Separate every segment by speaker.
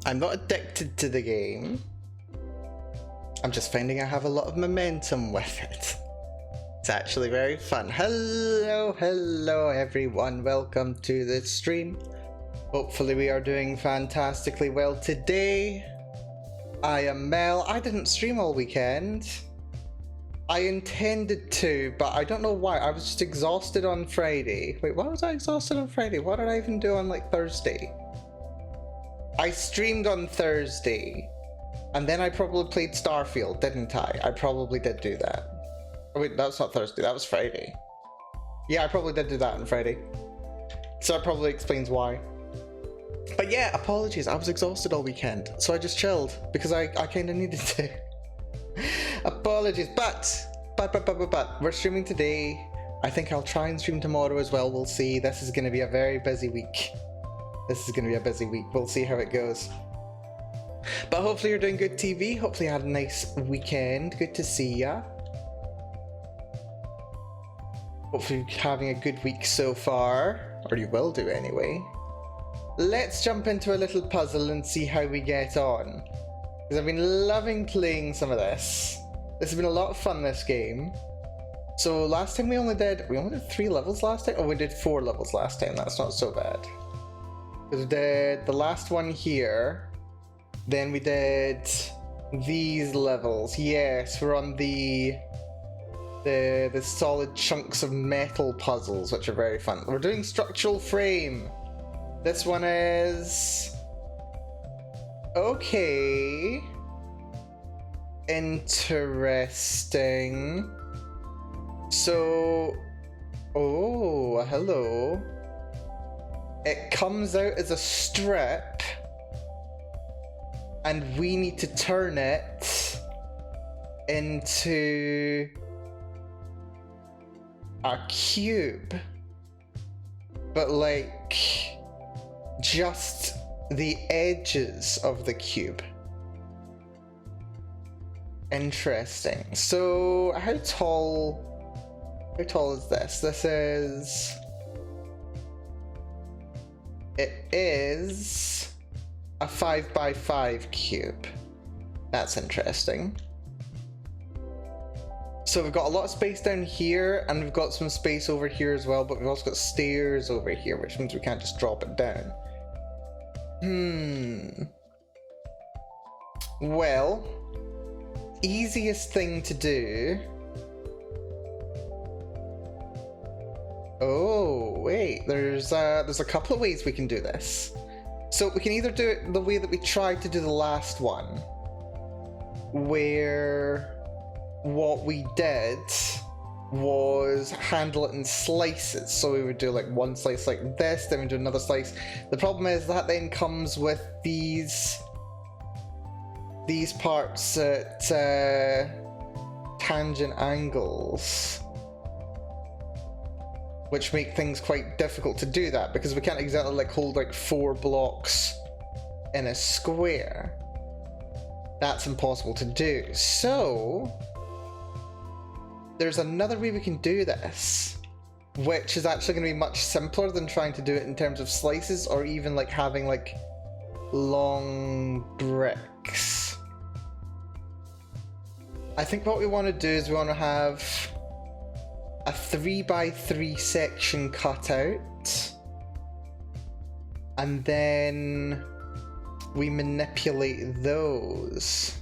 Speaker 1: I'm not addicted to the game. I'm just finding I have a lot of momentum with it. It's actually very fun. Hello everyone, welcome to the stream. Hopefully we are doing fantastically well today. I am Mel. I didn't stream all weekend. I intended to, but I don't know why. I was just exhausted on Friday. Wait, why was I exhausted on Friday? What did I even do on like Thursday? I streamed on Thursday, and then I probably played Starfield, didn't I? I probably did do that. Oh wait, that was not Thursday, that was Friday. Yeah, I probably did do that on Friday. So that probably explains why. But yeah, apologies, I was exhausted all weekend, so I just chilled, because I kind of needed to. Apologies, but we're streaming today. I think I'll try and stream tomorrow as well, we'll see. This is going to be a very busy week. We'll see how it goes. But hopefully you're doing good, TV. Hopefully you had a nice weekend. Good to see ya. Hopefully you're having a good week so far. Or you will do anyway. Let's jump into a little puzzle and see how we get on. Because I've been loving playing some of this. This has been a lot of fun, this game. So last time we only did 3 levels last time? Oh, we did 4 levels last time. That's not so bad. We did the last one here, then we did these levels. Yes, we're on the solid chunks of metal puzzles, which are very fun. We're doing structural frame. This one is okay, interesting. So, oh, hello. It comes out as a strip, and we need to turn it into a cube, but like just the edges of the cube. Interesting. So how tall is this? It is a 5x5 cube. That's interesting. So we've got a lot of space down here, and we've got some space over here as well, but we've also got stairs over here, which means we can't just drop it down. Well, easiest thing to do. Oh, wait, there's a couple of ways we can do this. So we can either do it the way that we tried to do the last one, where what we did was handle it in slices. So we would do like one slice like this, then we do another slice. The problem is that then comes with these parts at tangent angles, which make things quite difficult to do that, because we can't exactly like hold like 4 blocks in a square. That's impossible to do. So there's another way we can do this, which is actually going to be much simpler than trying to do it in terms of slices, or even like having like long bricks. I think what we want to do is we want to have a 3x3 section cut out, and then we manipulate those.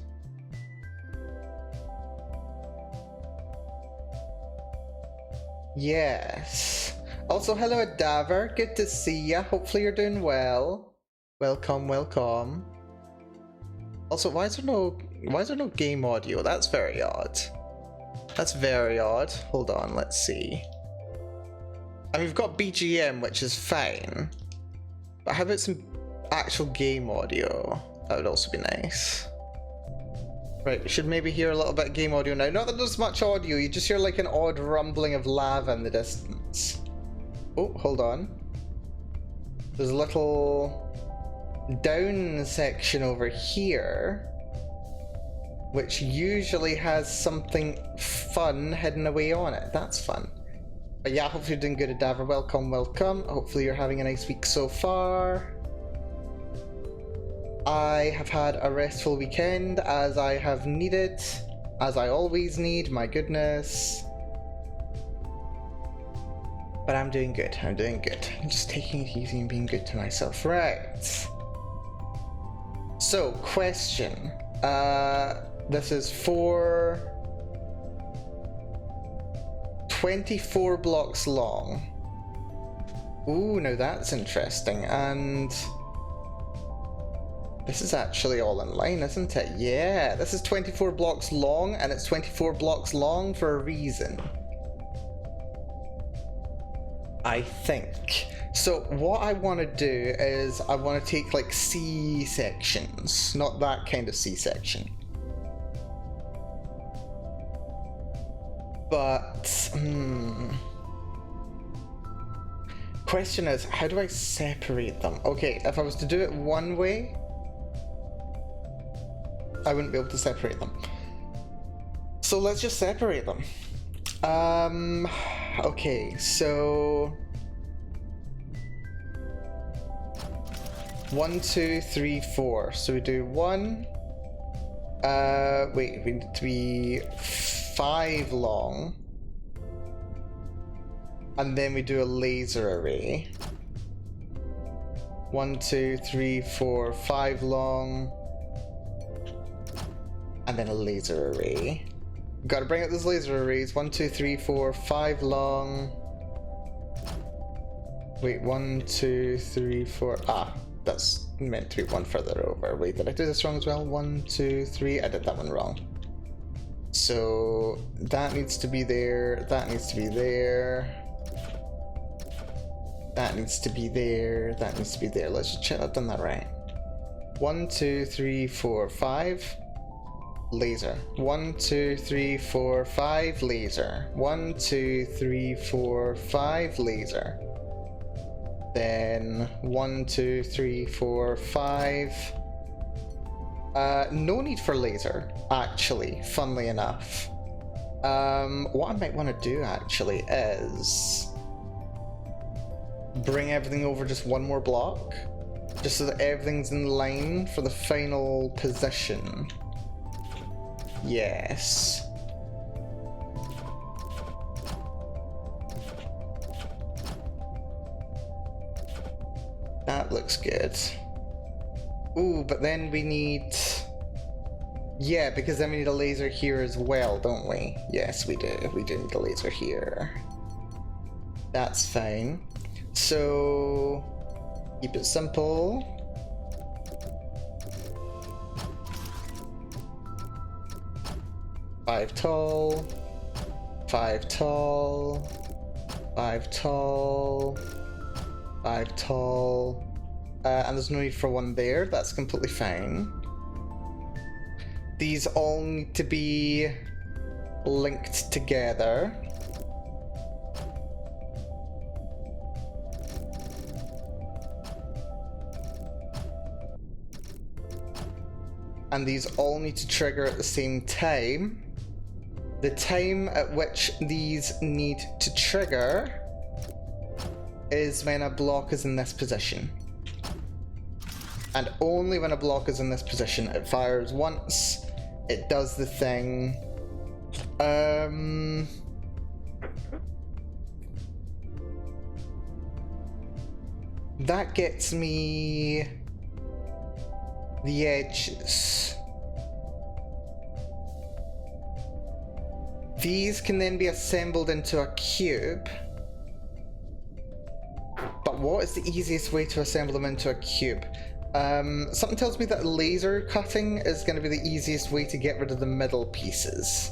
Speaker 1: Yes. Also, hello Adaver, good to see ya. Hopefully you're doing well. Welcome. Also, why is there no game audio? That's very odd. Hold on, let's see. And we've got BGM, which is fine. But how about some actual game audio? That would also be nice. Right, we should maybe hear a little bit of game audio now. Not that there's much audio, you just hear like an odd rumbling of lava in the distance. Oh, hold on. There's a little down section over here, which usually has something fun hidden away on it. That's fun. But yeah, hopefully you're doing good, Adaver. Welcome. Hopefully you're having a nice week so far. I have had a restful weekend as I have needed, as I always need, my goodness. But I'm doing good, I'm doing good. I'm just taking it easy and being good to myself. Right. So, question. This is for 24 blocks long. Ooh, now that's interesting. And this is actually all in line, isn't it? Yeah, this is 24 blocks long, and it's 24 blocks long for a reason, I think. So what I want to do is I want to take like C sections, not that kind of C section. But, question is, how do I separate them? Okay, if I was to do it one way, I wouldn't be able to separate them. So let's just separate them. Okay, so 1, 2, 3, 4. So we do 1. Wait, we need to be 5 long. And then we do a laser array. 1, 2, 3, 4, 5 long. And then a laser array. Gotta bring out those laser arrays. 1, 2, 3, 4, 5 long. Wait, 1, 2, 3, 4. Ah, that's meant to be one further over. Wait, did I do this wrong as well? 1, 2, 3. I did that one wrong. So that needs to be there. That needs to be there. That needs to be there. That needs to be there. Let's just check I've done that right. 1, 2, 3, 4, 5. Laser. 1, 2, 3, 4, 5. Laser. 1, 2, 3, 4, 5. Laser. Then 1, 2, 3, 4, 5. No need for laser, actually, funnily enough. What I might want to do actually is bring everything over just one more block, just so that everything's in line for the final position. Yes. That looks good. Ooh, but then we need... Yeah, because then we need a laser here as well, don't we? Yes, we do. We do need a laser here. That's fine. So... keep it simple. Five tall. 5 tall. 5 tall. 5 tall. And there's no need for one there, that's completely fine. These all need to be linked together. And these all need to trigger at the same time. The time at which these need to trigger is when a block is in this position. And only when a block is in this position. It fires once, it does the thing. That gets me the edges. These can then be assembled into a cube. But what is the easiest way to assemble them into a cube? Something tells me that laser cutting is going to be the easiest way to get rid of the middle pieces.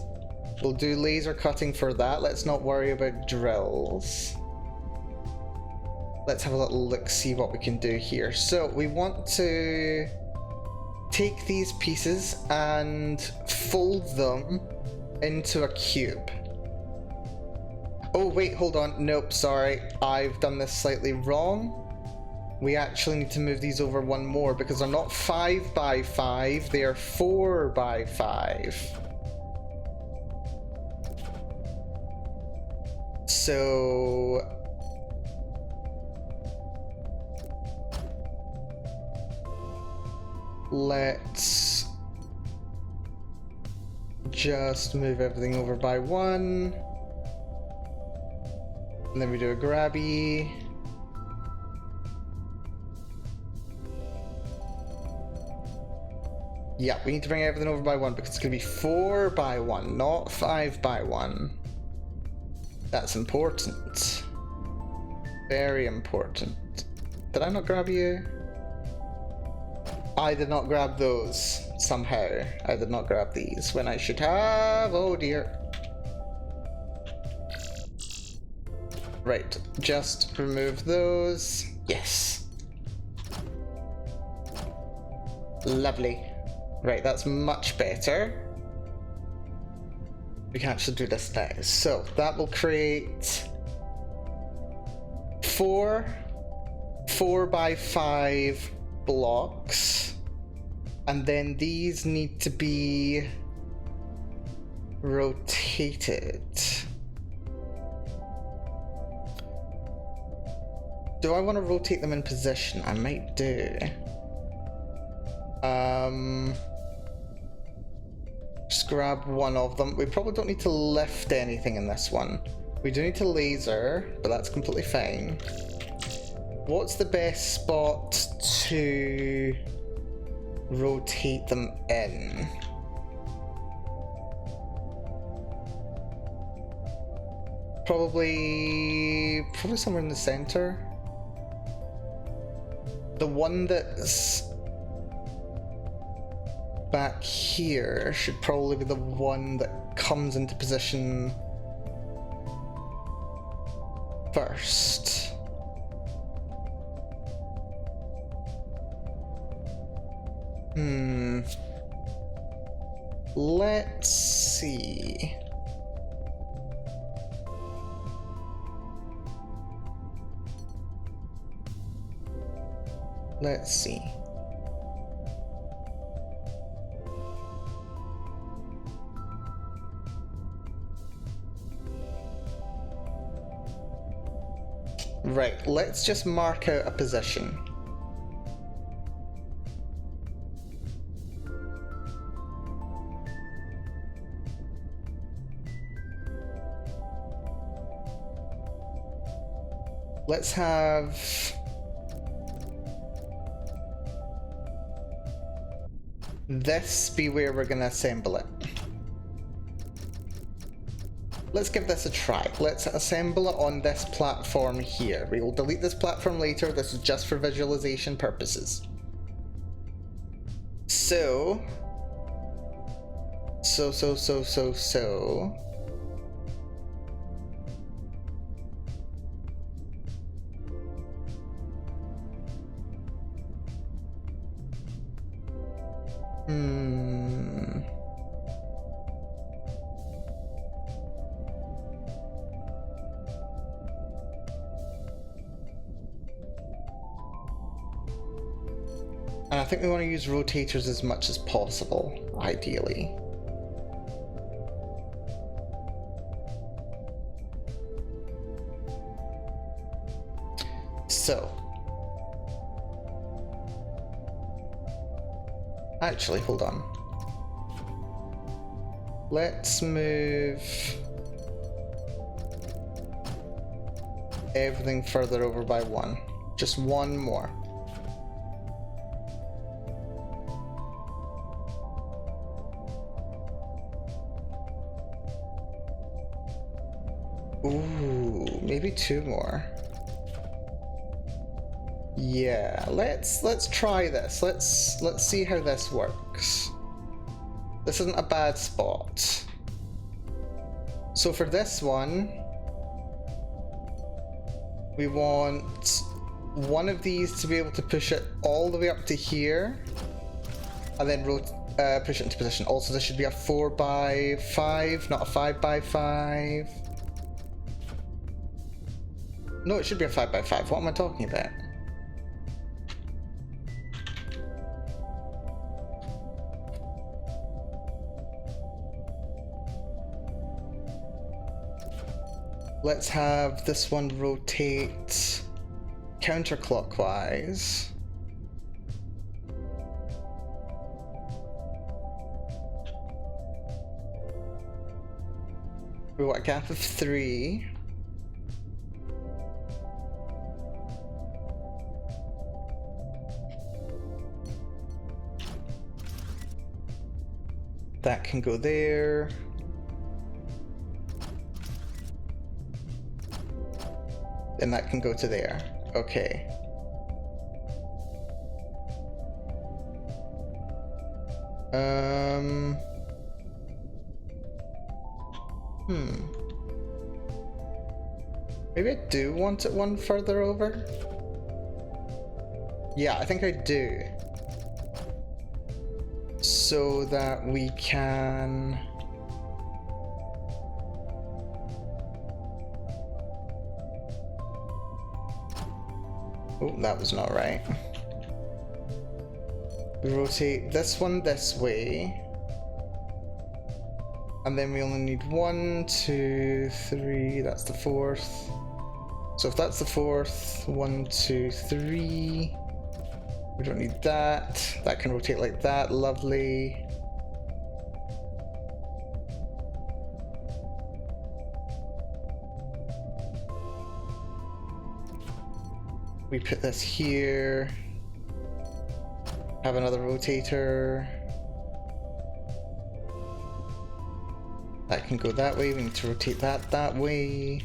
Speaker 1: We'll do laser cutting for that. Let's not worry about drills. Let's have a little look, see what we can do here. So we want to take these pieces and fold them into a cube. Oh wait, hold on. Nope, sorry. I've done this slightly wrong. We actually need to move these over one more because they're not 5 by 5, they are 4 by 5. So... Let's just move everything over by 1. And then we do a grabby. Yeah, we need to bring everything over by 1 because it's going to be 4 by 1, not 5 by 1. That's important. Very important. Did I not grab you? I did not grab those. Somehow. I did not grab these when I should have. Oh dear. Right, just remove those. Yes. Lovely. Right, that's much better. We can actually do this now. So that will create 4 by 5 blocks. And then these need to be rotated. Do I want to rotate them in position? I might do. Just grab one of them. We probably don't need to lift anything in this one. We do need to laser, but that's completely fine. What's the best spot to rotate them in? Probably somewhere in the center. The one that's back here should probably be the one that comes into position first. Let's see. Let's see. Right, let's just mark out a position. Let's have this be where we're gonna assemble it. Let's give this a try. Let's assemble it on this platform here. We will delete this platform later. This is just for visualization purposes. So. And I think we want to use rotators as much as possible, ideally. So. Actually, hold on. Let's move everything further over by 1. Just one more. Ooh, maybe 2 more. Yeah, let's try this. Let's see how this works. This isn't a bad spot. So for this one, we want one of these to be able to push it all the way up to here, and then push it into position. Also, this should be a 4 by 5, not a 5 by 5. No, it should be a 5 by 5. What am I talking about? Let's have this one rotate counterclockwise. We want a gap of 3. That can go there. And that can go to there. Okay. Maybe I do want it one further over. Yeah, I think I do. So that we can... Oh, that was not right. We rotate this one this way. And then we only need 1, 2, 3, that's the 4th. So if that's the 4th, 1, 2, 3. We don't need that. That can rotate like that, lovely. We put this here. Have another rotator. That can go that way. We need to rotate that way.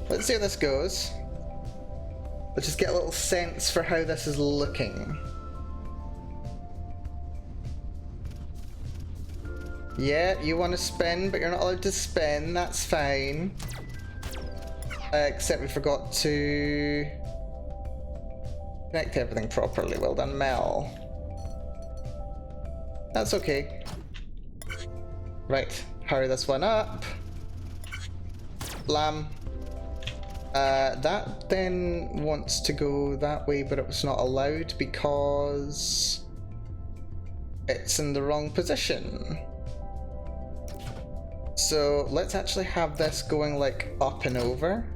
Speaker 1: Let's see how this goes. Let's just get a little sense for how this is looking. Yeah, you want to spin, but you're not allowed to spin. That's fine. Except we forgot to connect everything properly. Well done, Mel. That's okay. Right, hurry this one up. Blam. That then wants to go that way, but it was not allowed because it's in the wrong position. So let's actually have this going like up and over.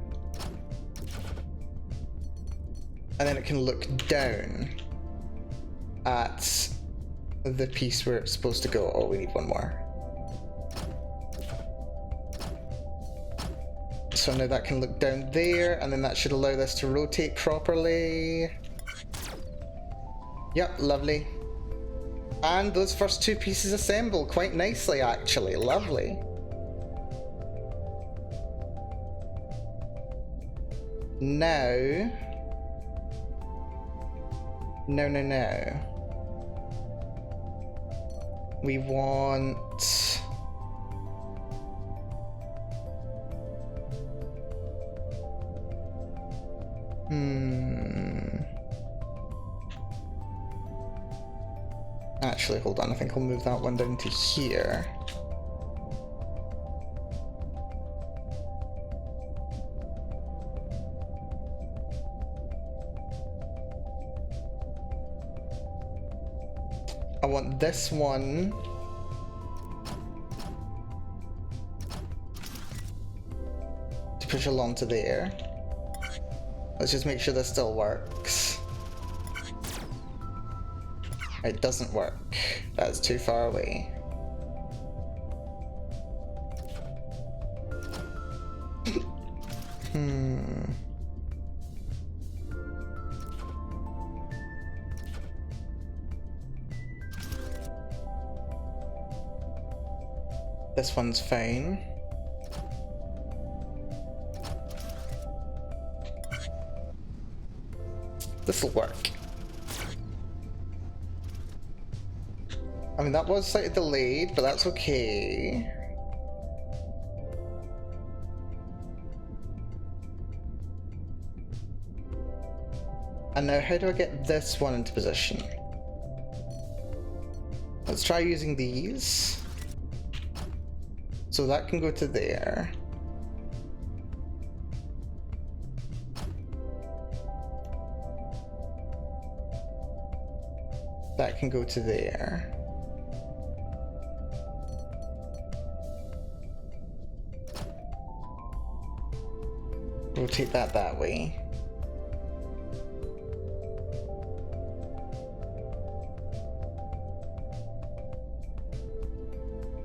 Speaker 1: And then it can look down at the piece where it's supposed to go. Oh, we need one more. So now that can look down there, and then that should allow this to rotate properly. Yep, lovely. And those first 2 pieces assemble quite nicely, actually. Lovely. Now... No. We want... Actually, hold on. I think I'll move that one down to here. I want this one to push along to there. Let's just make sure this still works. It doesn't work. That's too far away. This one's fine. This'll work. I mean, that was slightly delayed, but that's okay. And now how do I get this one into position? Let's try using these. So that can go to there. That can go to there. Rotate that way.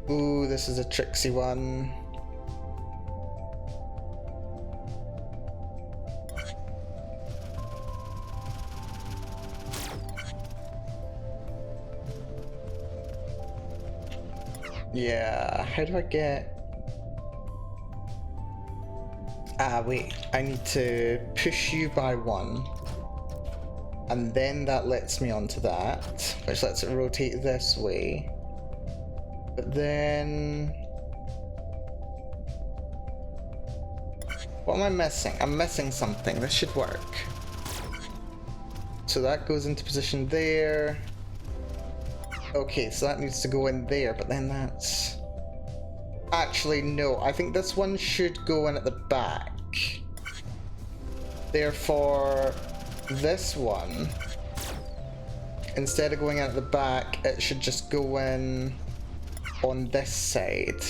Speaker 1: Ooh, this is a tricksy one. Yeah, how do I get... Ah, wait, I need to push you by 1. And then that lets me onto that, which lets it rotate this way. But then... What am I missing? I'm missing something. This should work. So that goes into position there. Okay, so that needs to go in there, but then that's... Actually, no. I think this one should go in at the back. Therefore, this one, instead of going in at the back, it should just go in on this side.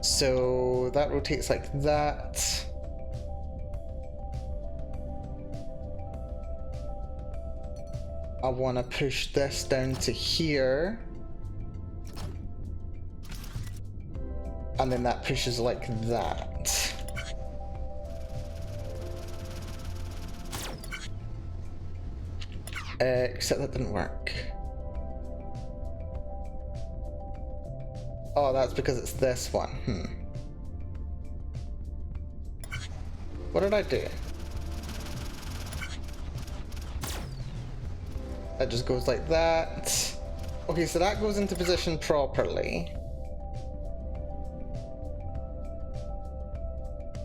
Speaker 1: So that rotates like that. I want to push this down to here. And then that pushes like that. Except that didn't work. Oh, that's because it's this one. What did I do? That just goes like that. Okay, so that goes into position properly.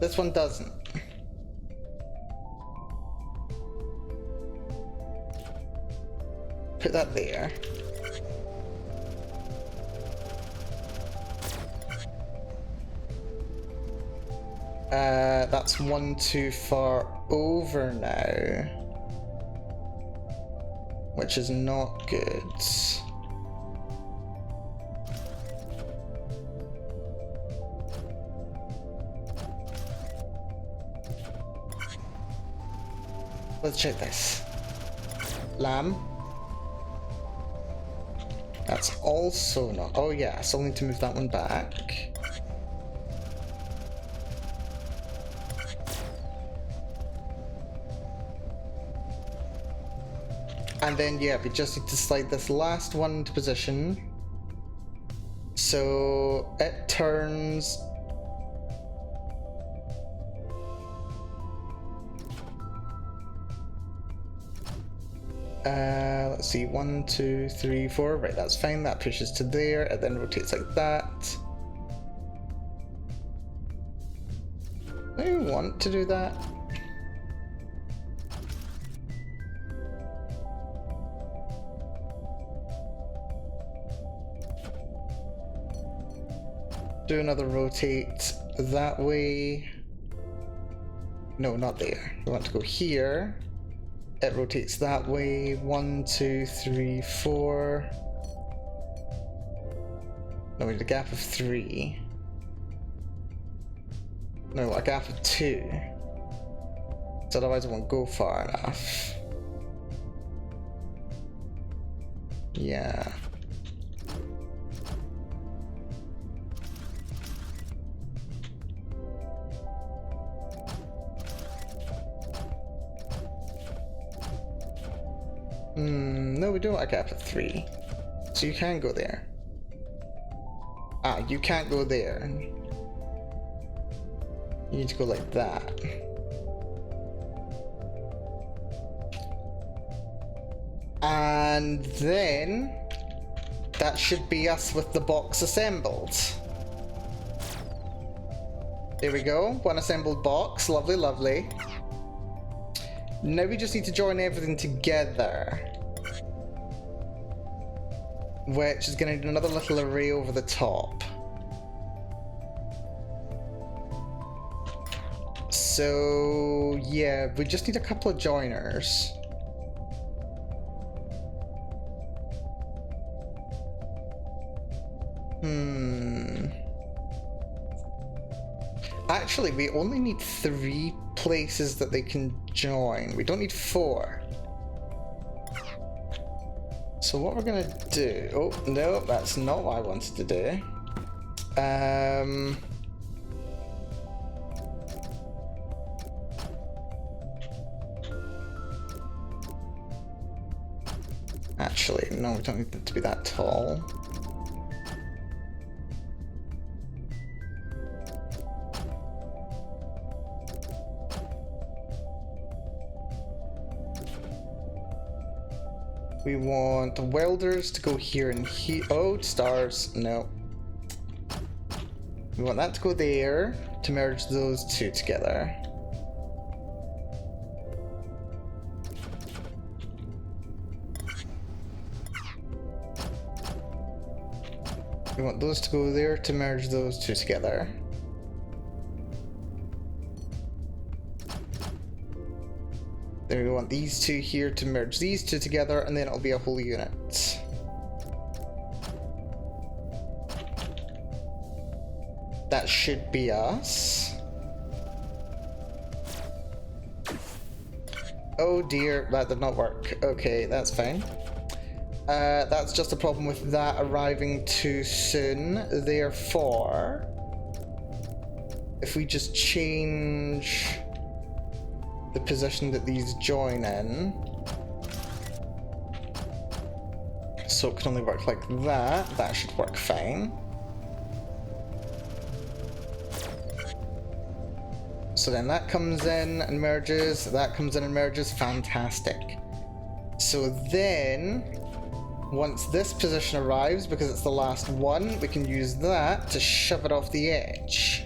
Speaker 1: This one doesn't. Put that there. That's one too far over now, which is not good. Let's check this. Lamb. That's also not... Oh yeah, I still need to move that one back. And then, yeah, we just need to slide this last one into position. So it turns... let's see, 1, 2, 3, 4. Right, that's fine. That pushes to there. It then rotates like that. Do you want to do that? Do another rotate that way. No, not there. We want to go here. It rotates that way. 1, 2, 3, 4. No, we need a gap of 3. No, a gap of 2. So otherwise it won't go far enough. Yeah. No, we don't want a gap of 3. So you can go there. Ah, you can't go there. You need to go like that. And then that should be us with the box assembled. There we go, one assembled box. Lovely, lovely. Now we just need to join everything together, which is going to need another little array over the top. So yeah, we just need a couple of joiners. Actually, we only need 3 places that they can join. We don't need 4. So what we're gonna do... Oh, no, that's not what I wanted to do. actually. No, we don't need it to be that tall. We want welders to go here and here. Oh, stars. No. We want that to go there to merge those two together. We want those to go there to merge those two together. Then we want these two here to merge these two together, and then it'll be a whole unit. That should be us. Oh dear, that did not work. Okay, that's fine. That's just a problem with that arriving too soon. Therefore, if we just change the position that these join in, so it can only work like that, that should work fine. So then that comes in and merges, that comes in and merges, fantastic. So then, once this position arrives, because it's the last one, we can use that to shove it off the edge.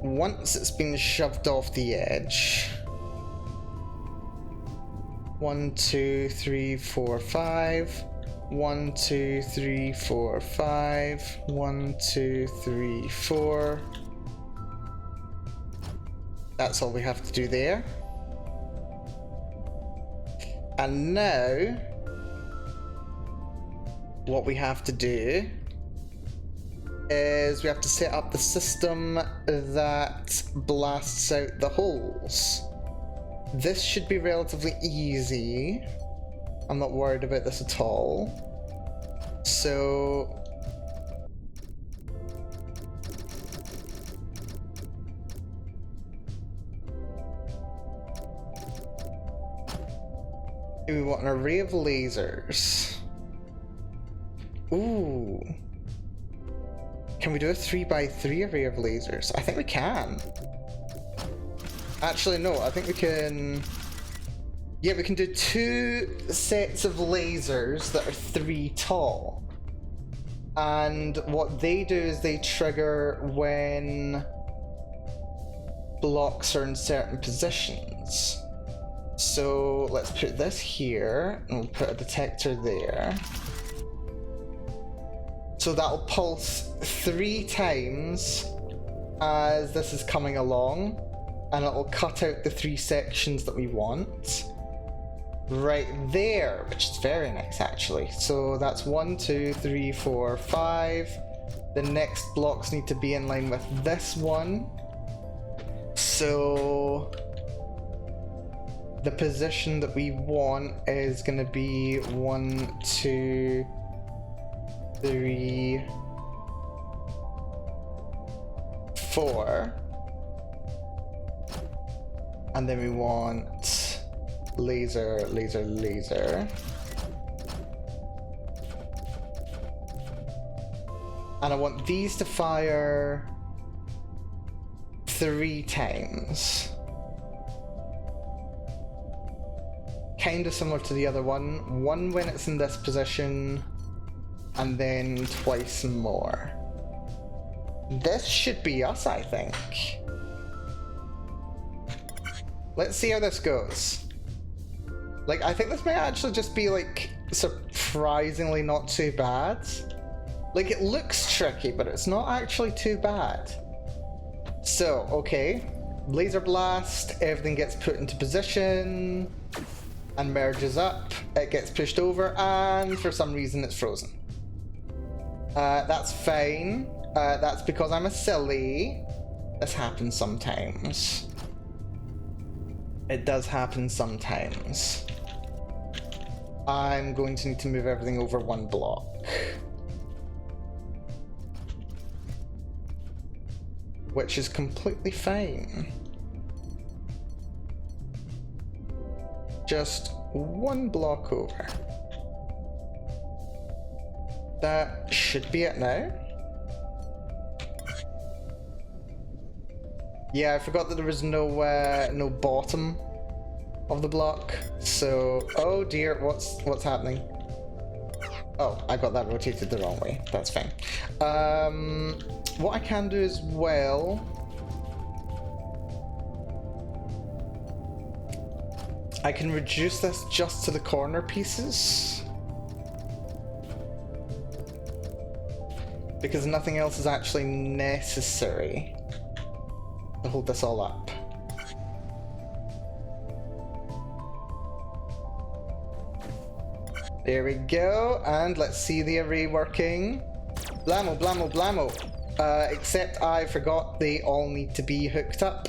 Speaker 1: Once it's been shoved off the edge, 1, 2, 3, 4, 5. 1, 2, 3, 4, 5. 1, 2, 3, 4. That's all we have to do there. And now, what we have to do is we have to set up the system that blasts out the holes. This should be relatively easy. I'm not worried about this at all. So we want an array of lasers. Ooh. Can we do a 3x3 array of lasers? I think we can. Actually, no, I think we can... Yeah, we can do 2 sets of lasers that are 3 tall. And what they do is they trigger when blocks are in certain positions. So let's put this here, and we'll put a detector there. So that'll pulse 3 times as this is coming along, and it'll cut out the 3 sections that we want. Right there, which is very nice actually. So that's 1, 2, 3, 4, 5. The next blocks need to be in line with this one. So the position that we want is going to be 1, 2, 3, 4. And then we want laser, laser, laser. And I want these to fire 3 times. Kind of similar to the other one. 1 when it's in this position, and then twice more. This should be us, I think. Let's see how this goes. Like, I think this might actually just be, like, surprisingly not too bad. Like, it looks tricky, but it's not actually too bad. So, okay. Laser blast, everything gets put into position and merges up. It gets pushed over, and for some reason it's frozen. That's fine. That's because I'm a silly. This happens sometimes. It does happen sometimes. I'm going to need to move everything over 1 block. Which is completely fine. just one block over. That should be it now. Yeah, I forgot that there was no no bottom of the block. So, oh dear, what's happening? Oh, I got that rotated the wrong way. That's fine. What I can do as well, I can reduce this just to the corner pieces, because nothing else is actually necessary to hold this all up. There we go, and let's see the array working. Blammo, blammo, blammo. Except I forgot they all need to be hooked up.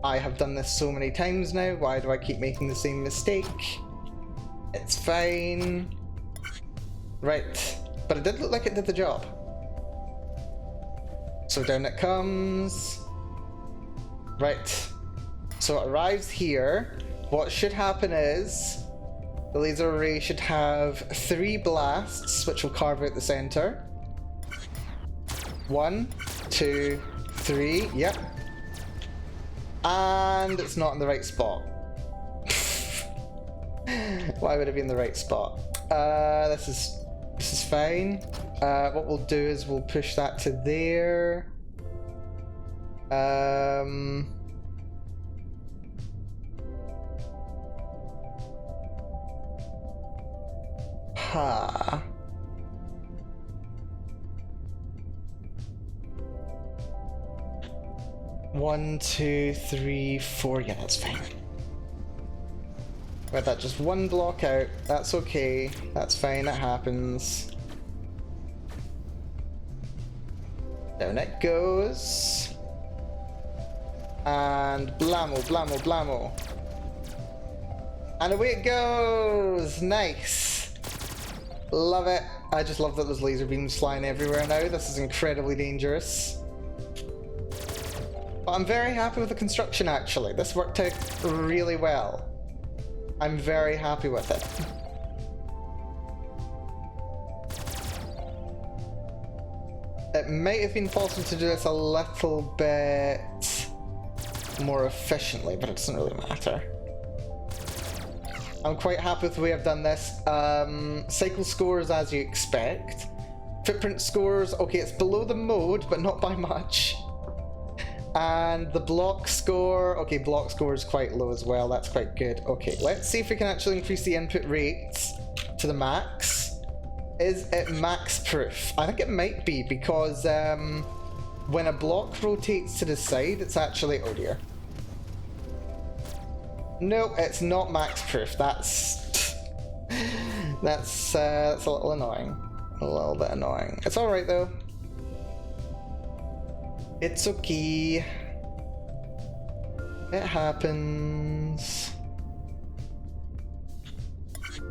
Speaker 1: I have done this so many times now, why do I keep making the same mistake? It's fine. Right, but it did look like it did the job. So down it comes. Right, so it arrives here. What should happen is the laser array should have 3 blasts, which will carve out the center. 1, 2, 3, yep. And it's not in the right spot. Why would it be in the right spot? This is fine. What we'll do is we'll push that to there. Ha. One, 2, 3, 4. Yeah, that's fine. Right, that just one block out. That's okay. That's fine. It happens. Down it goes. And blammo, blammo, blammo. And away it goes! Nice! Love it. I just love that there's laser beams flying everywhere now. This is incredibly dangerous. But I'm very happy with the construction, actually. This worked out really well. I'm very happy with it. It might have been possible to do this a little bit more efficiently, but it doesn't really matter. I'm quite happy with the way I've done this. Cycle scores as you expect. Footprint scores, okay, it's below the mode, but not by much. And the block score, okay, block score is quite low as well, that's quite good. Okay, let's see if we can actually increase the input rates to the max. Is it max proof? I think it might be, because when a block rotates to the side, it's actually, oh dear. No, it's not max proof. That's that's a little annoying. A little bit annoying. It's alright though. It's okay. It happens.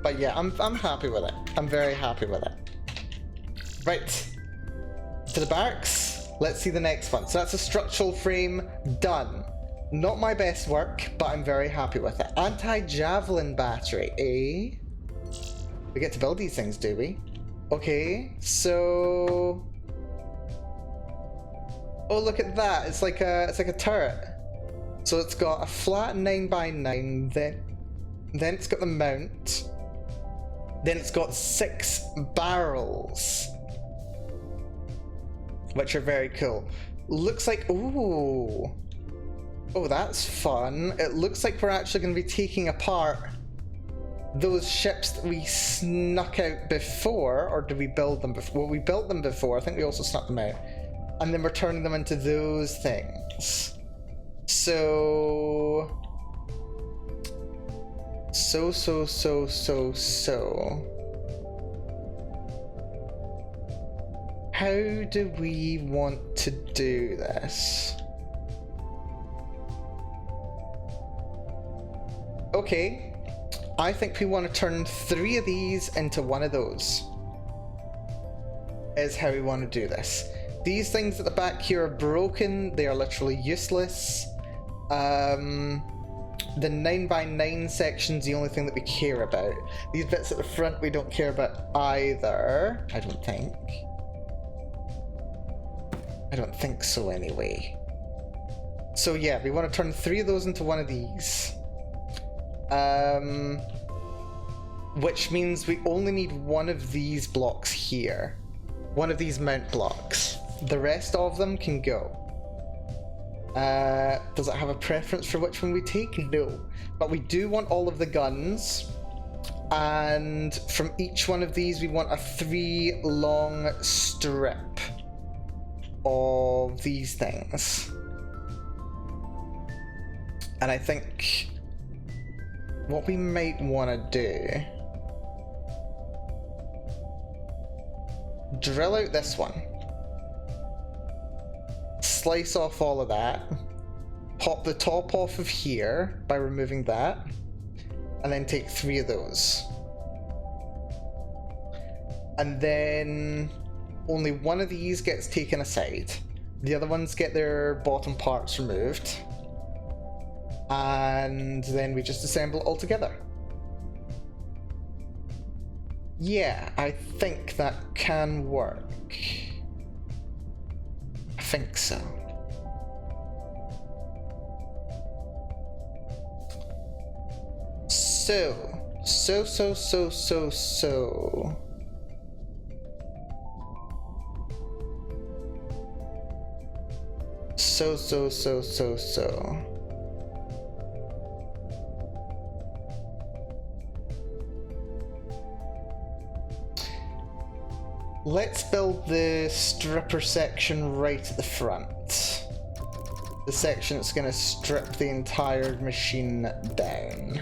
Speaker 1: But yeah, I'm happy with it. I'm very happy with it. Right. To the barracks. Let's see the next one. So that's a structural frame done. Not my best work, but I'm very happy with it. Anti-javelin battery, eh? We get to build these things, do we? Okay, so... Oh, look at that! It's like a turret. So it's got a flat 9x9, then it's got the mount, then it's got 6 barrels, which are very cool. Looks like, ooh. Oh, that's fun. It looks like we're actually going to be taking apart those ships that we snuck out before, or did we build them before? Well, we built them before. I think we also snuck them out. And then we're turning them into those things. So... How do we want to do this? Okay, I think we want to turn 3 of these into one of those. Is how we want to do this. These things at the back here are broken. They are literally useless. The 9x9 section's the only thing that we care about. These bits at the front we don't care about either, I don't think. I don't think so anyway. So yeah, we want to turn 3 of those into one of these. Which means we only need one of these blocks here. One of these mount blocks. The rest of them can go. Does it have a preference for which one we take? No. But we do want all of the guns. And from each one of these we want a 3 long strip of these things. And I think what we might want to do, drill out this one, slice off all of that, pop the top off of here by removing that, and then take 3 of those. And then only one of these gets taken aside. The other ones get their bottom parts removed. And then we just assemble it all together. Yeah, I think that can work. I think so. So. Let's build the stripper section right at the front. The section that's going to strip the entire machine down.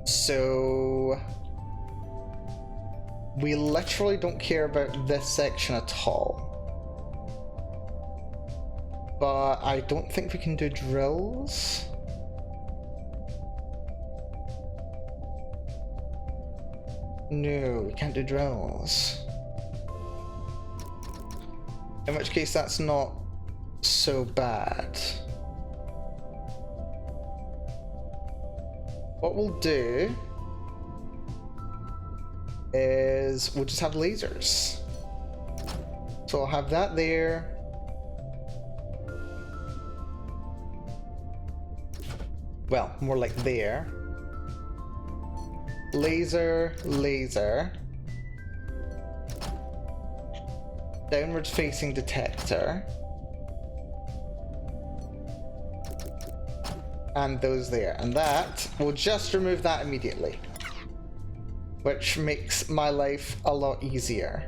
Speaker 1: So we literally don't care about this section at all. But I don't think we can do drills. No, we can't do drills. In which case that's not so bad. What we'll do is we'll just have lasers. So I'll have that there. Well, more like there. Laser, laser. Downward facing detector. And those there. And that, we'll just remove that immediately. Which makes my life a lot easier.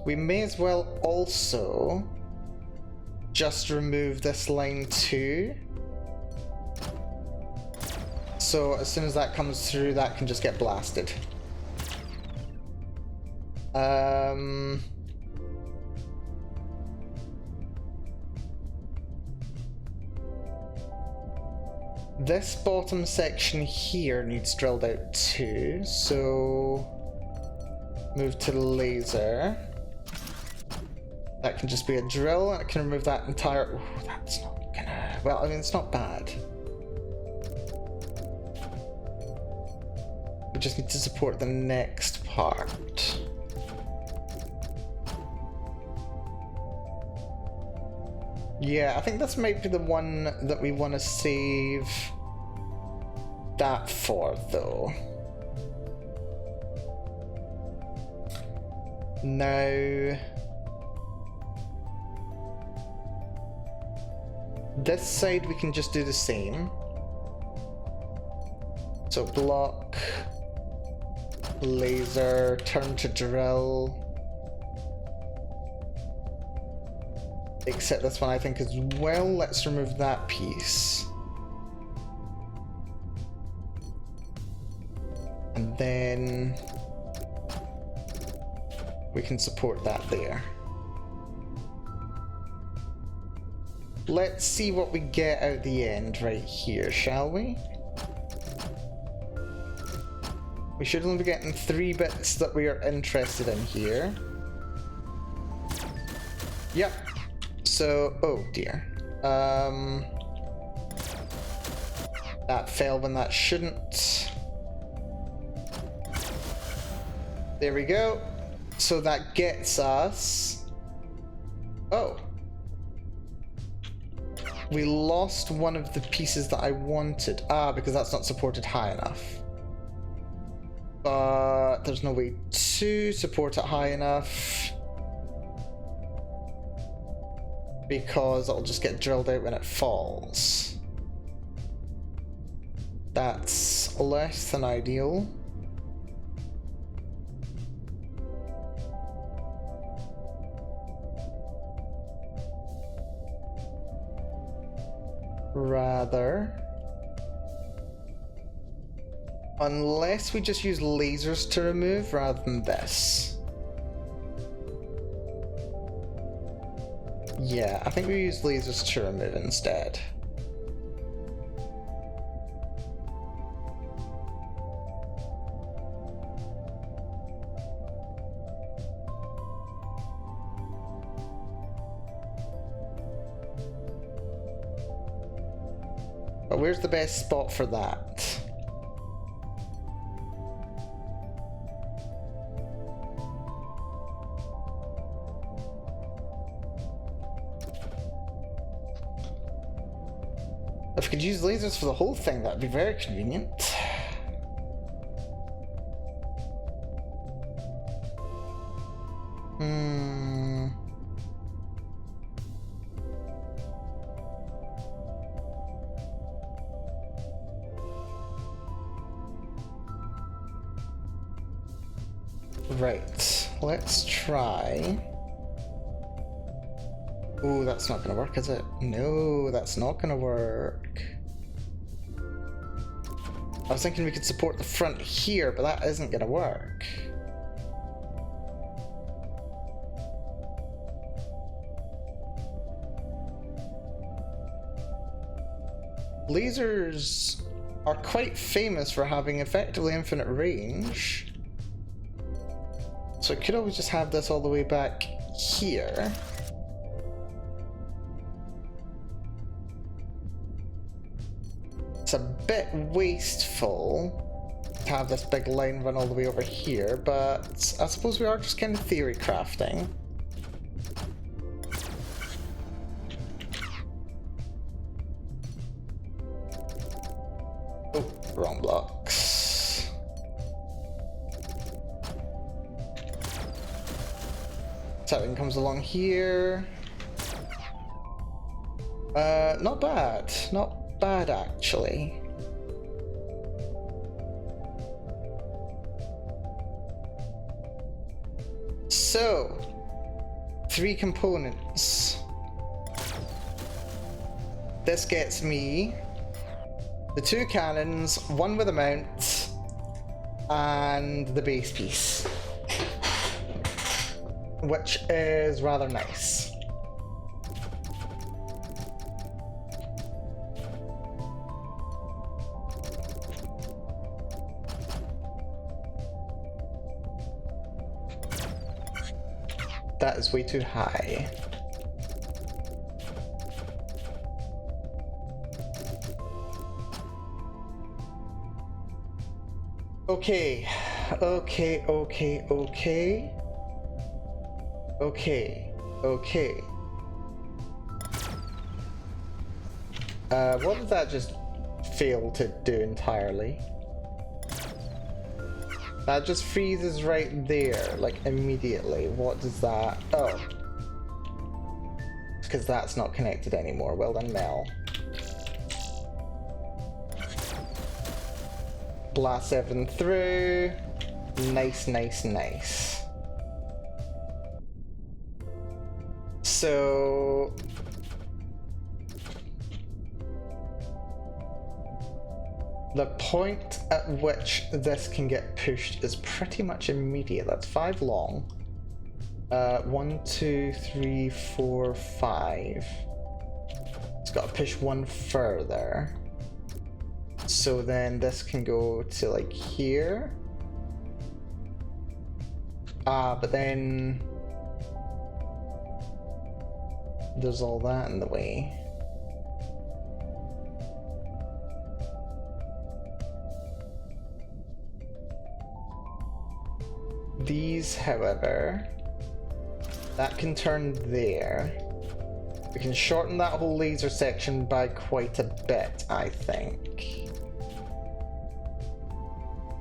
Speaker 1: We may as well also just remove this line too. So as soon as that comes through, that can just get blasted. This bottom section here needs drilled out too, so move to laser. That can just be a drill, and it can remove that entire... Ooh, that's not gonna... Well, I mean, it's not bad. We just need to support the next part. Yeah, I think this might be the one that we want to save that for, though. Now, this side we can just do the same. So block, laser, turn to drill. Except this one I think as well. Let's remove that piece. And then we can support that there. Let's see what we get out the end right here, shall we? We should only be getting 3 bits that we are interested in here. Yep. So, oh dear. That fell when that shouldn't. There we go. So that gets us... Oh. We lost one of the pieces that I wanted. Ah, because that's not supported high enough. But there's no way to support it high enough. Because it'll just get drilled out when it falls. That's less than ideal. Rather, unless we just use lasers to remove rather than this. Yeah, I think we use lasers to remove instead. But where's the best spot for that? If we could use lasers for the whole thing, that'd be very convenient. Right, let's try. Oh, that's not gonna work, is it? No, that's not gonna work. I was thinking we could support the front here, but that isn't gonna work. Lasers are quite famous for having effectively infinite range. So I could always just have this all the way back here. It's a bit wasteful to have this big line run all the way over here, but I suppose we are just kind of theory crafting. Oh, wrong blocks. Something comes along here. Not bad. Not bad, actually. So, 3 components. This gets me the 2 cannons, 1 with a mount, and the base piece. Which is rather nice. That is way too high. Okay, okay. What did that just fail to do entirely? That just freezes right there, like immediately. What does that... Oh. Because that's not connected anymore. Well done, Mel. Blast everything through. Nice. So... the point at which this can get pushed is pretty much immediate. That's 5 long. 1, 2, 3, 4, 5. It's got to push 1 further. So then this can go to like here. But then... there's all that in the way. These, however, that can turn there. We can shorten that whole laser section by quite a bit, I think.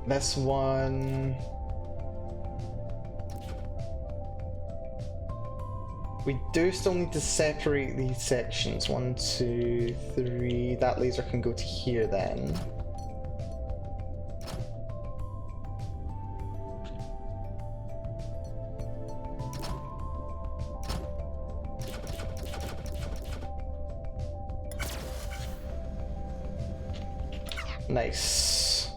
Speaker 1: This one... we do still need to separate these sections. 1, 2, 3. That laser can go to here then. Nice.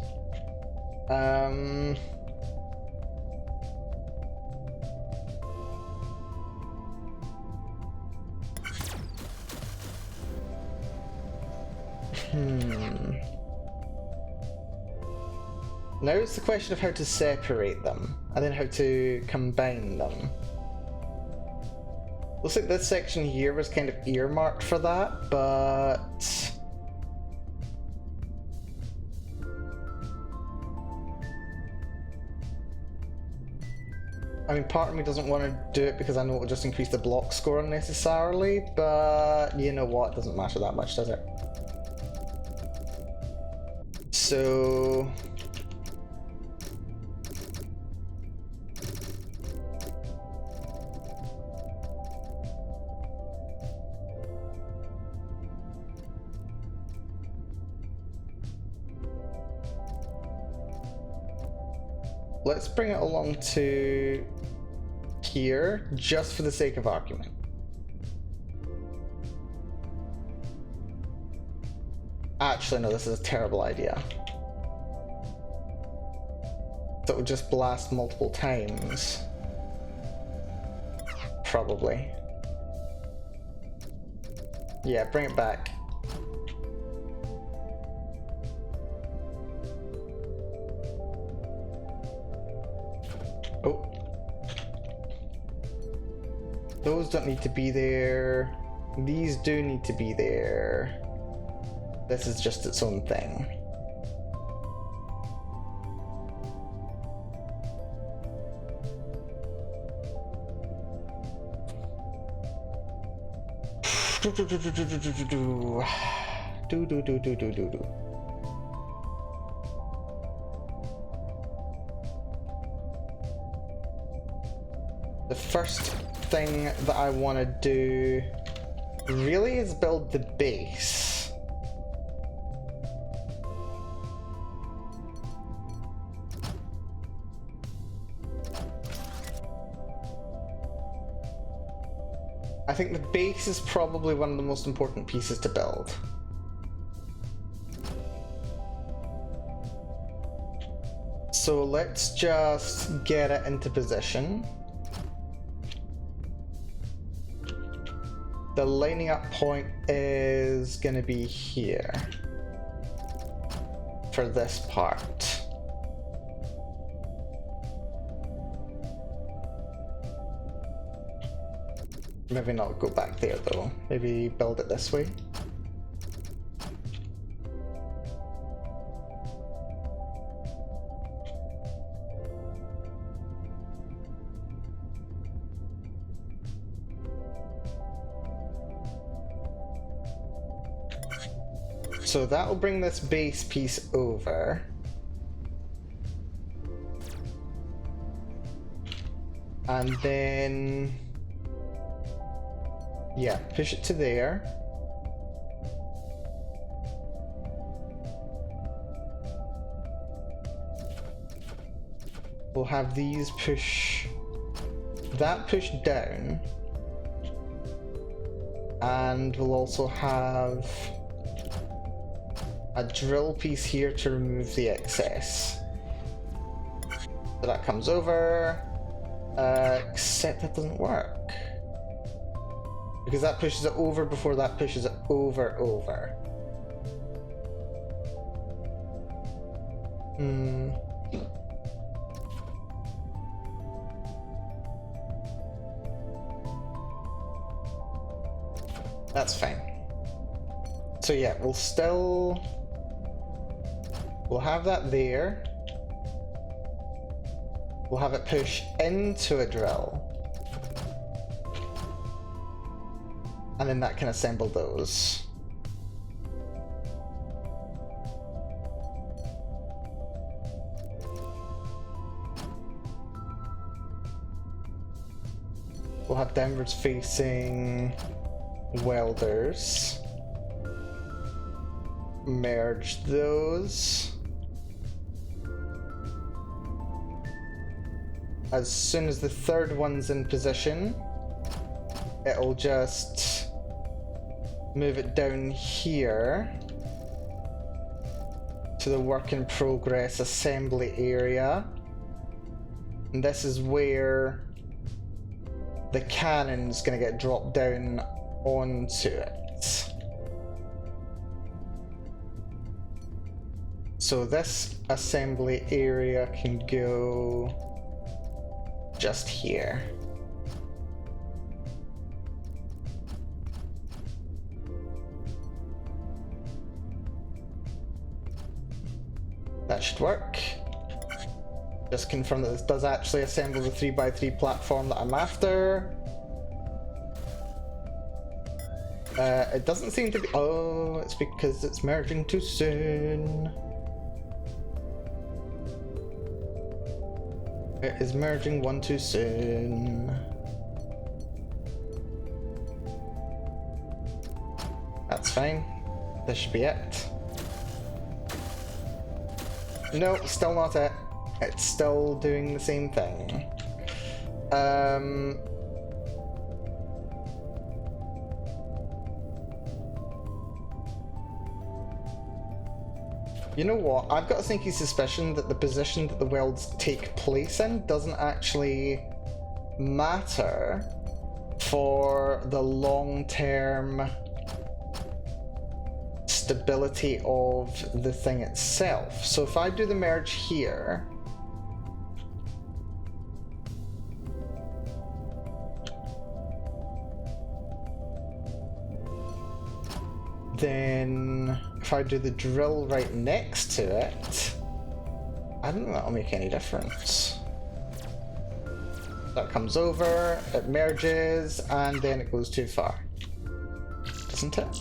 Speaker 1: Now it's the question of how to separate them, and then how to combine them. Looks like this section here was kind of earmarked for that, but... I mean, part of me doesn't want to do it because I know it'll just increase the block score unnecessarily, but you know what, it doesn't matter that much, does it? So... let's bring it along to here, just for the sake of argument. Actually, no, this is a terrible idea. That would just blast multiple times. Probably. Yeah, bring it back. Oh. Those don't need to be there. These do need to be there. This is just its own thing. The first thing that I want to do really is build the base. I think the base is probably one of the most important pieces to build. So let's just get it into position. The lining up point is going to be here for this part. Maybe not go back there though. Maybe build it this way. So that will bring this base piece over. And then, yeah, push it to there. We'll have these push, that push down. And we'll also have a drill piece here to remove the excess. So that comes over, except that doesn't work. Because that pushes it over before that pushes it over. That's fine. So yeah, we'll have that there. We'll have it push into a drill. And then that can assemble those. We'll have downwards facing welders. Merge those. As soon as the third one's in position, it'll just move it down here to the work in progress assembly area. And this is where the cannon's gonna get dropped down onto it. So this assembly area can go just here. That should work. Just confirm that this does actually assemble the 3x3 platform that I'm after. It doesn't seem to be. Oh, it's because it's merging too soon. It is merging one too soon. That's fine. This should be it. No, still not it. It's still doing the same thing. You know what? I've got a sneaky suspicion that the position that the welds take place in doesn't actually matter for the long-term stability of the thing itself. So if I do the merge here, then if I do the drill right next to it, I don't know that'll make any difference. That comes over, it merges, and then it goes too far. Doesn't it?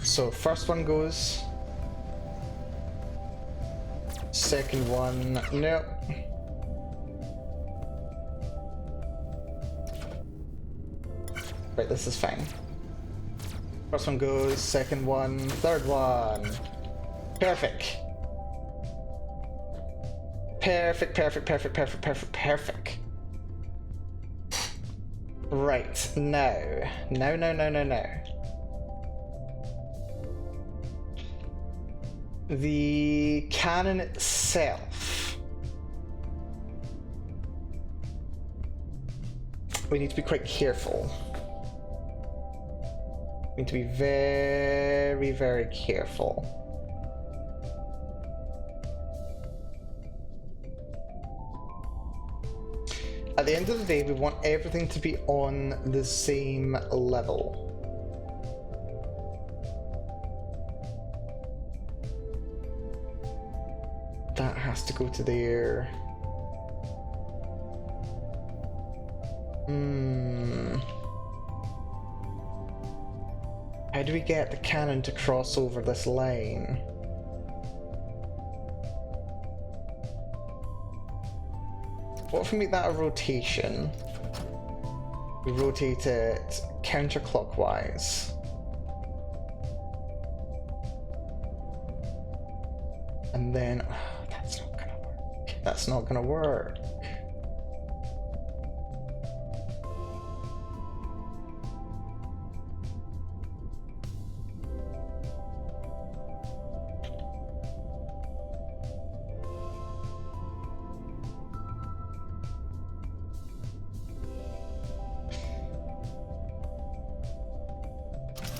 Speaker 1: So first one goes. Second one, nope. Right, this is fine. First one goes, second one, third one. Perfect. Perfect, perfect, perfect, perfect, perfect, perfect. Right, now. No. The cannon itself. We need to be quite careful. We need to be very, very careful. At the end of the day, we want everything to be on the same level. That has to go to there. How do we get the cannon to cross over this line? What if we make that a rotation? We rotate it counterclockwise. And then, oh, that's not gonna work. That's not gonna work.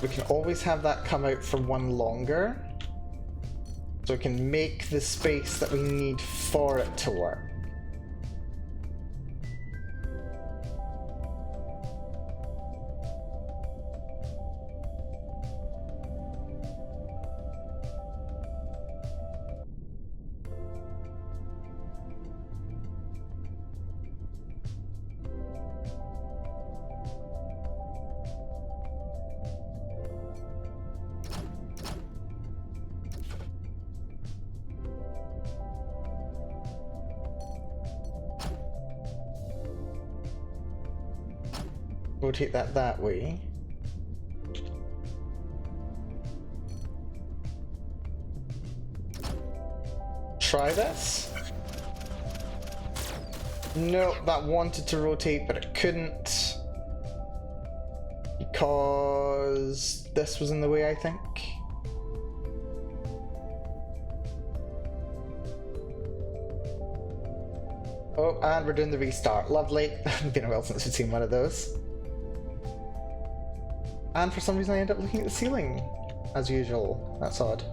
Speaker 1: We can always have that come out for one longer, so we can make the space that we need for it to work. rotate that way. Try this. No, that wanted to rotate, but it couldn't. Because this was in the way, I think. Oh, and we're doing the restart. Lovely. It's been a while since we've seen one of those. And for some reason I end up looking at the ceiling, as usual. That's odd.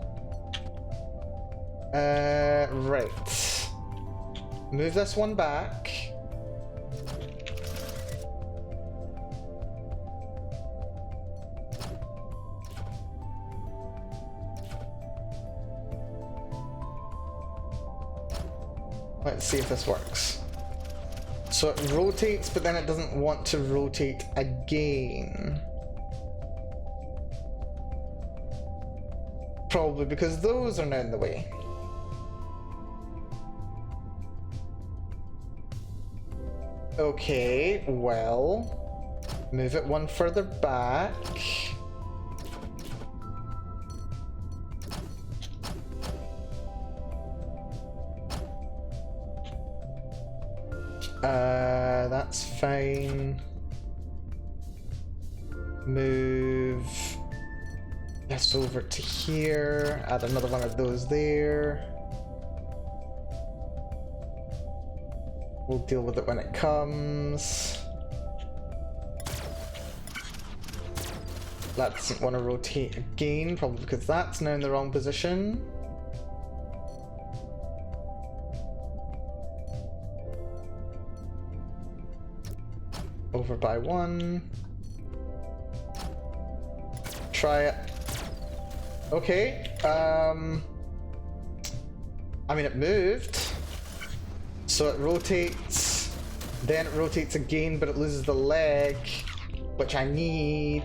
Speaker 1: Right. Move this one back. Let's see if this works. So it rotates, but then it doesn't want to rotate again. Probably because those are now in the way. Okay, well, move it one further back. That's fine. Move this over to here, add another one of those there. We'll deal with it when it comes. That doesn't want to rotate again, probably because that's now in the wrong position. Over by one. Try it. Okay. I mean, it moved. So it rotates. Then it rotates again, but it loses the leg, which I need.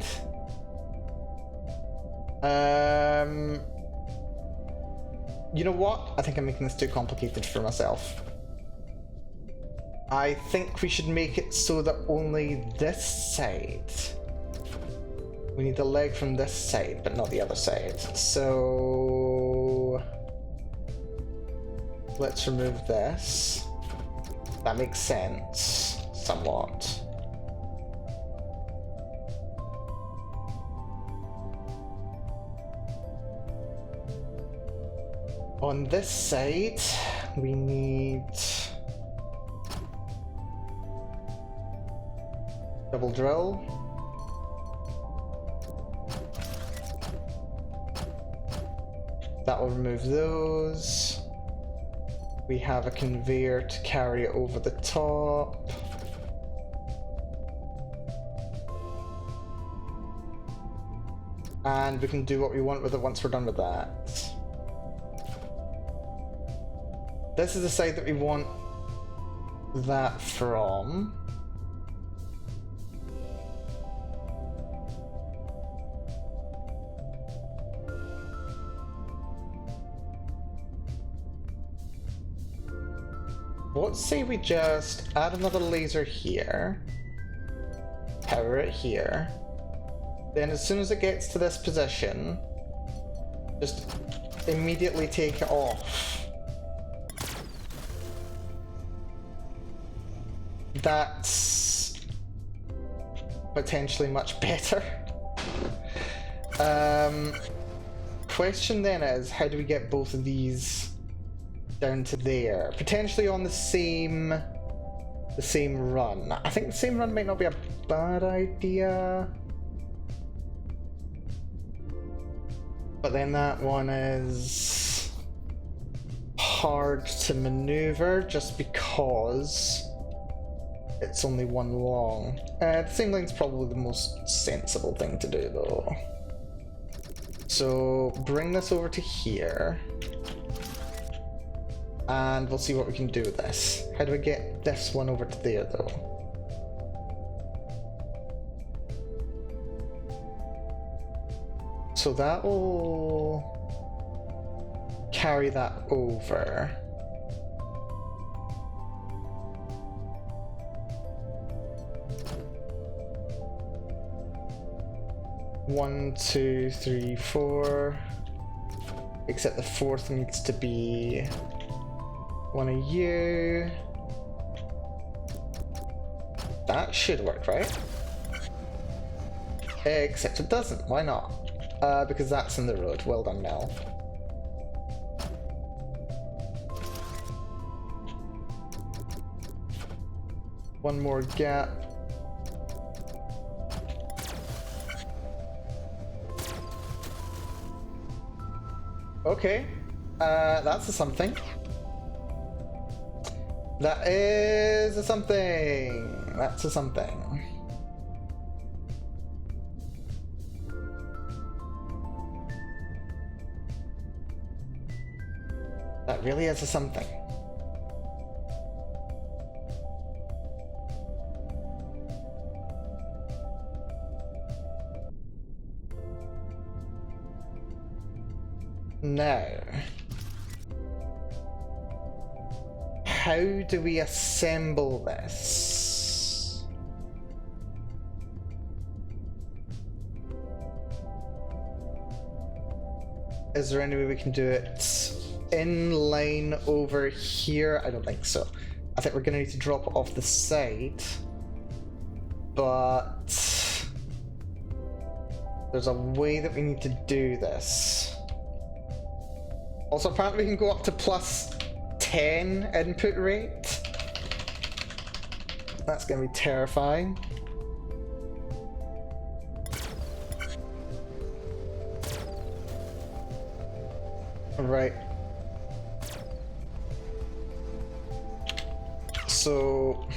Speaker 1: You know what? I think I'm making this too complicated for myself. I think we should make it so that only this side. We need the leg from this side, but not the other side. So let's remove this. That makes sense, somewhat. On this side, we need double drill. That will remove those. We have a conveyor to carry it over the top. And we can do what we want with it once we're done with that. This is the side that we want that from. Let's say we just add another laser here, power it here, then as soon as it gets to this position, just immediately take it off. That's potentially much better. Question then is, how do we get both of these down to there? Potentially on the same run. I think the same run might not be a bad idea. But then that one is hard to maneuver just because it's only one long. The same line's probably the most sensible thing to do though. So bring this over to here. And we'll see what we can do with this. How do I get this one over to there though? So that will carry that over. 1, 2, 3, 4. Except the fourth needs to be one of you. That should work, right? Except it doesn't. Why not? Because that's in the road. Well done, Mel. One more gap. Okay, that's a something. That is a something. That's a something. That really is a something. Now, how do we assemble this? Is there any way we can do it in line over here? I don't think so. I think we're gonna need to drop it off the side, but there's a way that we need to do this. Also, apparently we can go up to plus 10 input rate. That's gonna be terrifying. Right. So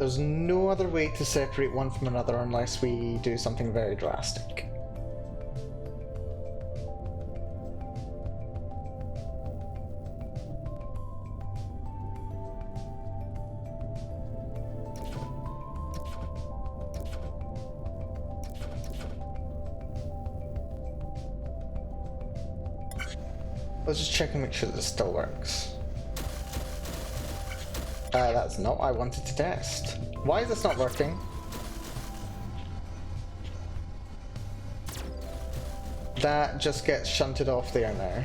Speaker 1: there's no other way to separate one from another unless we do something very drastic. Let's just check and make sure this still works. That's not what I wanted to test. Why is this not working? That just gets shunted off there now.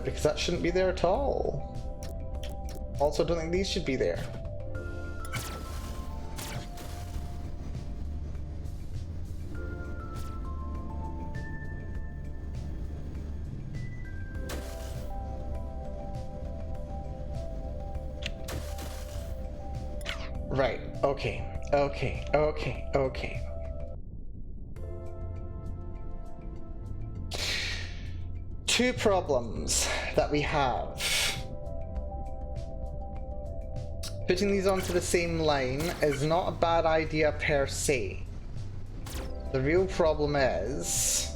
Speaker 1: Because that shouldn't be there at all. Also, I don't think these should be there. Right, okay. Two problems that we have. Putting these onto the same line is not a bad idea per se. The real problem is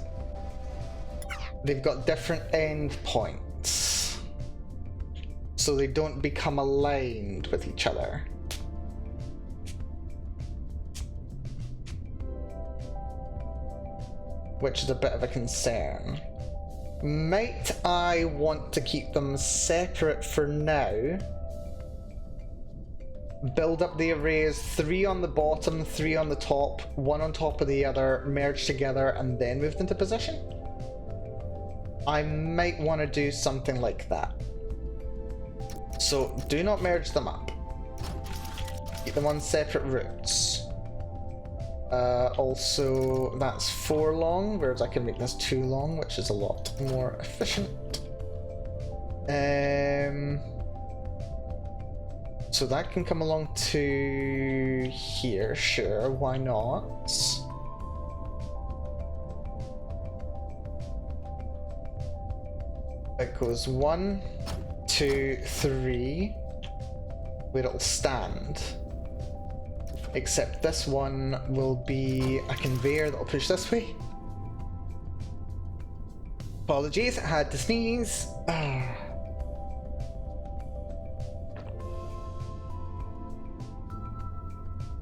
Speaker 1: they've got different end points, so they don't become aligned with each other. Which is a bit of a concern. Might I want to keep them separate for now? Build up the arrays, 3 on the bottom, 3 on the top, 1 on top of the other, merge together, and then move into position? I might want to do something like that. So do not merge them up. Keep them on separate routes. Also, that's 4 long, whereas I can make this 2 long, which is a lot more efficient. So that can come along to here, sure, why not? It goes 1, 2, 3, where it'll stand. Except this one will be a conveyor that'll push this way. Apologies, I had to sneeze.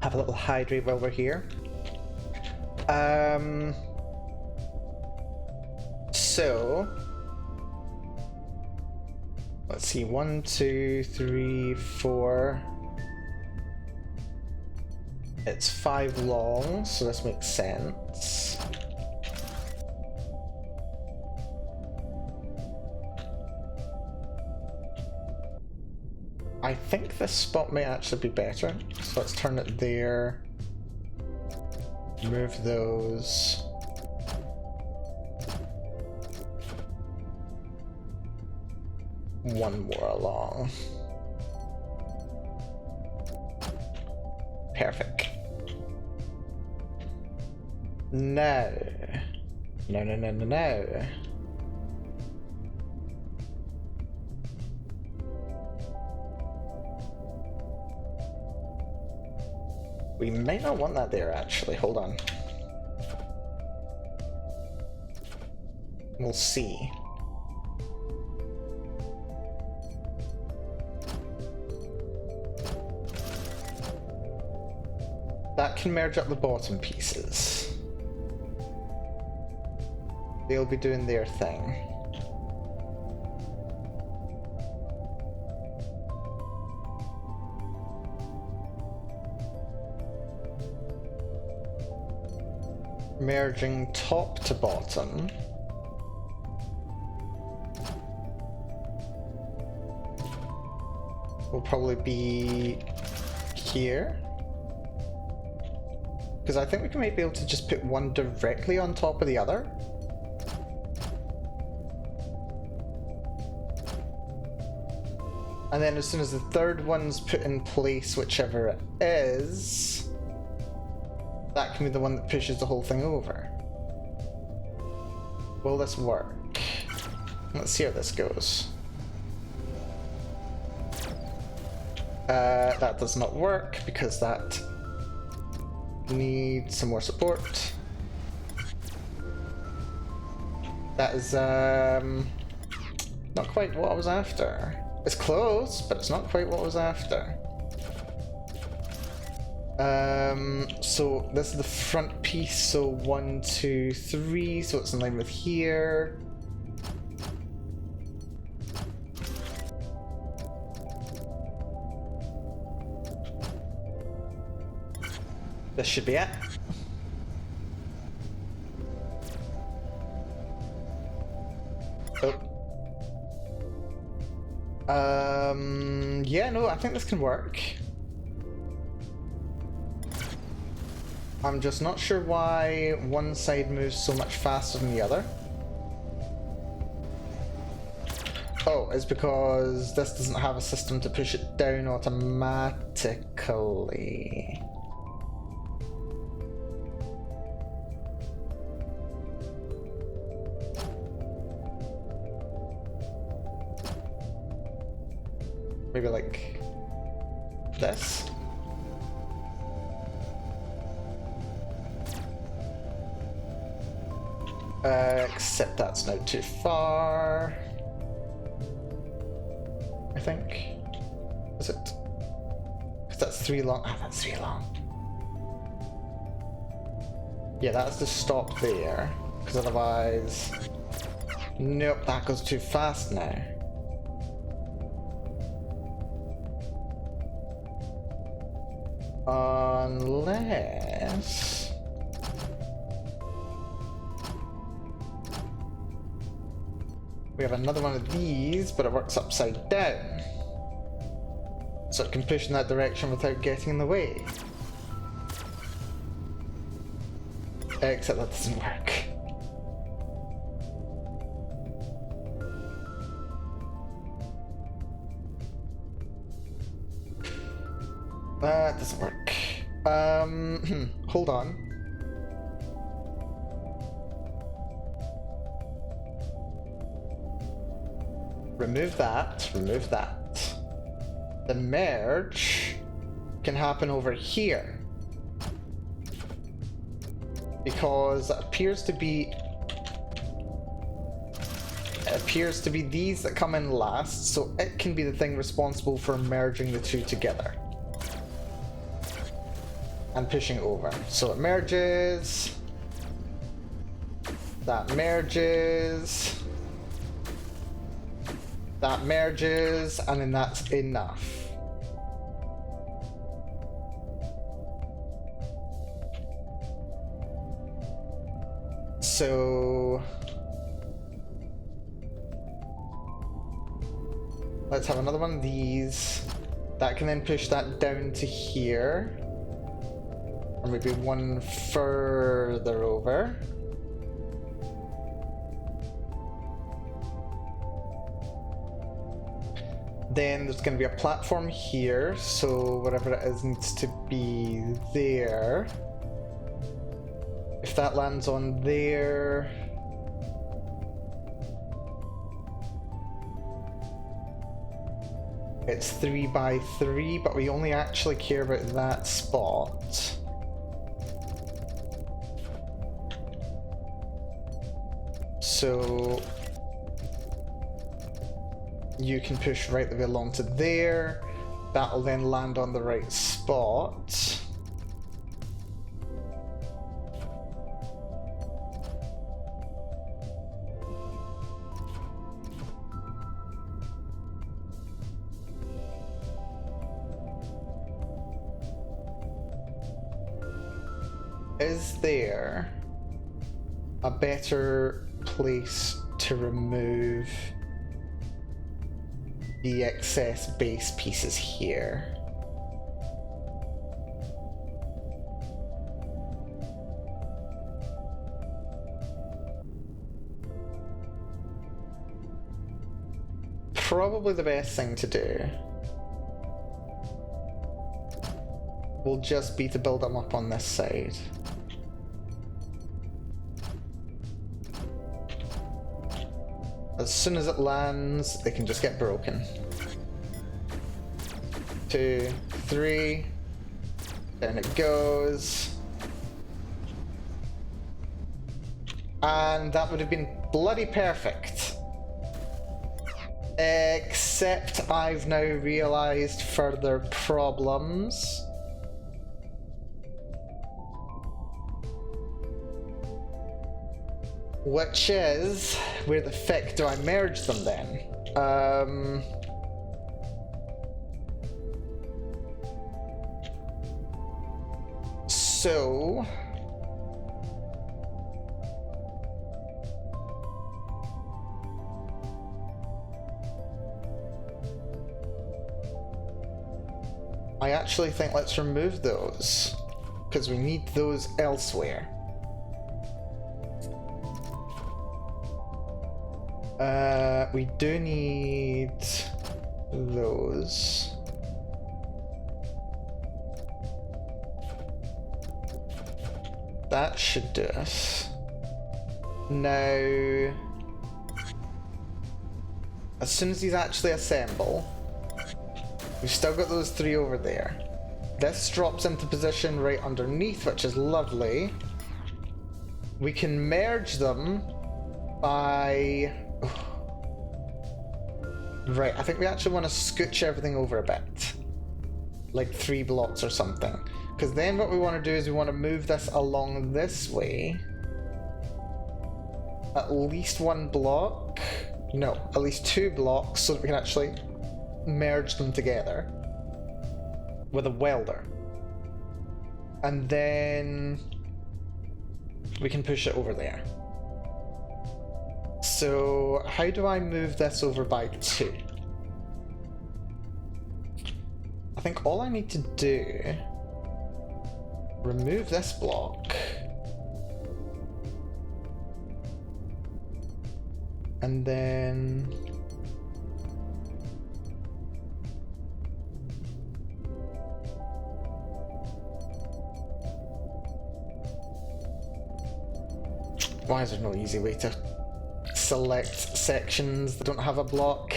Speaker 1: Have a little hydrate while we're here. So Let's see, 1, 2, 3, 4. It's 5 long, so this makes sense. I think this spot may actually be better, so let's turn it there. Move those. One more along. Perfect. No. No, no, no, no, no. We may not want that there, actually. Hold on. We'll see. That can merge up the bottom pieces. They'll be doing their thing. Merging top to bottom. Will probably be here. Because I think we might be able to just put one directly on top of the other. And then as soon as the third one's put in place, whichever it is, that can be the one that pushes the whole thing over. Will this work? Let's see how this goes. That does not work because that needs some more support. That is not quite what I was after. It's close, but it's not quite what I was after. So this is the front piece, so 1, 2, 3, so it's in line with here. This should be it. Oh. Yeah, no, I think this can work. I'm just not sure why one side moves so much faster than the other. Oh, it's because this doesn't have a system to push it down automatically. Maybe like this? Except that's now too far. I think. Is it? Because that's 3 long. Ah, that's 3 long. Yeah, that's to stop there. Because otherwise. Nope, that goes too fast now. Unless... we have another one of these, but it works upside down. So it can push in that direction without getting in the way. Except that doesn't work. That doesn't work. Hold on. Remove that, remove that. The merge can happen over here. Because it appears to be these that come in last, so it can be the thing responsible for merging the two together. And pushing over. So it merges. That merges. That merges, and then that's enough. So let's have another one of these. That can then push that down to here. Or maybe one further over. Then there's going to be a platform here, so whatever it is needs to be there. If that lands on there... It's 3 by 3, but we only actually care about that spot. So you can push right the way along to there. That'll then land on the right spot. Is there a better place to remove the excess base pieces here? Probably the best thing to do will just be to build them up on this side. As soon as it lands, they can just get broken. 2, 3, down it goes. And that would have been bloody perfect. Except I've now realized further problems. Which is, where the frick do I merge them then? So... I actually think let's remove those, because we need those elsewhere. We do need those. That should do us. Now, as soon as these actually assemble, we've still got those 3 over there. This drops into position right underneath, which is lovely. We can merge them by... Right, I think we actually want to scooch everything over a bit. Like 3 blocks or something. Because then what we want to do is we want to move this along this way. At least 1 block. No, at least 2 blocks so that we can actually merge them together. With a welder. And then we can push it over there. So, how do I move this over by 2? I think all I need to do... remove this block. And then... why is there no easy way to select sections that don't have a block?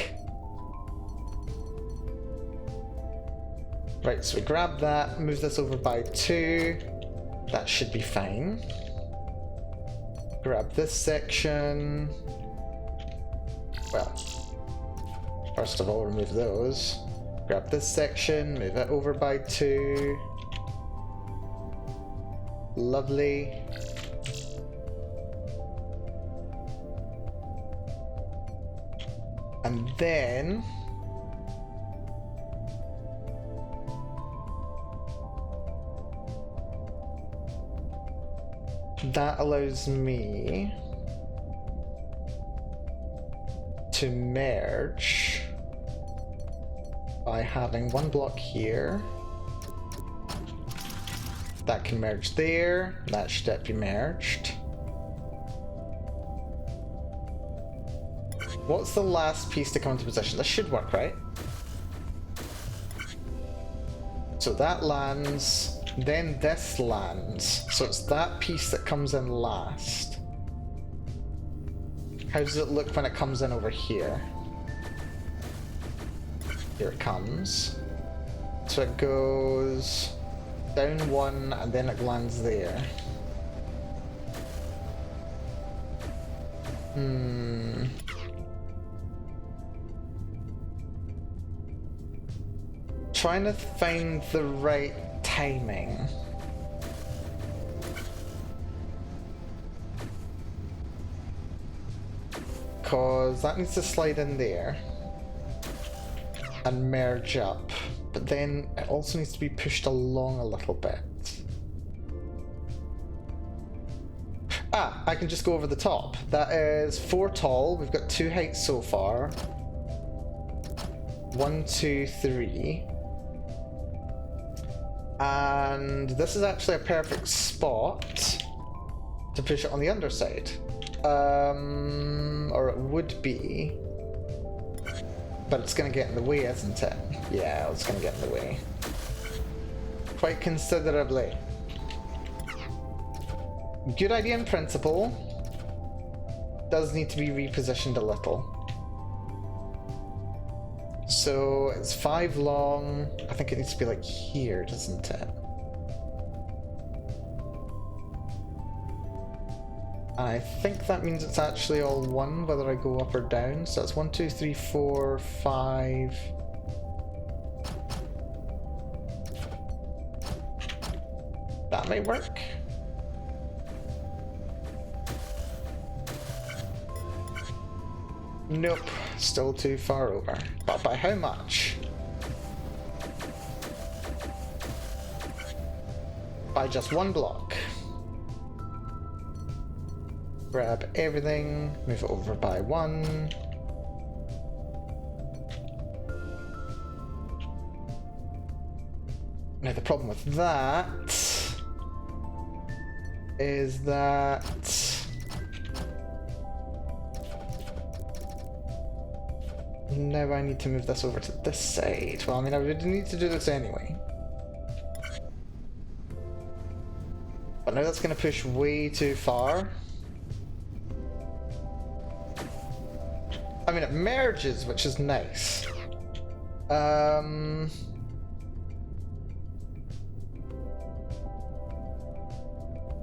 Speaker 1: Right, so we grab that, move this over by 2. That should be fine. Grab this section. Well, first of all, remove those. Grab this section, move it over by 2. Lovely. And then that allows me to merge by having one block here. That can merge there. That should be merged. What's the last piece to come into position? This should work, right? So that lands, then this lands. So it's that piece that comes in last. How does it look when it comes in over here? Here it comes. So it goes down one and then it lands there. Trying to find the right timing. Because that needs to slide in there and merge up. But then it also needs to be pushed along a little bit. Ah, I can just go over the top. That is 4 tall. We've got 2 heights so far. 1, 2, 3. And this is actually a perfect spot to push it on the underside. Or it would be. But it's going to get in the way, isn't it? Yeah, it's going to get in the way. Quite considerably. Good idea in principle. Does need to be repositioned a little. So it's 5 long. I think it needs to be like here, doesn't it? I think that means it's actually all 1, whether I go up or down. So that's 1, 2, 3, 4, 5. That might work. Nope, still too far over. But by how much? By just 1 block. Grab everything, move it over by 1. Now the problem with that is that now I need to move this over to this side. Well, I mean, I would need to do this anyway. But now that's going to push way too far. I mean, it merges, which is nice.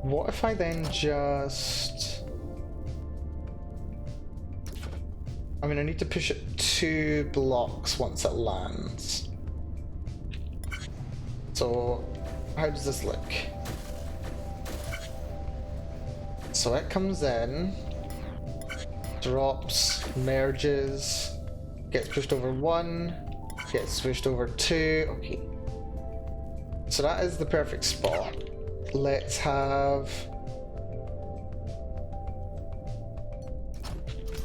Speaker 1: What if I then just... I mean, I need to push it 2 blocks once it lands. So, how does this look? So it comes in, drops, merges, gets pushed over 1, gets pushed over 2. Okay. So that is the perfect spot. Let's have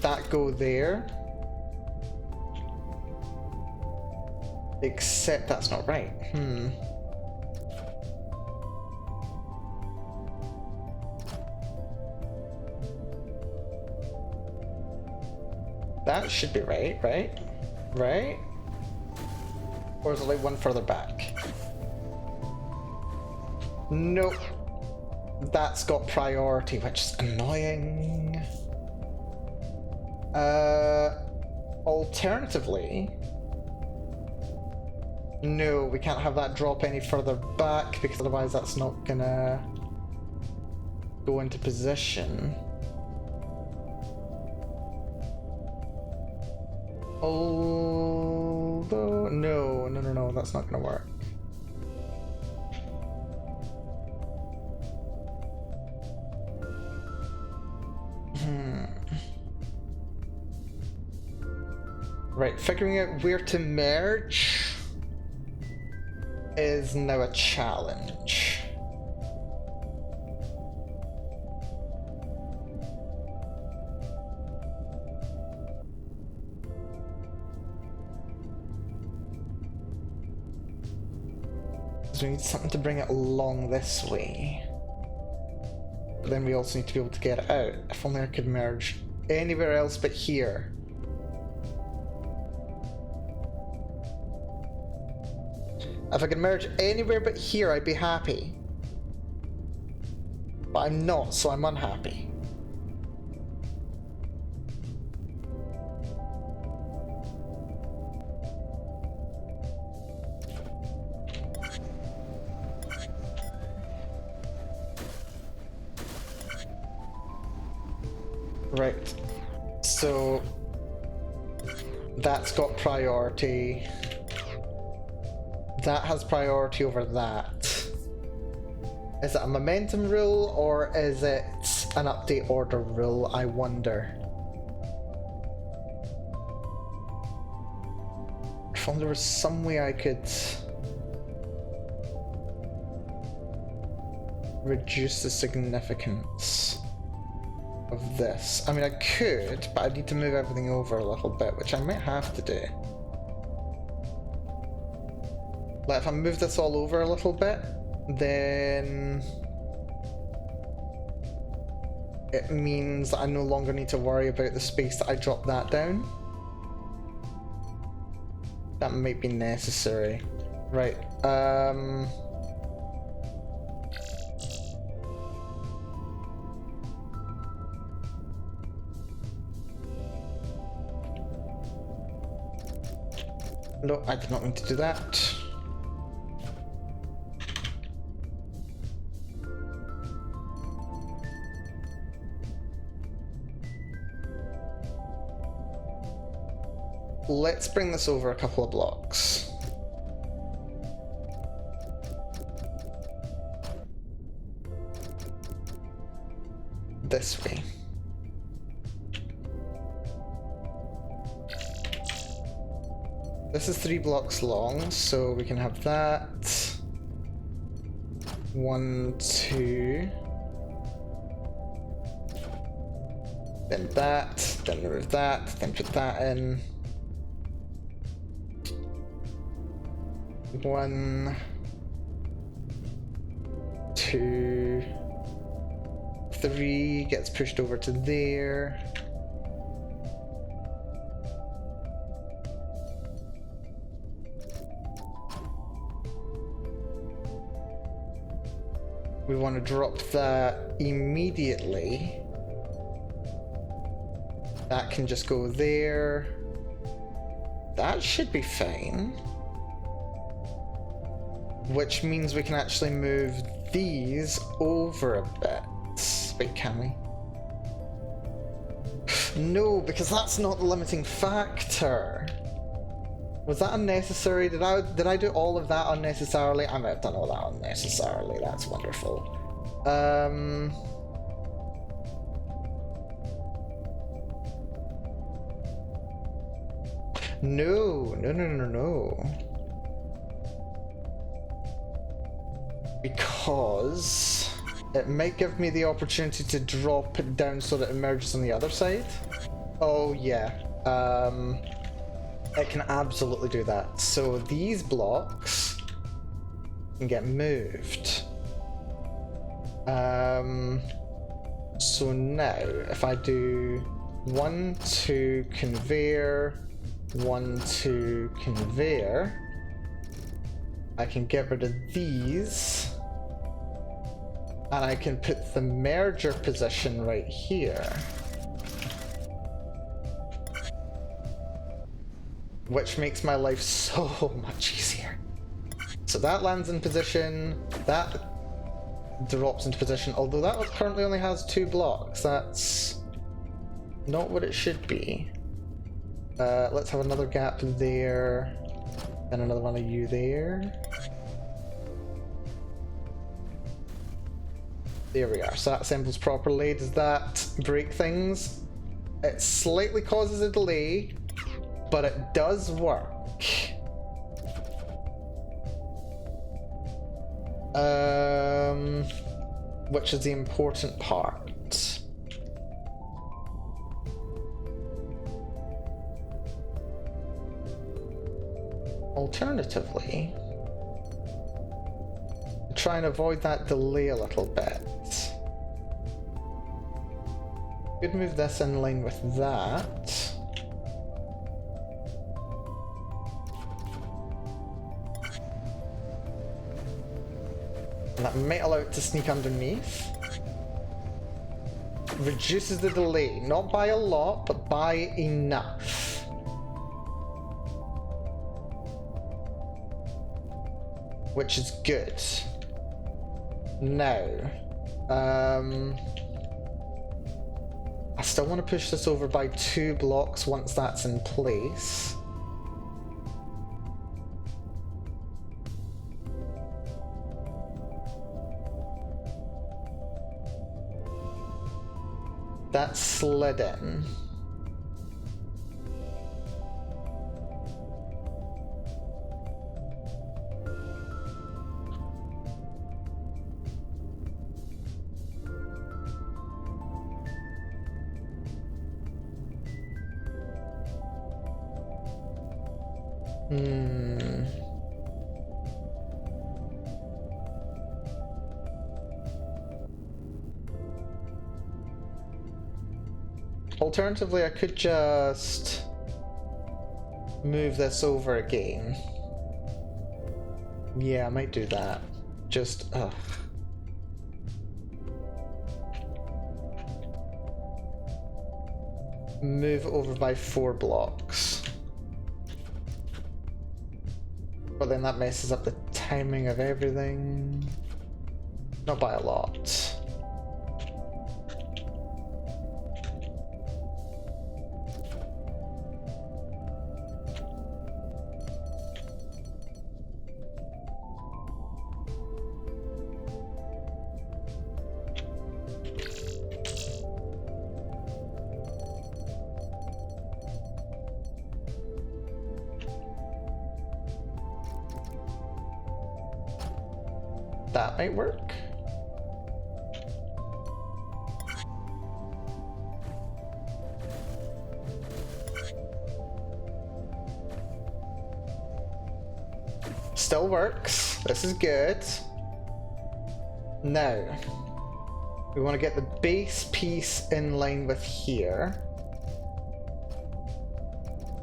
Speaker 1: that go there. Except that's not right. That should be right, right? Right? Or is it like 1 further back? Nope. That's got priority, which is annoying. Alternatively... No, we can't have that drop any further back because otherwise that's not gonna go into position. Although, no, that's not gonna work. Right, figuring out where to merge is now a challenge. So we need something to bring it along this way. But then we also need to be able to get it out. If only I could merge anywhere else but here. If I could merge anywhere but here, I'd be happy. But I'm not, so I'm unhappy. Right. So that's got priority. That has priority over that. Is it a momentum rule or is it an update order rule? I wonder. If only there was some way I could reduce the significance of this. I mean, I could, but I need to move everything over a little bit, which I might have to do. Like, if I move this all over a little bit, then it means that I no longer need to worry about the space that I drop that down. That might be necessary. Right, no, I did not mean to do that. Let's bring this over a couple of blocks. This way. This is 3 blocks long, so we can have that. 1, 2. Then that, then remove that, then put that in. 1, 2, 3 gets pushed over to there. We want to drop that immediately. That can just go there. That should be fine. Which means we can actually move these over a bit. Wait, can we? No, because that's not the limiting factor. Was that unnecessary? Did I do all of that unnecessarily? I might have done all that unnecessarily. That's wonderful. No. Because it might give me the opportunity to drop it down so that it emerges on the other side. Oh yeah. It can absolutely do that. So these blocks can get moved. So now if I do 1, 2 conveyor, 1, 2 conveyor, I can get rid of these, and I can put the merger position right here, which makes my life so much easier. So that lands in position, that drops into position, although that one currently only has 2 blocks. That's not what it should be. Let's have another gap there, and another one of you there. There we are, so that assembles properly. Does that break things? It slightly causes a delay, but it does work. Which is the important part. Alternatively, try and avoid that delay a little bit. Could move this in line with that. And that might allow it to sneak underneath. Reduces the delay, not by a lot, but by enough. Which is good. Now, I still want to push this over by 2 blocks once that's in place. That slid in. Alternatively, I could just move this over again. Yeah, I might do that. Just, move over by 4 blocks. But then that messes up the timing of everything. Not by a lot. That might work. Still works. This is good. Now, we want to get the base piece in line with here,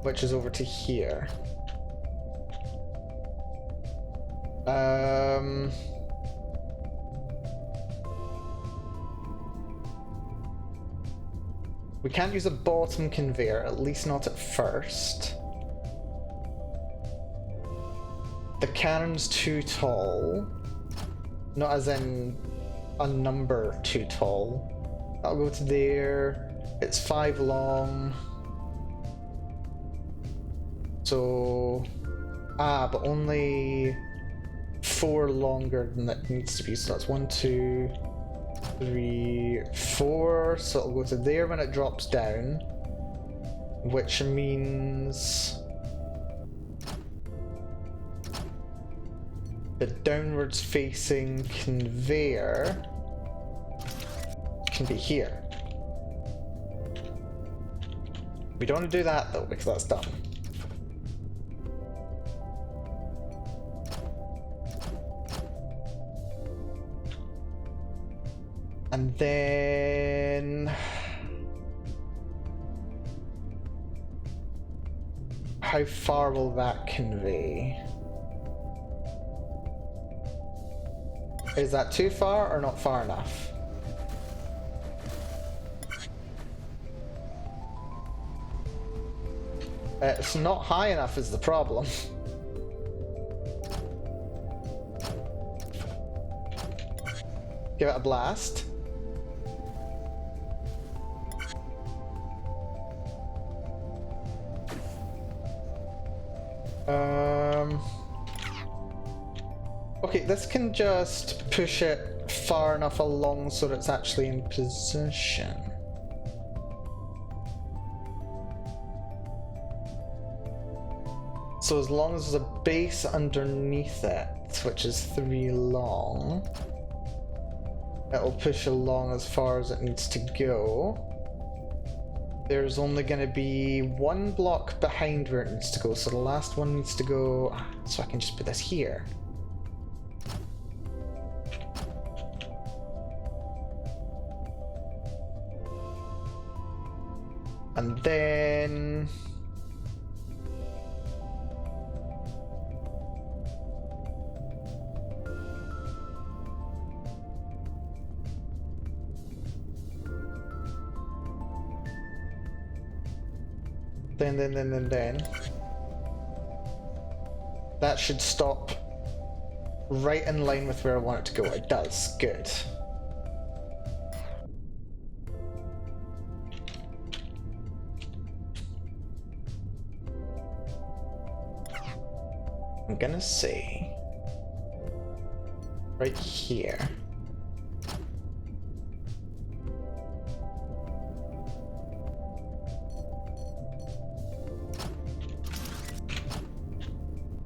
Speaker 1: which is over to here. We can't use a bottom conveyor, at least not at first. The cannon's too tall. Not as in a number too tall. That'll go to there. It's 5 long. So... but only 4 longer than it needs to be. So that's 1, 2, 3, 4. So it'll go to there when it drops down. Which means... the downwards facing conveyor can be here. We don't want to do that though, because that's dumb. And then... how far will that convey? Is that too far or not far enough? It's not high enough is the problem. Give it a blast. Okay, this can just push it far enough along so that it's actually in position. So as long as there's a base underneath it, which is 3 long, it'll push along as far as it needs to go. There's only going to be 1 block behind where it needs to go, so the last one needs to go... So I can just put this here. And then... Then. That should stop right in line with where I want it to go. It does. Good. I'm gonna say right here.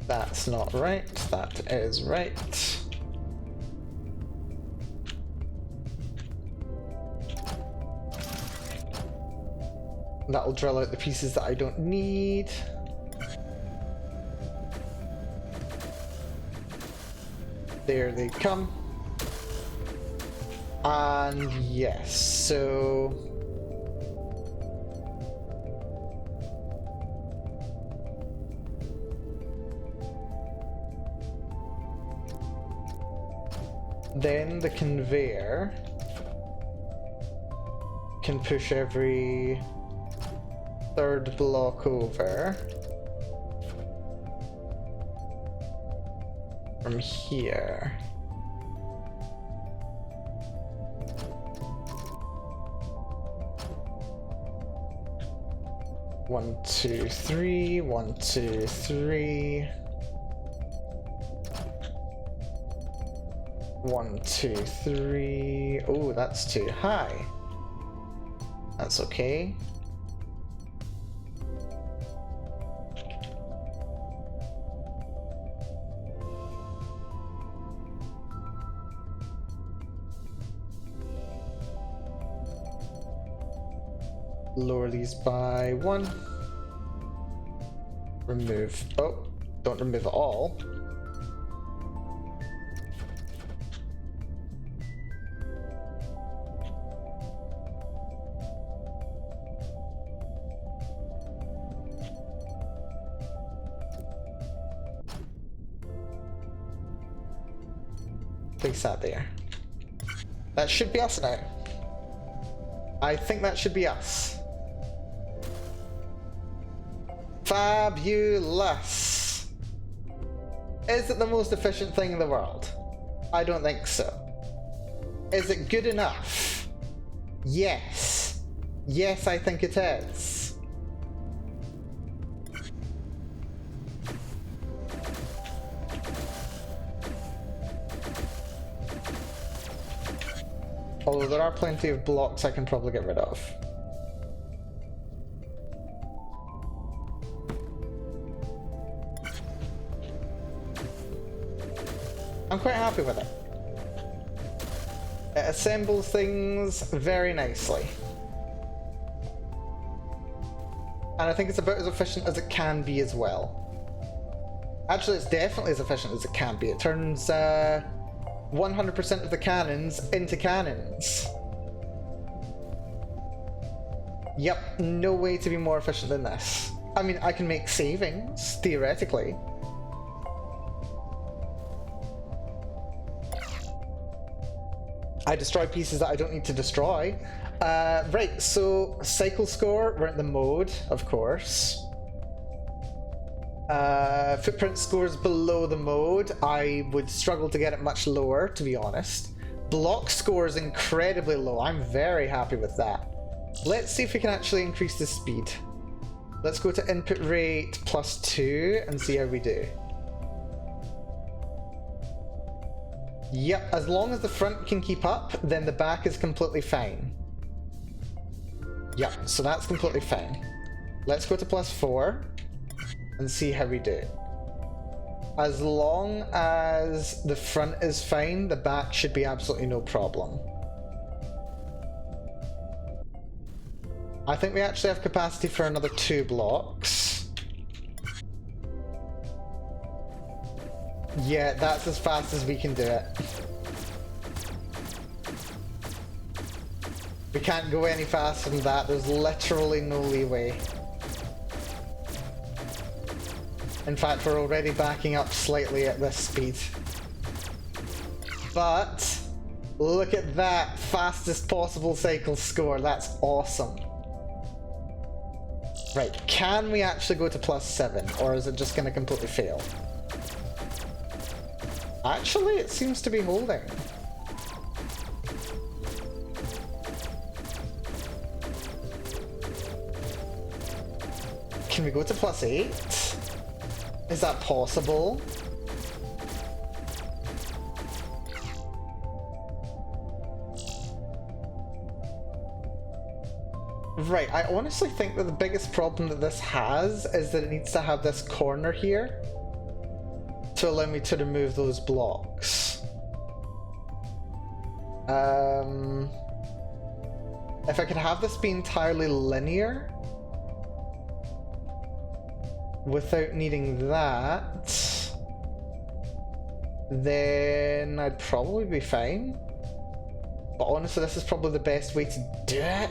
Speaker 1: That's not right. That is right. That'll drill out the pieces that I don't need. There they come. And yes, so... Then the conveyor can push every 3rd block over from here. One, two, three. 1, 2, 3. 1, 2, 3. Oh, that's too high. That's okay. Lower these by 1. Remove. Oh, don't remove it all. Place that there. That should be us now. I think that should be us. Fabulous. Is it the most efficient thing in the world? I don't think so. Is it good enough? Yes. Yes, I think it is. Although there are plenty of blocks I can probably get rid of. I'm quite happy with it. It assembles things very nicely. And I think it's about as efficient as it can be as well. Actually, it's definitely as efficient as it can be. It turns 100% of the cannons into cannons. Yep, no way to be more efficient than this. I mean, I can make savings, theoretically. I destroy pieces that I don't need to destroy. Right, so cycle score, we're at the mode, of course. Footprint scores below the mode. I would struggle to get it much lower, to be honest. Block score is incredibly low. I'm very happy with that. Let's see if we can actually increase the speed. Let's go to input rate +2 and see how we do. Yep, as long as the front can keep up, then the back is completely fine. Yep, so that's completely fine. Let's go to +4. and see how we do. As long as the front is fine, the back should be absolutely no problem. I think we actually have capacity for another 2 blocks. Yeah, that's as fast as we can do it. We can't go any faster than that. There's literally no leeway. In fact, we're already backing up slightly at this speed. But look at that fastest possible cycle score. That's awesome. Right, can we actually go to +7, or is it just going to completely fail? Actually, it seems to be holding. Can we go to +8? Is that possible? Right, I honestly think that the biggest problem that this has is that it needs to have this corner here to allow me to remove those blocks. If I could have this be entirely linear without needing that, then I'd probably be fine. But honestly, this is probably the best way to do it.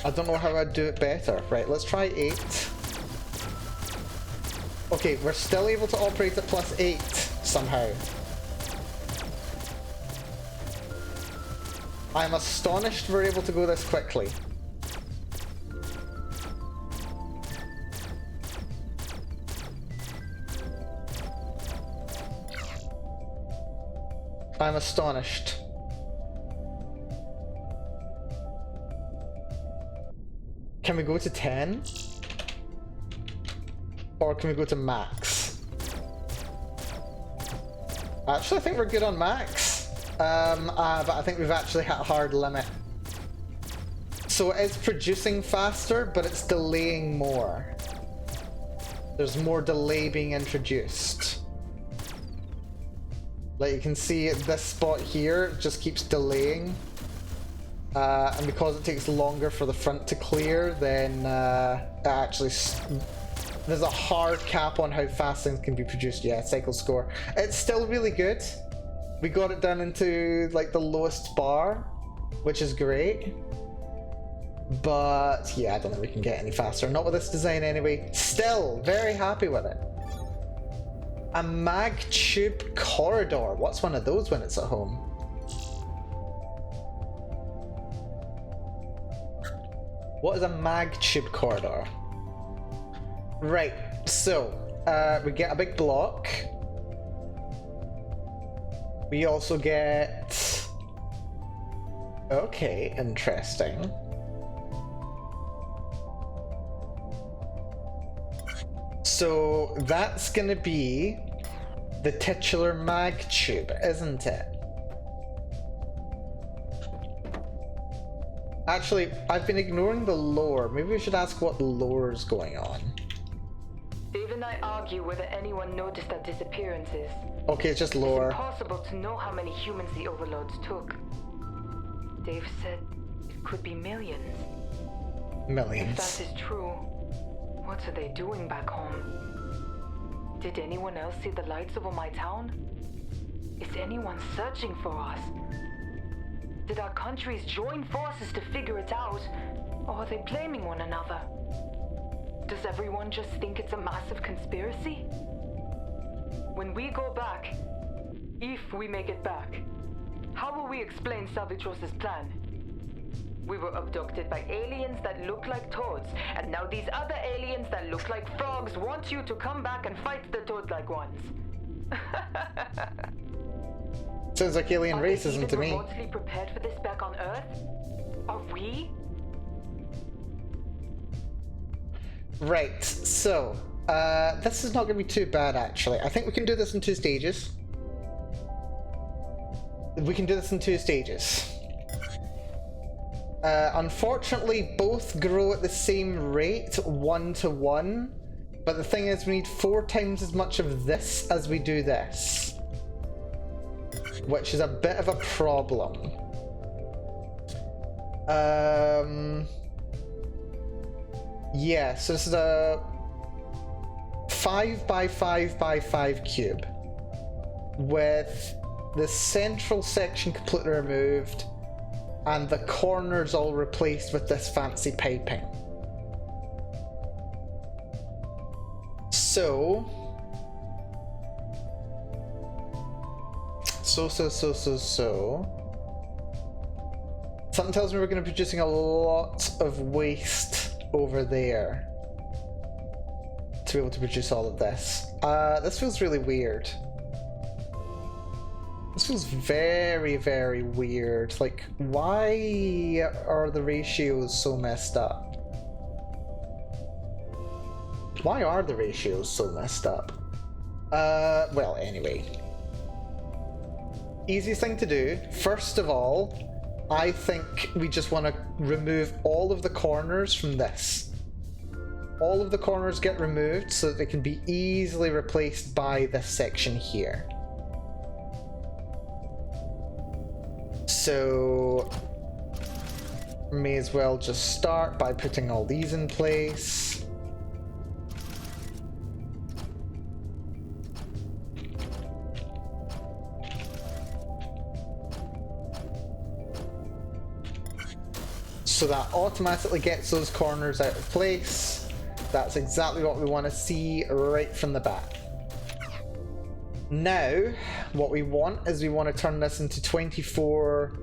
Speaker 1: I don't know how I'd do it better. Right, let's try 8. Okay, we're still able to operate at +8 somehow. I'm astonished we're able to go this quickly. I'm astonished. Can we go to 10? Or can we go to max? Actually, I think we're good on max. But I think we've actually hit a hard limit. So it's producing faster, but it's delaying more. There's more delay being introduced. Like you can see this spot here, it just keeps delaying. And because it takes longer for the front to clear, then it actually... There's a hard cap on how fast things can be produced. Yeah, cycle score. It's still really good. We got it down into like the lowest bar, which is great. But yeah, I don't think we can get any faster. Not with this design anyway. Still very happy with it. A mag tube corridor. What's one of those when it's at home? What is a mag tube corridor? Right, so we get a big block. We also get... Okay, interesting. So that's gonna be the titular mag tube, isn't it? Actually, I've been ignoring the lore. Maybe we should ask what lore is going on.
Speaker 2: Dave and I argue whether anyone noticed our disappearances.
Speaker 1: Okay, it's just lore.
Speaker 2: It's impossible to know how many humans the overlords took. Dave said it could be millions.
Speaker 1: Millions.
Speaker 2: If that is true, what are they doing back home? Did anyone else see the lights over my town? Is anyone searching for us? Did our countries join forces to figure it out, or are they blaming one another? Does everyone just think it's a massive conspiracy? When we go back, if we make it back, how will we explain Salvitros's plan? We were abducted by aliens that look like toads, and now these other aliens that look like frogs want you to come back and fight the toad-like ones.
Speaker 1: Sounds like alien racism to me.
Speaker 2: Are they even remotely prepared for this back on Earth? Are we?
Speaker 1: Right, so this is not going to be too bad actually. I think we can do this in 2 stages. We can do this in 2 stages. Unfortunately, both grow at the same rate, 1 to 1. But the thing is, we need 4 times as much of this as we do this. Which is a bit of a problem. Yeah, so this is a 5 by 5 by 5 cube. With the central section completely removed and the corners all replaced with this fancy piping. So something tells me we're going to be producing a lot of waste over there to be able to produce all of this. This feels really weird. This feels very, very weird. Like, why are the ratios so messed up? Why are the ratios so messed up? Well, anyway. Easiest thing to do, first of all, I think we just want to remove all of the corners from this. All of the corners get removed so that they can be easily replaced by this section here. So, may as well just start by putting all these in place. So that automatically gets those corners out of place. That's exactly what we want to see right from the bat. Now, what we want is we want to turn this into 24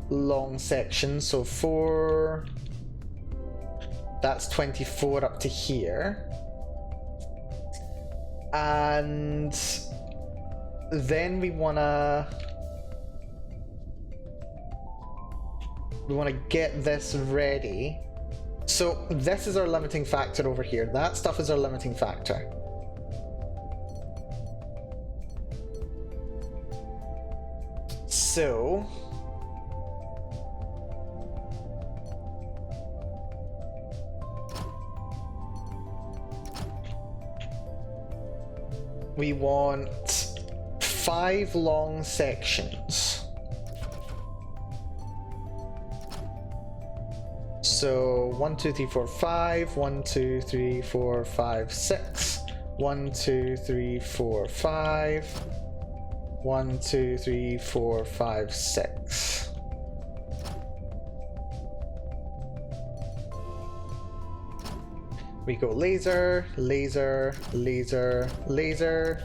Speaker 1: long sections. So 4, that's 24 up to here. And then we want to get this ready. So this is our limiting factor over here. That stuff is our limiting factor. So we want 5 long sections. So 1, 2, 3, 4, 5. 1, 2, 3, 4, 5, 6. 1, 2, 3, 4, 5. 1, 2, 3, 4, 5, 6. We go laser, laser, laser, laser.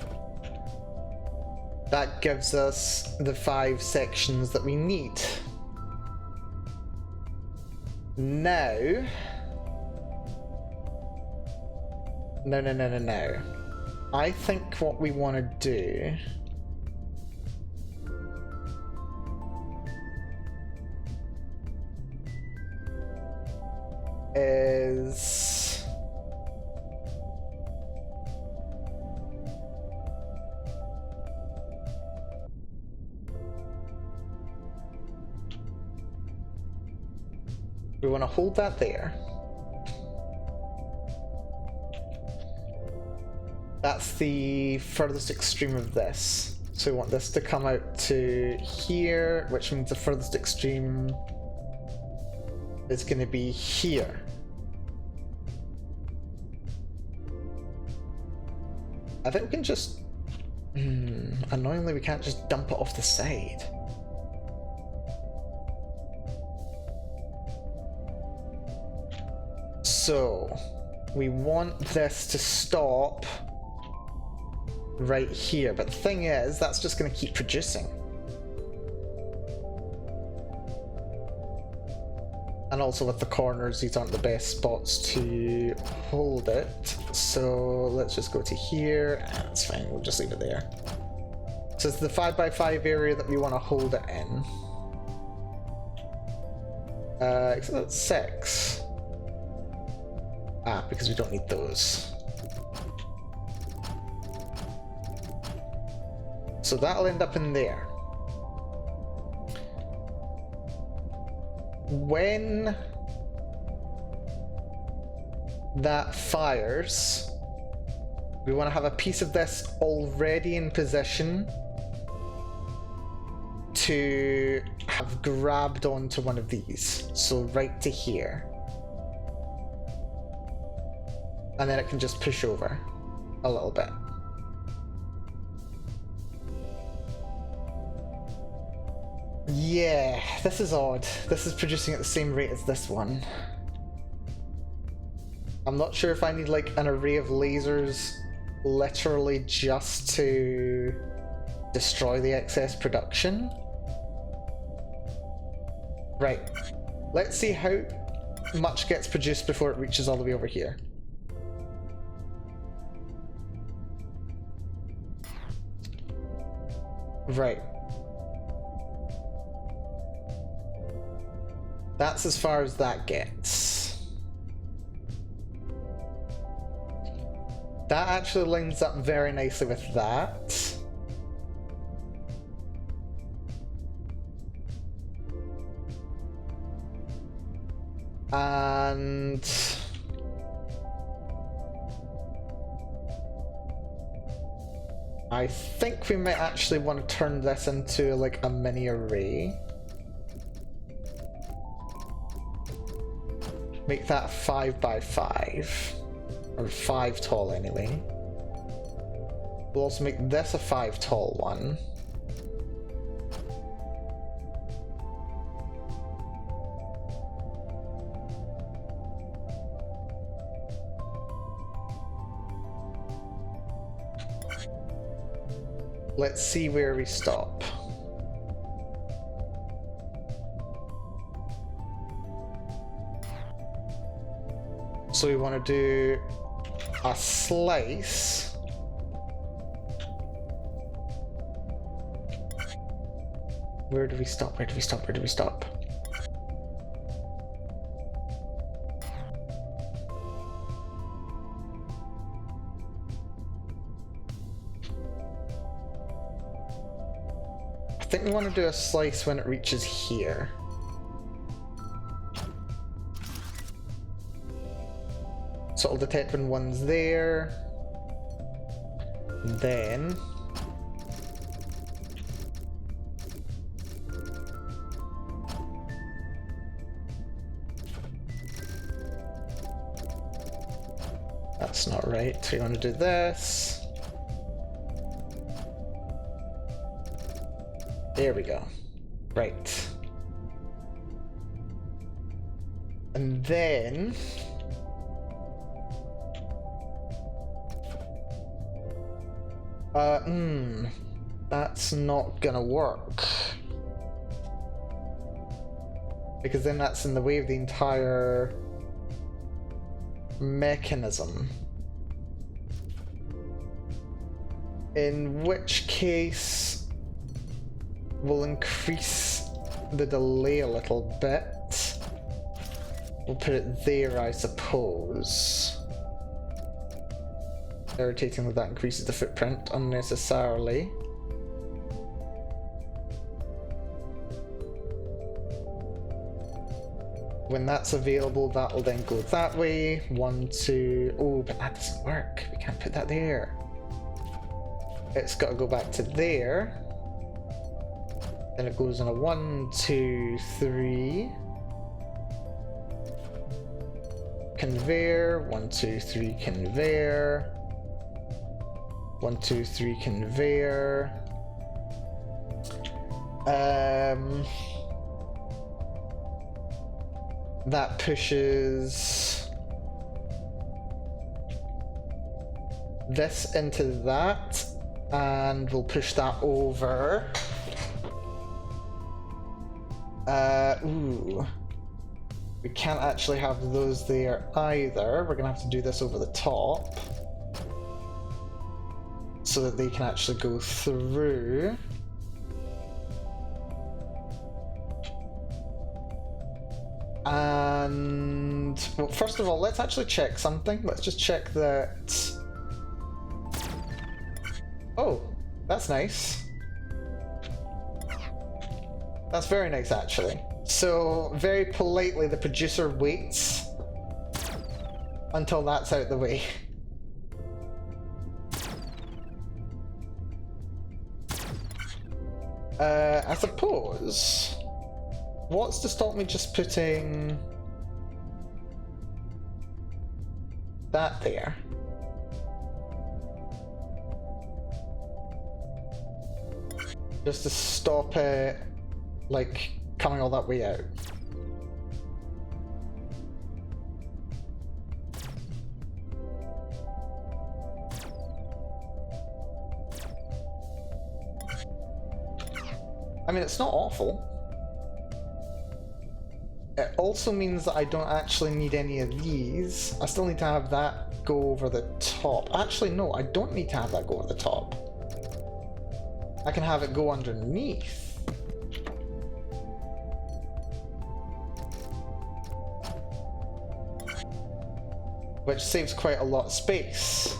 Speaker 1: That gives us the 5 sections that we need. Now, no. I think what we want to do is we want to hold that there. That's the furthest extreme of this. So we want this to come out to here, which means the furthest extreme is going to be here. I think we can just... annoyingly, we can't just dump it off the side. So, we want this to stop right here, but the thing is, that's just going to keep producing. And also with the corners, these aren't the best spots to hold it. So let's just go to here, and it's fine, we'll just leave it there. So it's the 5x5 area that we want to hold it in. Except that's 6. Because we don't need those. So that'll end up in there. when that fires, we want to have a piece of this already in position to have grabbed onto one of these. So right to here. And then it can just push over a little bit. Yeah, this is odd. This is producing at the same rate as this one. I'm not sure if I need like an array of lasers literally just to destroy the excess production. Right, let's see how much gets produced before it reaches all the way over here. Right. That's as far as that gets. That actually lines up very nicely with that. And I think we might actually want to turn this into like a mini array. Make that 5 by 5, or 5 tall anyway. We'll also make this a 5 tall one. Let's see where we stop. So we want to do a slice. Where do we stop? Where do we stop? Where do we stop? I think we want to do a slice when it reaches here. So it'll detect when one's there. Then that's not right. So we want to do this. There we go. Right. And then that's not gonna work. Because then that's in the way of the entire mechanism. In which case, we'll increase the delay a little bit. We'll put it there, I suppose. Irritating that increases the footprint unnecessarily. When that's available, that'll then go that way. 1, 2. Oh, but that doesn't work. We can't put that there. It's got to go back to there. Then it goes on a 1, 2, 3. Conveyor. 1, 2, 3. Conveyor. 1, 2, 3. Conveyor. That pushes this into that, and we'll push that over. Ooh. We can't actually have those there either. We're gonna have to do this over the top so that they can actually go through. And well, first of all, let's actually check something. Let's just check that. Oh, that's nice. That's very nice, actually. So, very politely, the producer waits until that's out the way. I suppose... What's to stop me just putting... that there? Just to stop it, like, coming all that way out. I mean, it's not awful. It also means that I don't actually need any of these. I still need to have that go over the top. Actually, no, I don't need to have that go over the top. I can have it go underneath. Which saves quite a lot of space.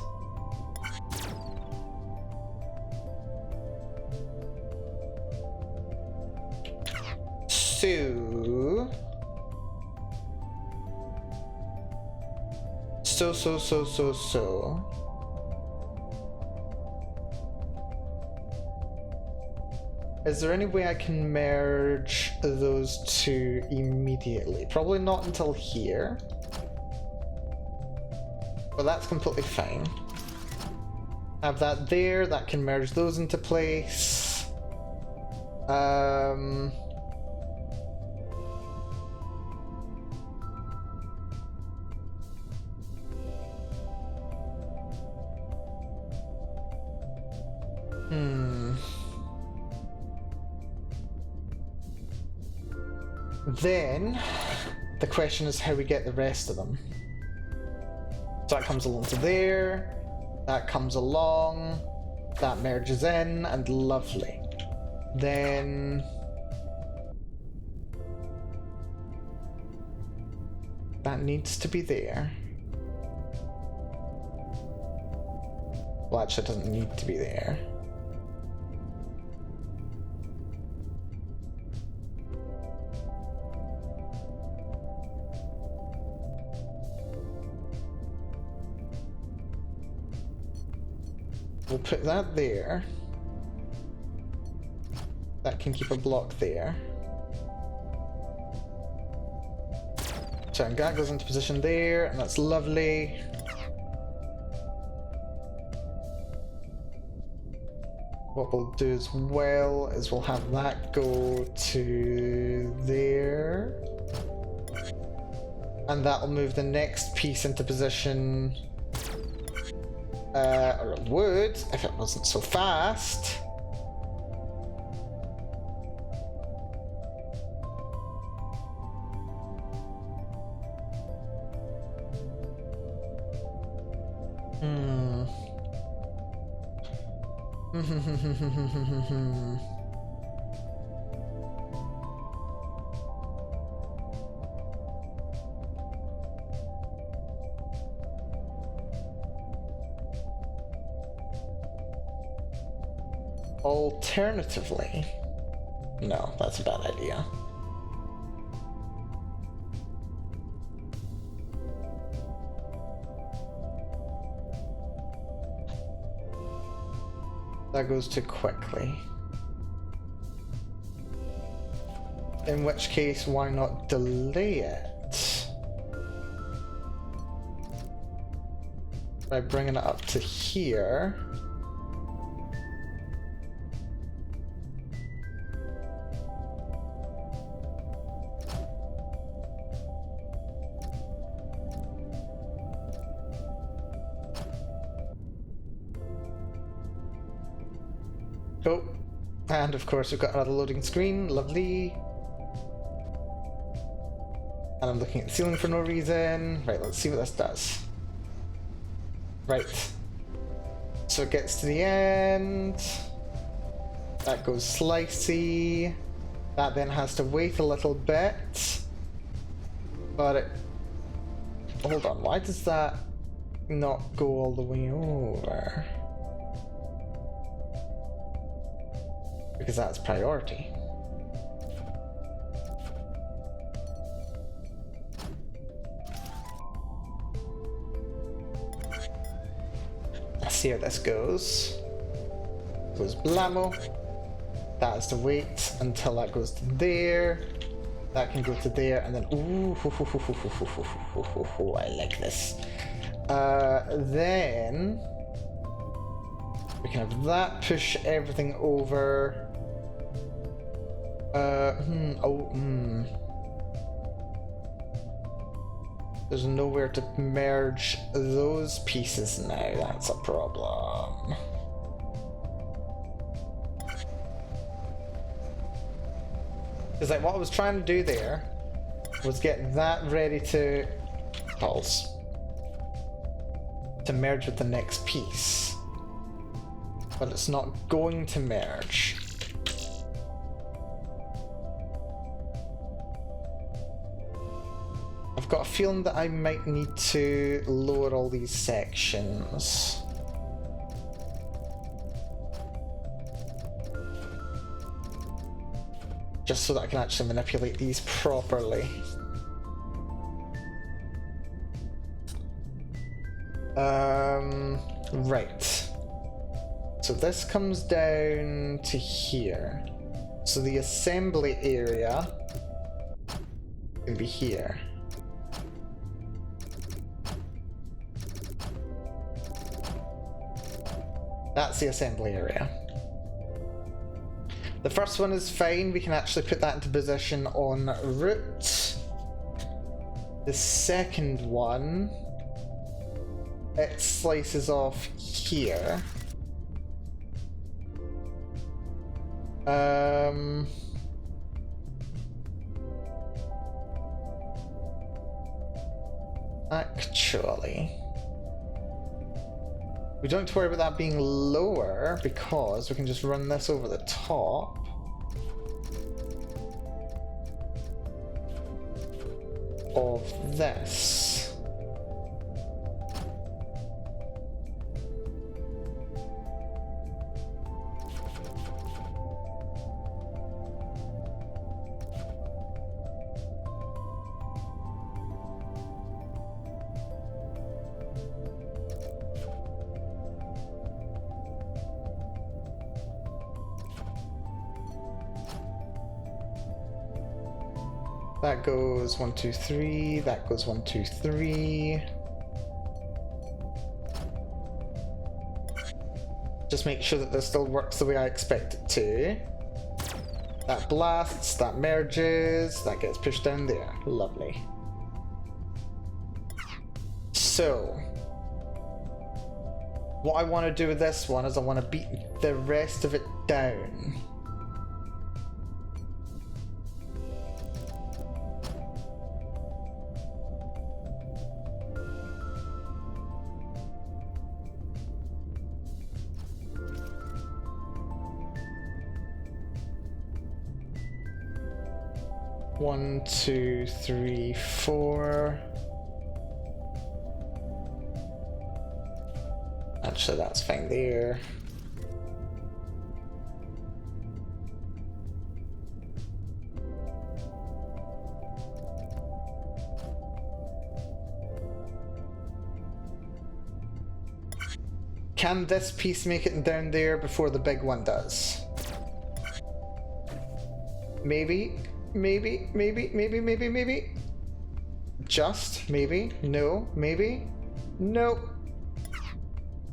Speaker 1: So. Is there any way I can merge those two immediately? Probably not until here. But that's completely fine. Have that there, that can merge those into place. Then, the question is how we get the rest of them. So that comes along to there, that comes along, that merges in, and lovely. Then... that needs to be there. Well, actually, it doesn't need to be there. We'll put that there. That can keep a block there. So and that goes into position there, and that's lovely. What we'll do as well is we'll have that go to there. And that'll move the next piece into position. Or it would, if it wasn't so fast. Alternatively, no, that's a bad idea. That goes too quickly. In which case, why not delay it by bringing it up to here? Oh, and of course we've got another loading screen, lovely. And I'm looking at the ceiling for no reason. Right, let's see what this does. Right. So it gets to the end. That goes slicey. That then has to wait a little bit. But it... hold on, why does that not go all the way over? Because that's priority. see how this goes. Goes blammo. That is to wait until that goes to there. That can go to there, and then ooh, I like this. Then we can have that push everything over. There's nowhere to merge those pieces now. That's a problem. Because like what I was trying to do there was get that ready to pulse to merge with the next piece, but it's not going to merge. I've got a feeling that I might need to lower all these sections. Just so that I can actually manipulate these properly. Right. So this comes down to here. So the assembly area can be here. That's the assembly area. The first one is fine, we can actually put that into position on route. The second one, it slices off here. Actually, we don't have to worry about that being lower because we can just run this over the top. Of this. That goes 1, 2, 3. That goes 1, 2, 3. Just make sure that this still works the way I expect it to. That blasts, that merges, that gets pushed down there. Lovely. So, what I want to do with this one is I want to beat the rest of it down. One, 2, 3, 4. Actually, that's fine there. Can this piece make it down there before the big one does? Maybe. Maybe. Just maybe. No, maybe. No.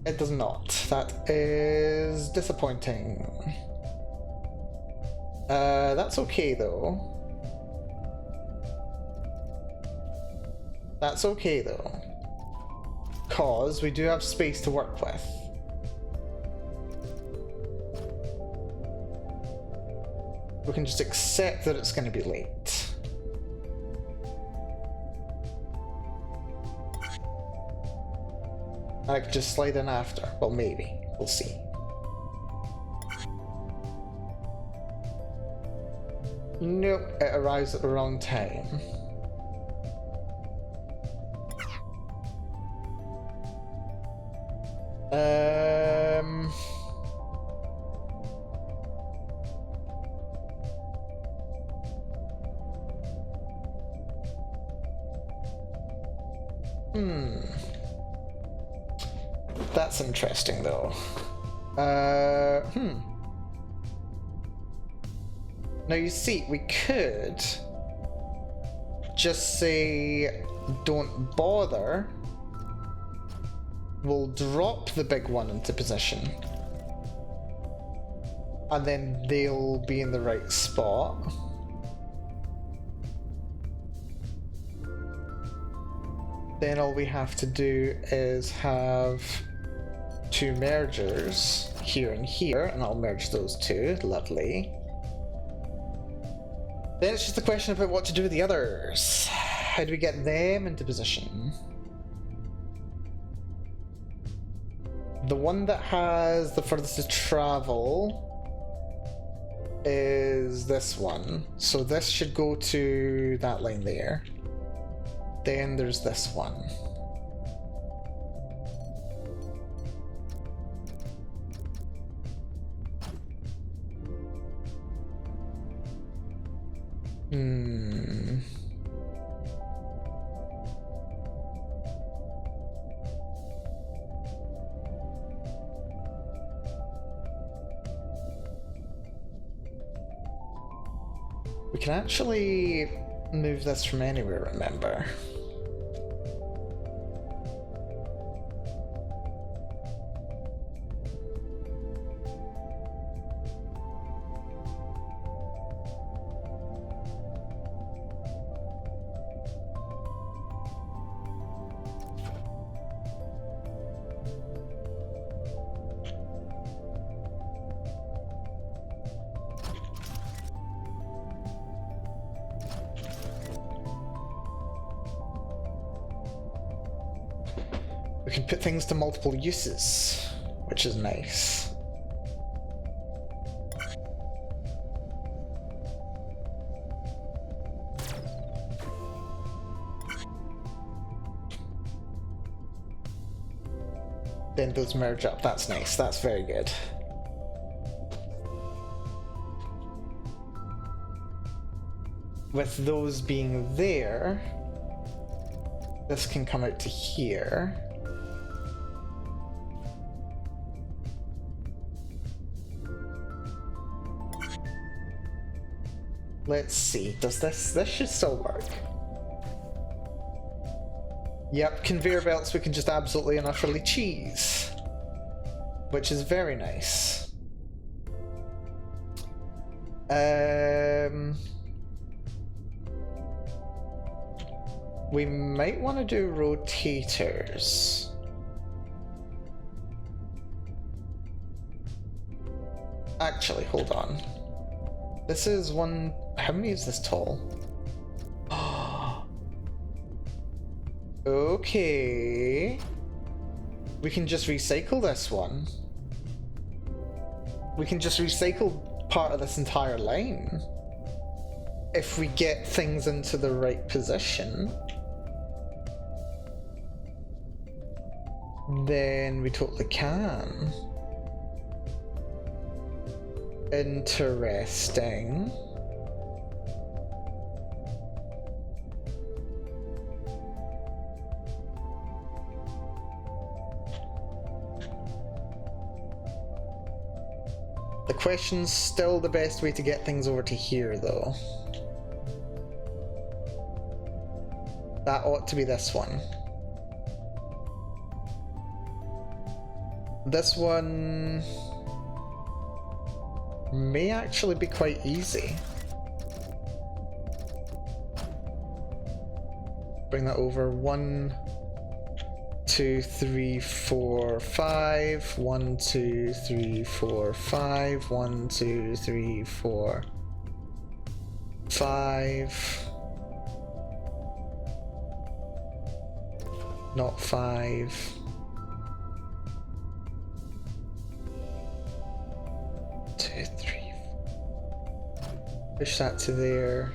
Speaker 1: It does not. That is disappointing. That's okay though. That's okay though. Cause we do have space to work with. We can just accept that it's going to be late. I could just slide in after. Well, maybe. We'll see. Nope, it arrives at the wrong time. That's interesting though. Now you see, we could just say don't bother. We'll drop the big one into position. And then they'll be in the right spot. Then all we have to do is have two mergers here and here, and I'll merge those two. Lovely. Then it's just a question about what to do with the others. How do we get them into position? The one that has the furthest to travel is this one. So this should go to that line there. Then there's this one. We can actually move this from anywhere, remember? We can put things to multiple uses, which is nice. Then those merge up, that's nice, that's very good. With those being there, this can come out to here. Let's see, does this should still work. Yep, conveyor belts we can just absolutely and utterly cheese. Which is very nice. We might want to do rotators. Actually, hold on. This is one... How many is this tall? Okay. We can just recycle this one. We can just recycle part of this entire line. If we get things into the right position, then we totally can. Interesting. The question's still the best way to get things over to here, though. That ought to be this one. This one may actually be quite easy. Bring that over. 1, 2, 3, 4, 5. 1, 2, 3, 4, 5. 1, 2, 3, 4, 5. Not 5. 2, 3. Push that to there.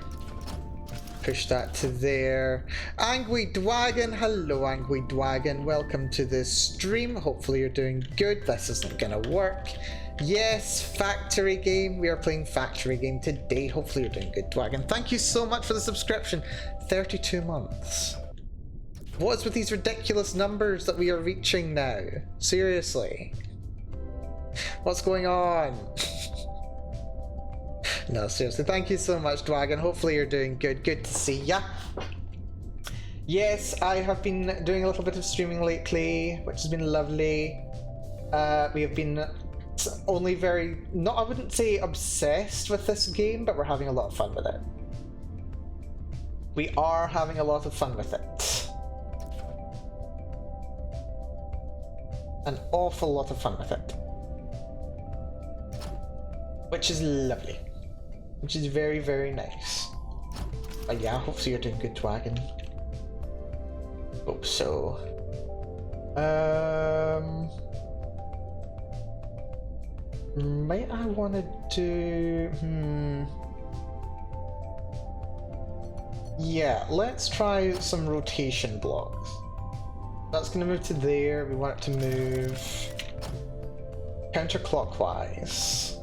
Speaker 1: Push that to there. Angry Dwagon, hello Angry Dwagon, welcome to this stream. Hopefully you're doing good. This isn't gonna work. Yes, Factory Game. We are playing Factory Game today. Hopefully you're doing good, Dwagon. Thank you so much for the subscription. 32 months. What is with these ridiculous numbers that we are reaching now? Seriously. What's going on? No, seriously, thank you so much, Dwagon. Hopefully you're doing good. Good to see ya. Yes, I have been doing a little bit of streaming lately, which has been lovely. We have been only I wouldn't say obsessed with this game, but we're having a lot of fun with it. We are having a lot of fun with it. An awful lot of fun with it. Which is lovely. Which is very, very nice. Yeah, hopefully you're doing good, Dwagon. Hope so. Might I want to do... Yeah, let's try some rotation blocks. That's going to move to there. We want it to move counterclockwise.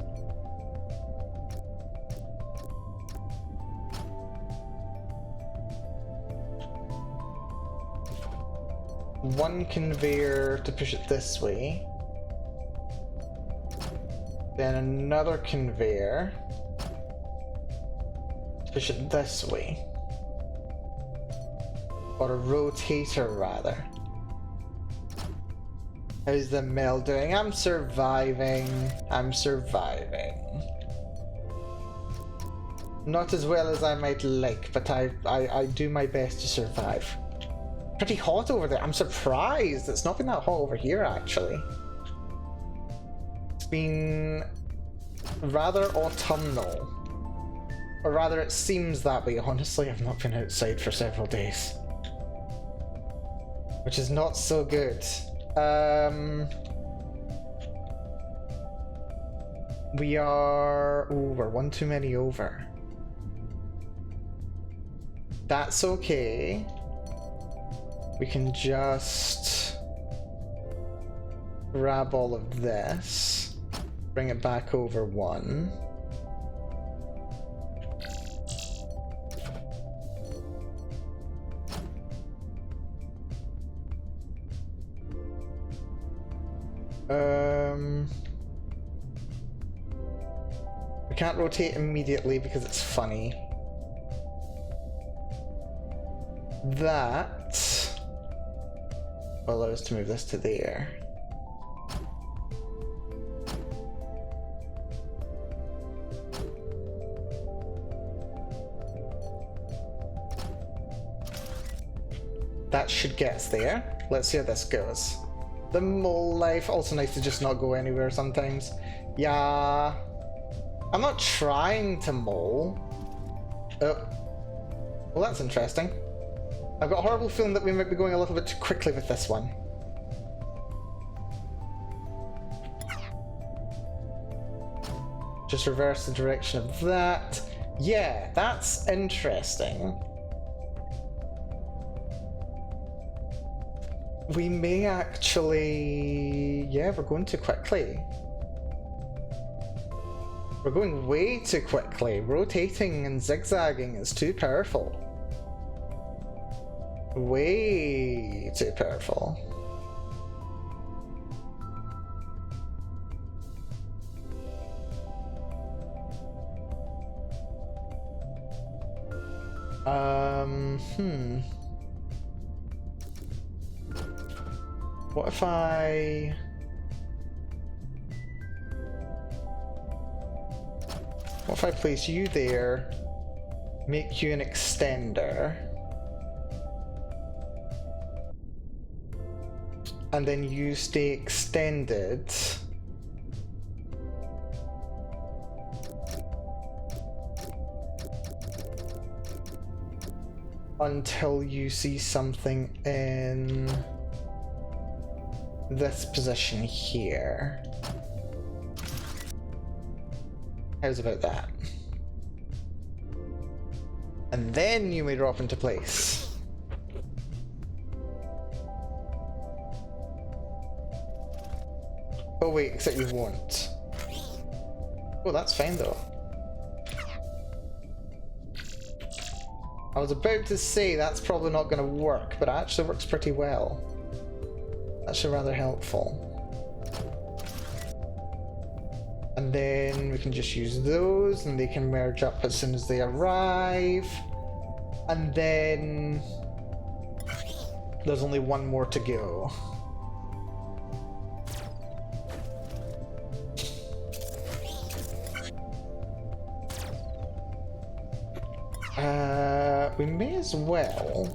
Speaker 1: One conveyor to push it this way. Then another conveyor to push it this way. Or a rotator, rather. How's the mill doing? I'm surviving. I'm surviving. Not as well as I might like, but I do my best to survive. Pretty hot over there. I'm surprised it's not been that hot over here, actually. It's been rather autumnal. Or rather, it seems that way. Honestly, I've not been outside for several days. Which is not so good. We are... Ooh, we're one too many over. That's okay. We can just grab all of this, bring it back over one. We can't rotate immediately because it's funny. That will allow us to move this to there. That should get us there. Let's see how this goes. The mole life, also nice to just not go anywhere sometimes. Yeah. I'm not trying to mole. Oh. Well, that's interesting. I've got a horrible feeling that we might be going a little bit too quickly with this one. Just reverse the direction of that. Yeah, that's interesting. We may actually... Yeah, we're going too quickly. We're going way too quickly. Rotating and zigzagging is too powerful. Way too powerful. What if I... What if I place you there, make you an extender, and then you stay extended until you see something in this position here. How's about that? And then you may drop into place. Oh wait, except you won't. Oh, that's fine though. I was about to say that's probably not going to work, but it actually works pretty well. Actually rather helpful. And then we can just use those and they can merge up as soon as they arrive. And then there's only one more to go. We may as well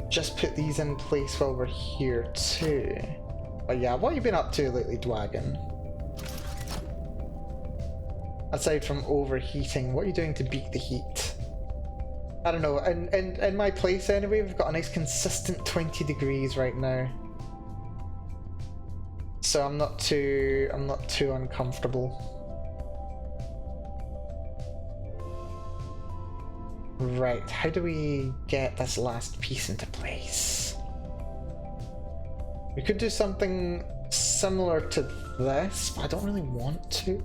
Speaker 1: just put these in place while we're here too. But yeah, what have you been up to lately, Dwagon? Aside from overheating, what are you doing to beat the heat? I don't know, in my place anyway, we've got a nice consistent 20 degrees right now. So I'm not too uncomfortable. Right, how do we get this last piece into place? We could do something similar to this, but I don't really want to.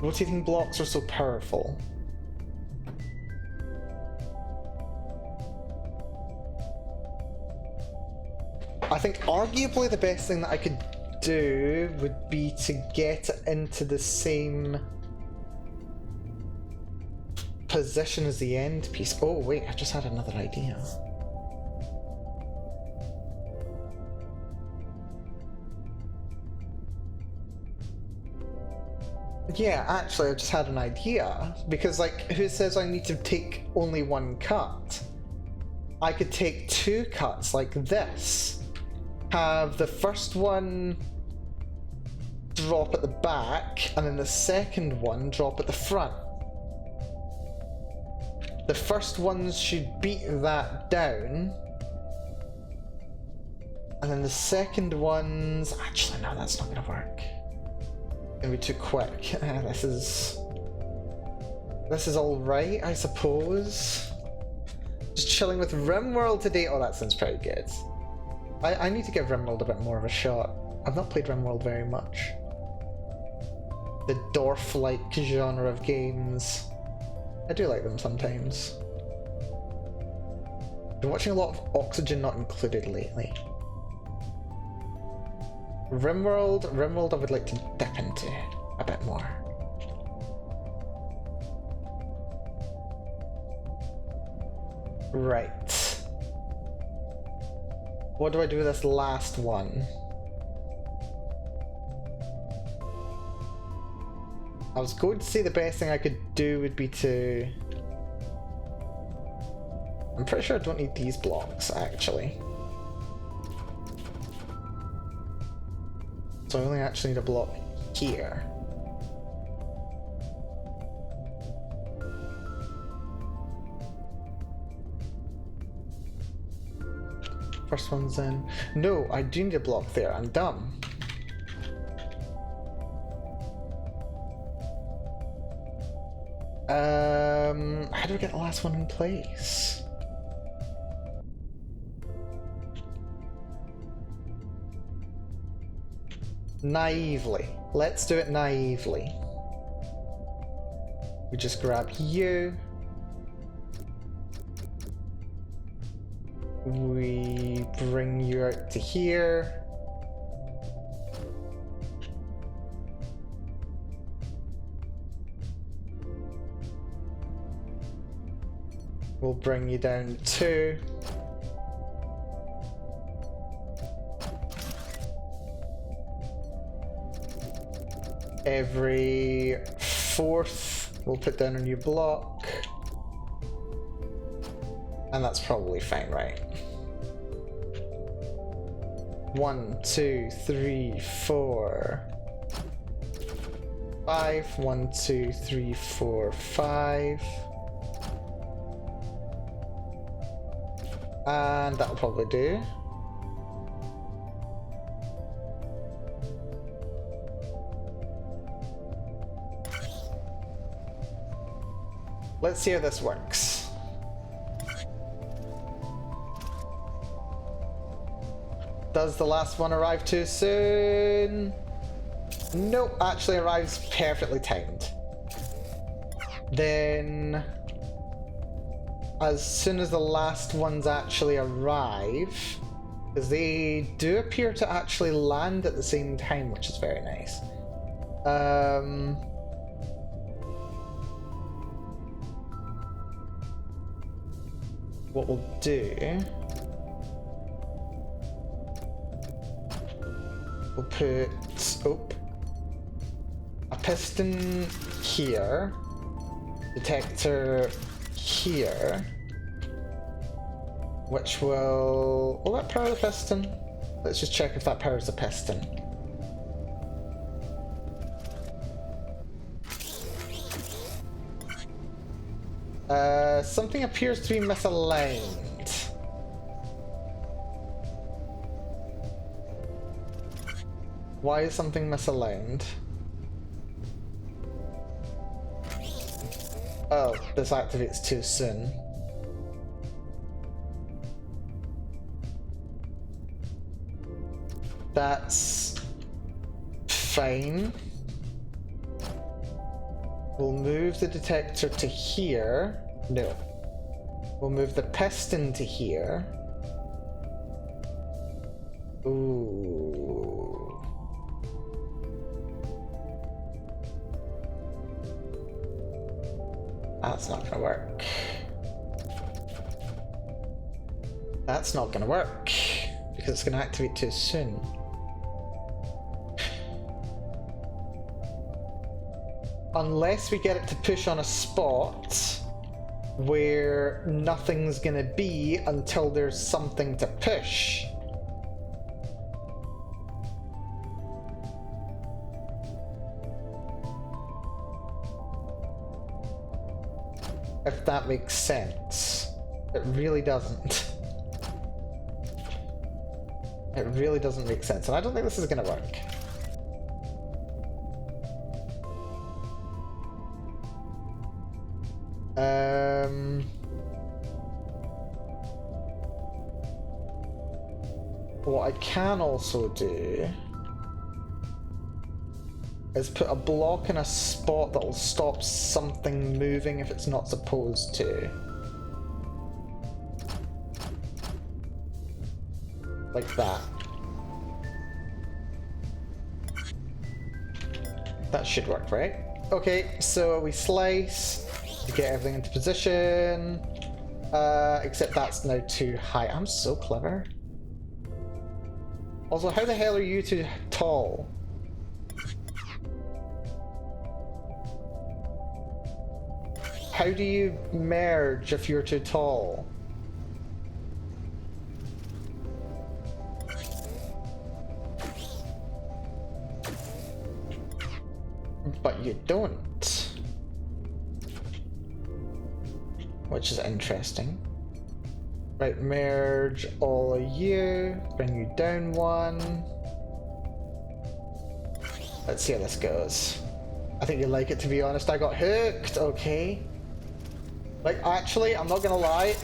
Speaker 1: Rotating blocks are so powerful. I think arguably the best thing that I could do would be to get it into the same position as the end piece. Oh wait, I just had another idea. Yeah, actually I just had an idea, because like, who says I need to take only one cut? I could take two cuts like this. Have the first one drop at the back, and then the second one drop at the front. The first ones should beat that down. And then the second ones... Actually, no, that's not going to work. It's going to be too quick. This is alright, I suppose. Just chilling with RimWorld today. Oh, that sounds pretty good. I need to give RimWorld a bit more of a shot. I've not played RimWorld very much. The Dorf-like genre of games. I do like them sometimes. Been watching a lot of Oxygen Not Included lately. RimWorld I would like to dip into a bit more. Right. What do I do with this last one? I was going to say the best thing I could do would be to... I'm pretty sure I don't need these blocks, actually. So I only actually need a block here. First one's in. No, I do need a block there. I'm dumb. How do we get the last one in place? Naively. Let's do it naively. We just grab you. We bring you out to here. We'll bring you down two. Every fourth, we'll put down a new block. And that's probably fine, right? 1, 2, 3, 4, 5. 1, 2, 3, 4, 5. And that'll probably do. Let's see how this works. Does the last one arrive too soon? Nope, actually arrives perfectly timed. then as soon as the last ones actually arrive, because they do appear to actually land at the same time, which is very nice. What we'll do, we'll put a piston here, detector here, which will that power the piston? Let's just check if that powers the piston. Something appears to be misaligned. Why is something misaligned? Oh, this activates too soon. That's fine. We'll move the detector to here. No. We'll move the piston to here. Ooh. That's not gonna work. That's not gonna work because it's gonna activate too soon. Unless we get it to push on a spot where nothing's gonna be until there's something to push. If that makes sense. It really doesn't. It really doesn't make sense, and I don't think this is gonna work. What I can also do is put a block in a spot that will stop something moving if it's not supposed to. Like that. That should work, right? Okay, so we slice to get everything into position. Except that's now too high. I'm so clever. Also, how the hell are you too tall? How do you merge if you're too tall? But you don't. Which is interesting. Right, merge all of you, bring you down one. Let's see how this goes. I think you like it, to be honest. I got hooked, okay. Like, actually, I'm not gonna lie.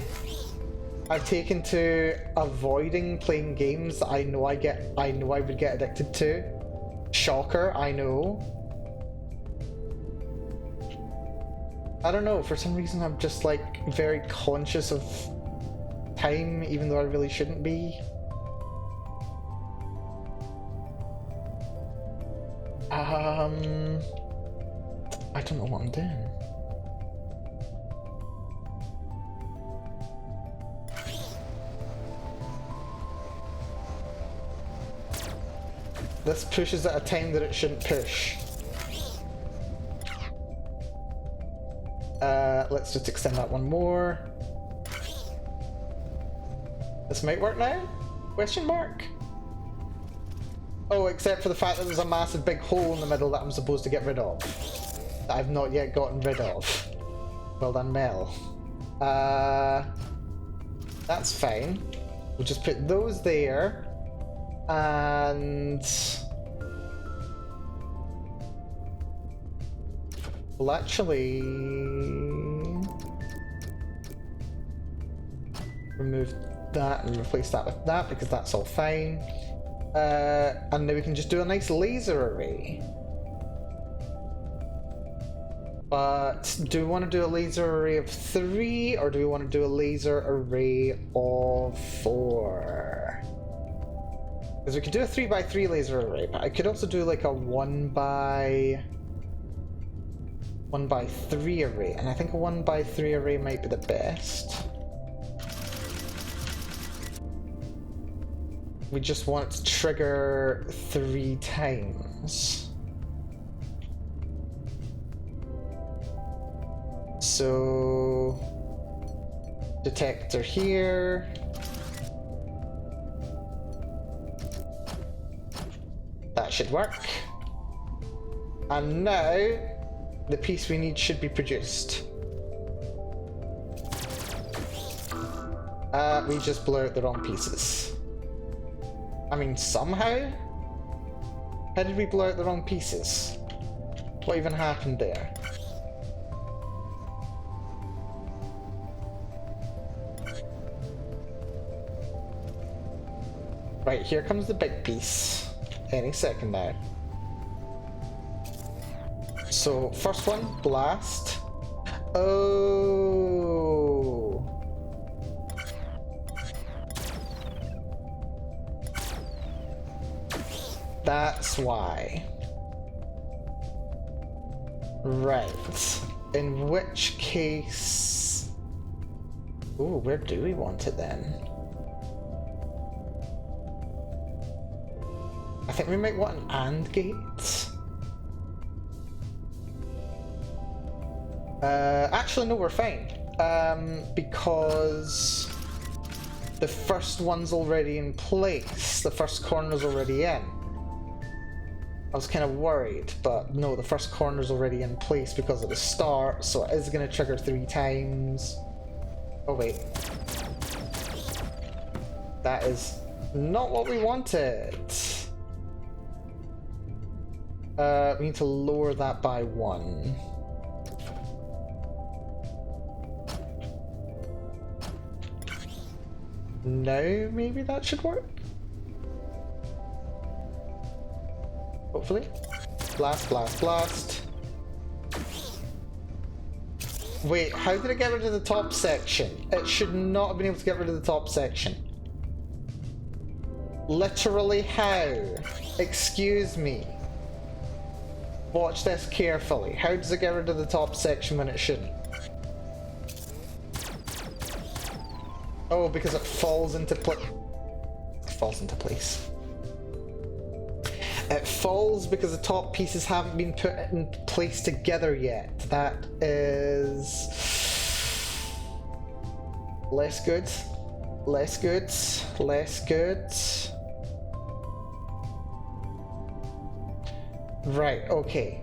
Speaker 1: I've taken to avoiding playing games that I know I would get addicted to. Shocker, I know. I don't know, for some reason I'm just like very conscious of time, even though I really shouldn't be. I don't know what I'm doing. This pushes at a time that it shouldn't push. Let's just extend that one more. This might work now? Question mark? Oh, except for the fact that there's a massive big hole in the middle that I'm supposed to get rid of. That I've not yet gotten rid of. Well done, Mel. That's fine. We'll just put those there. And... we'll actually... remove that and replace that with that because that's all fine. And now we can just do a nice laser array. But do we want to do a laser array of 3 or do we want to do a laser array of 4? Because we could do a 3x3 laser array, but I could also do like a 1x3 array, and I think a 1x3 array might be the best. We just want it to trigger 3 times. So, detector here. That should work. And now, the piece we need should be produced. We just blew out the wrong pieces. I mean, somehow? How did we blow out the wrong pieces? What even happened there? Right, here comes the big piece. Any second now. So, first one, blast. Oh. That's why. Right. In which case... Ooh, where do we want it then? I think we might want an AND gate. Actually, no, we're fine. Because the first one's already in place. The first corner's already in. I was kind of worried, but no, the first corner's already in place because of the start, so it is going to trigger 3 times. Oh, wait. That is not what we wanted. We need to lower that by 1. Now, maybe that should work? Hopefully. Blast, blast, blast. Wait, how did it get rid of the top section? It should not have been able to get rid of the top section. Literally how? Excuse me. Watch this carefully. How does it get rid of the top section when it shouldn't? Oh, because it falls into place. It falls into place. It falls because the top pieces haven't been put in place together yet. That is... less good. Less good. Less good. Right, okay.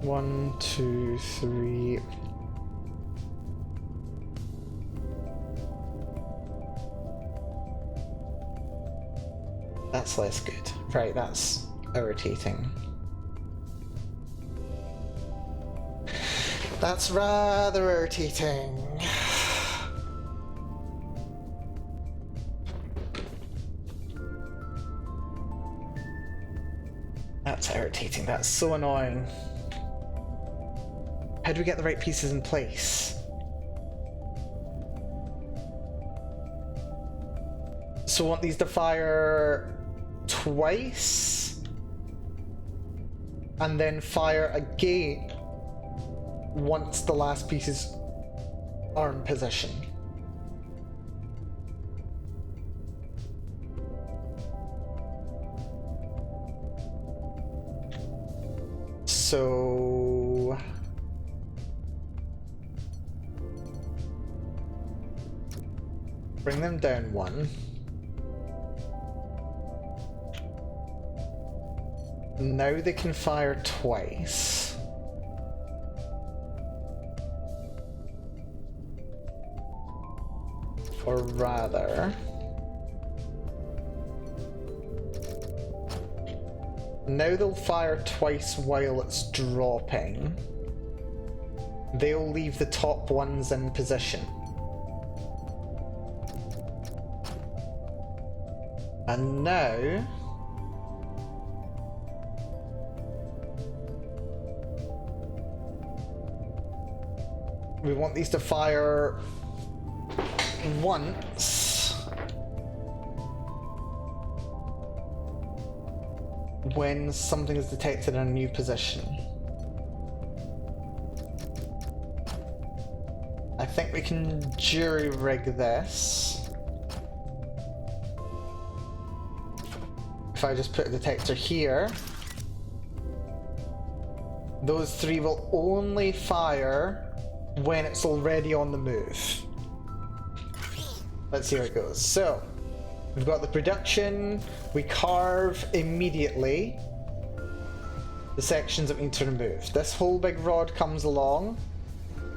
Speaker 1: One, two, three. That's less good. Right, that's irritating. That's rather irritating. That's irritating. That's so annoying. How do we get the right pieces in place? So I want these to fire twice and then fire again once the last pieces are in position. So bring them down 1. Now they can fire twice. Or rather... Now they'll fire twice while it's dropping. They'll leave the top ones in position. And now... we want these to fire once when something is detected in a new position. I think we can jury-rig this. If I just put a detector here, those three will only fire when it's already on the move. Let's see how it goes. So, we've got the production, we carve immediately the sections that we need to remove. This whole big rod comes along,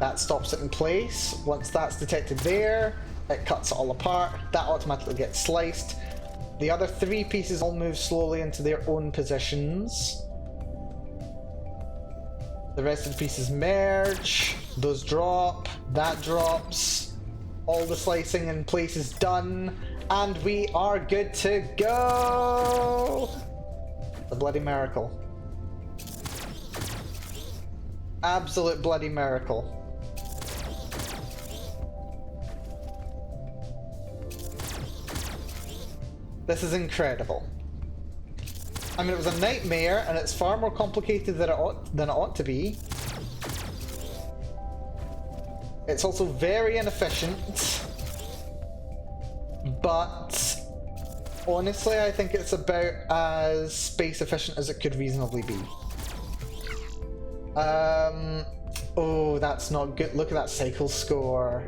Speaker 1: that stops it in place. Once that's detected there, it cuts it all apart, that automatically gets sliced. The other three pieces all move slowly into their own positions. The rest of the pieces merge, those drop, that drops, all the slicing in place is done, and we are good to go! The bloody miracle. Absolute bloody miracle. This is incredible. I mean, it was a nightmare, and it's far more complicated than it ought to be. It's also very inefficient, but honestly, I think it's about as space efficient as it could reasonably be. Oh, that's not good. Look at that cycle score.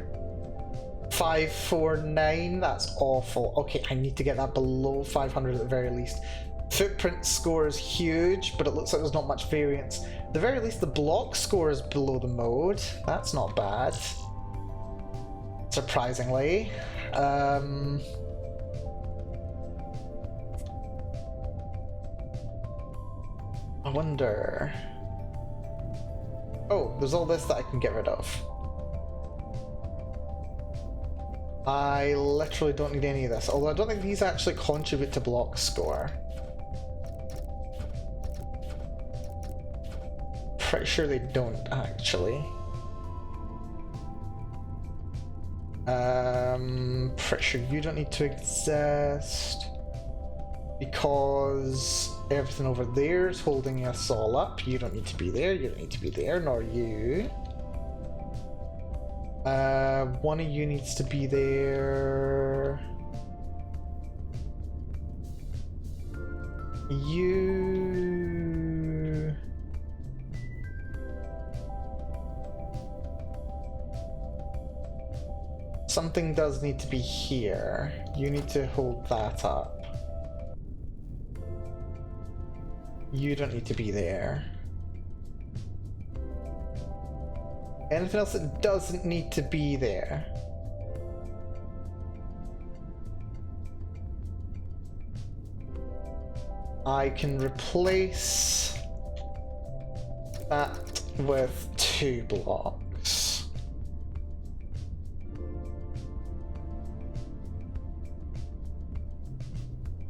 Speaker 1: 549, that's awful. Okay, I need to get that below 500 at the very least. Footprint score is huge, but it looks like there's not much variance. At the very least, the block score is below the mode. That's not bad. Surprisingly. I wonder... oh, there's all this that I can get rid of. I literally don't need any of this, although I don't think these actually contribute to block score. Pretty sure they don't, actually. Pretty sure you don't need to exist because everything over there is holding us all up. You don't need to be there, you don't need to be there, nor you. One of you needs to be there. You... something does need to be here. You need to hold that up. You don't need to be there. Anything else that doesn't need to be there? I can replace that with 2 blocks.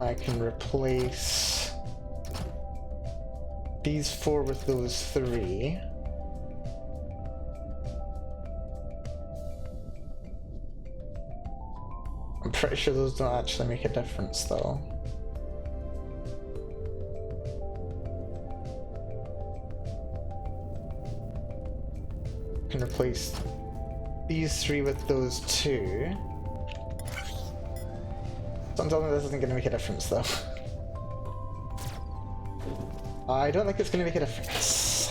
Speaker 1: I can replace these 4 with those 3. I'm pretty sure those don't actually make a difference though. I can replace these 3 with those 2. So I'm telling you this isn't going to make a difference though. I don't think it's going to make a difference.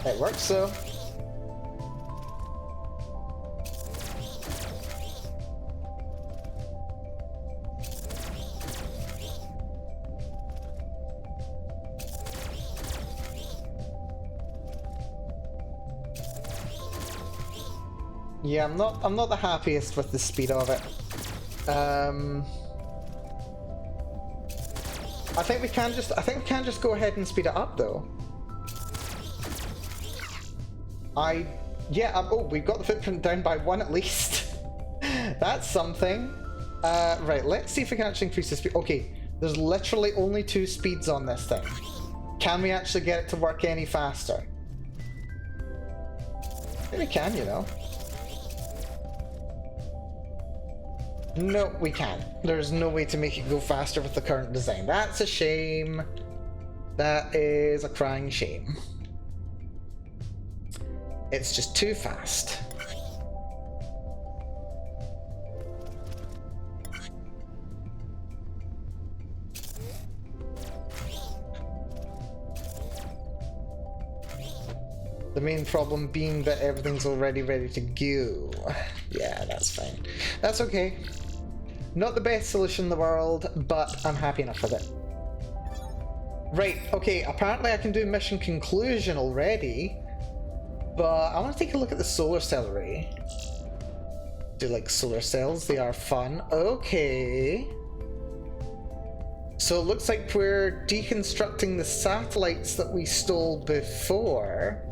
Speaker 1: It works though. Yeah, I'm not the happiest with the speed of it. I think we can just go ahead and speed it up though. Oh, we've got the footprint down by 1 at least. That's something. Right, let's see if we can actually increase the speed. Okay, there's literally only 2 speeds on this thing. Can we actually get it to work any faster? Maybe we can, you know. No, we can't. There's no way to make it go faster with the current design. That's a shame. That is a crying shame. It's just too fast. The main problem being that everything's already ready to go. Yeah, that's fine. That's okay. Not the best solution in the world, but I'm happy enough with it. Right, okay, apparently I can do mission conclusion already, but I want to take a look at the solar cell array. Do like solar cells, they are fun. Okay. So it looks like we're deconstructing the satellites that we stole before,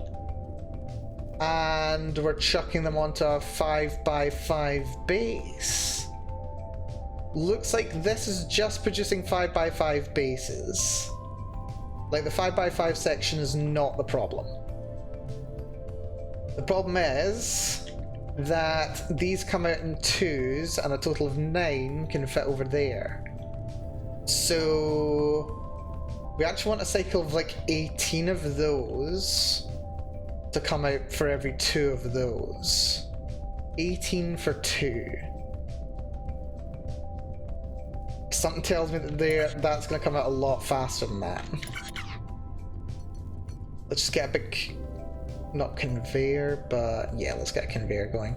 Speaker 1: and we're chucking them onto a 5x5 base. Looks like this is just producing 5x5 bases. Like, the 5x5 section is not the problem. The problem is that these come out in 2s, and a total of 9 can fit over there. So we actually want a cycle of like 18 of those to come out for every 2 of those. 18 for 2. Something tells me that that's going to come out a lot faster than that. Let's just get a big, not conveyor, but yeah, let's get a conveyor going.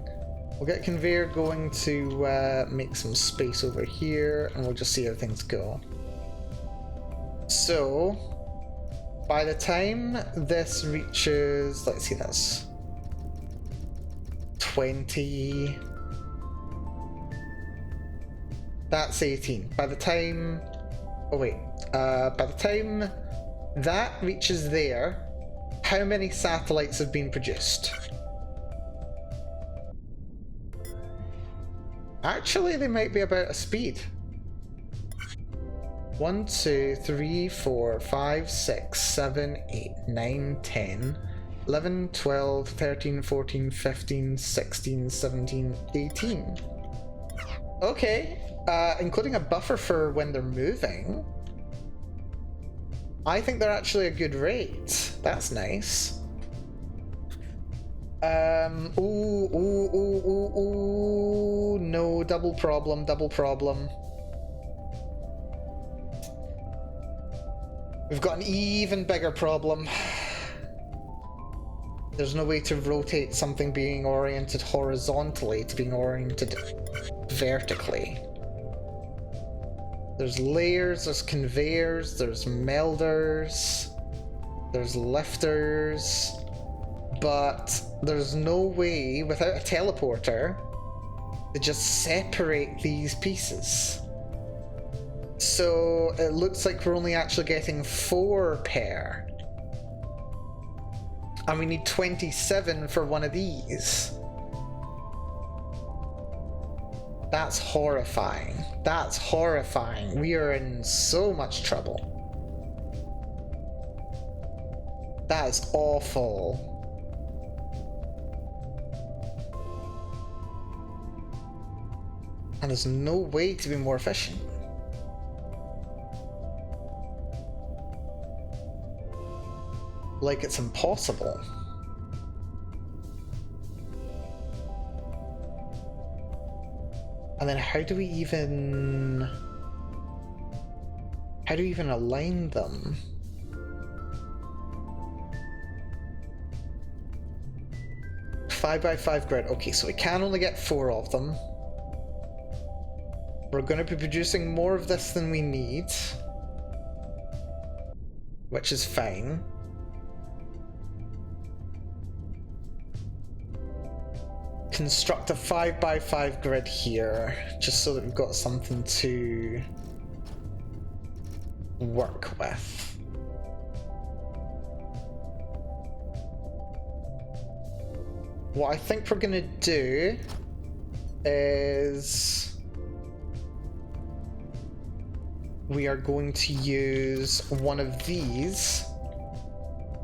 Speaker 1: We'll get a conveyor going to make some space over here, and we'll just see how things go. So, by the time this reaches, let's see, that's 20. That's 18. By the time, oh wait, by the time that reaches there, how many satellites have been produced? Actually, they might be about a speed. 1, 2, 3, 4, 5, 6, 7, 8, 9, 10, 11, 12, 13, 14, 15, 16, 17, 18. Okay, including a buffer for when they're moving. I think they're actually a good rate. That's nice. No, double problem, double problem. We've got an even bigger problem. There's no way to rotate something being oriented horizontally to being oriented vertically. There's layers, there's conveyors, there's melders, there's lifters, but there's no way without a teleporter to just separate these pieces. So it looks like we're only actually getting 4 pair. And we need 27 for one of these. That's horrifying. That's horrifying. We are in so much trouble. That is awful. And there's no way to be more efficient. Like it's impossible. And then how do we even align them? Five by 5 grid. Okay, so we can only get 4 of them. We're going to be producing more of this than we need, which is fine. construct a 5x5 grid here, just so that we've got something to work with. What I think we're gonna do is we are going to use one of these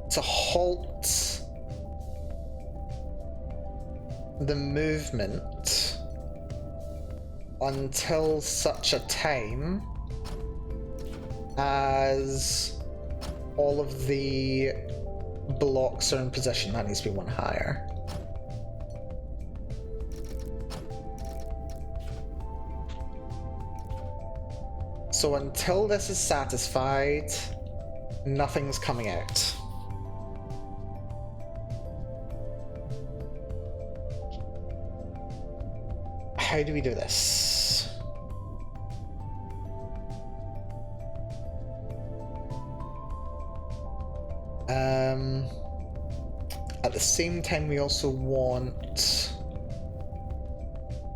Speaker 1: to halt the movement until such a time as all of the blocks are in position. That needs to be one higher. So until this is satisfied, nothing's coming out. How do we do this? At the same time, we also want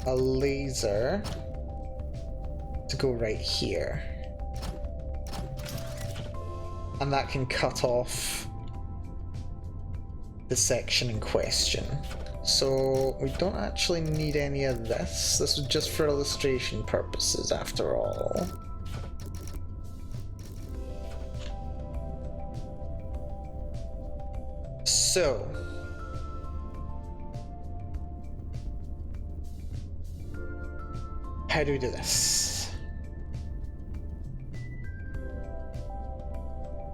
Speaker 1: a laser to go right here. And that can cut off the section in question. So we don't actually need any of this. This was just for illustration purposes after all. So how do we do this?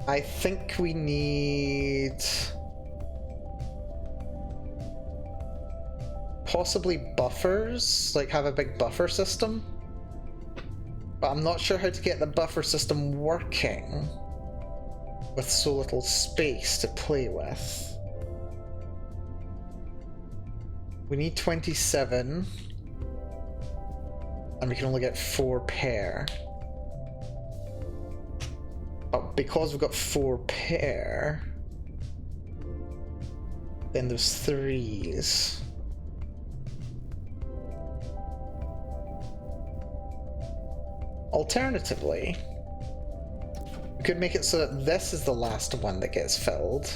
Speaker 1: I think we need possibly buffers, like have a big buffer system. But I'm not sure how to get the buffer system working with so little space to play with. We need 27, and we can only get 4 pair. But because we've got 4 pair, then there's 3s. Alternatively, we could make it so that this is the last one that gets filled.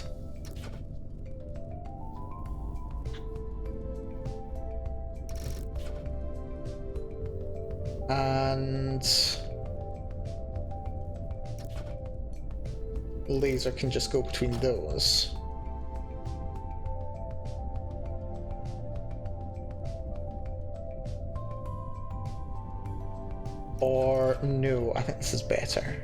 Speaker 1: And laser can just go between those. Or no, I think this is better.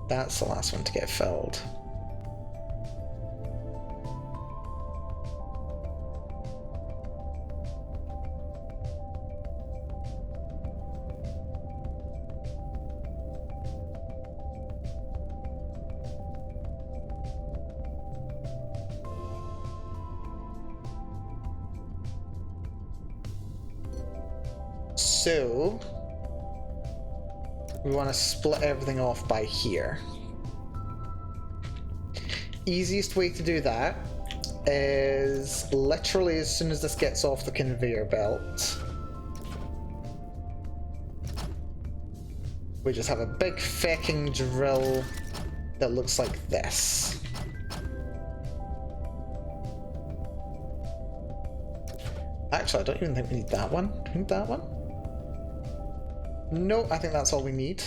Speaker 1: That's the last one to get filled. So we want to split everything off by here. Easiest way to do that is literally as soon as this gets off the conveyor belt, we just have a big fecking drill that looks like this. Actually, I don't even think we need that one. Do we need that one? No, I think that's all we need.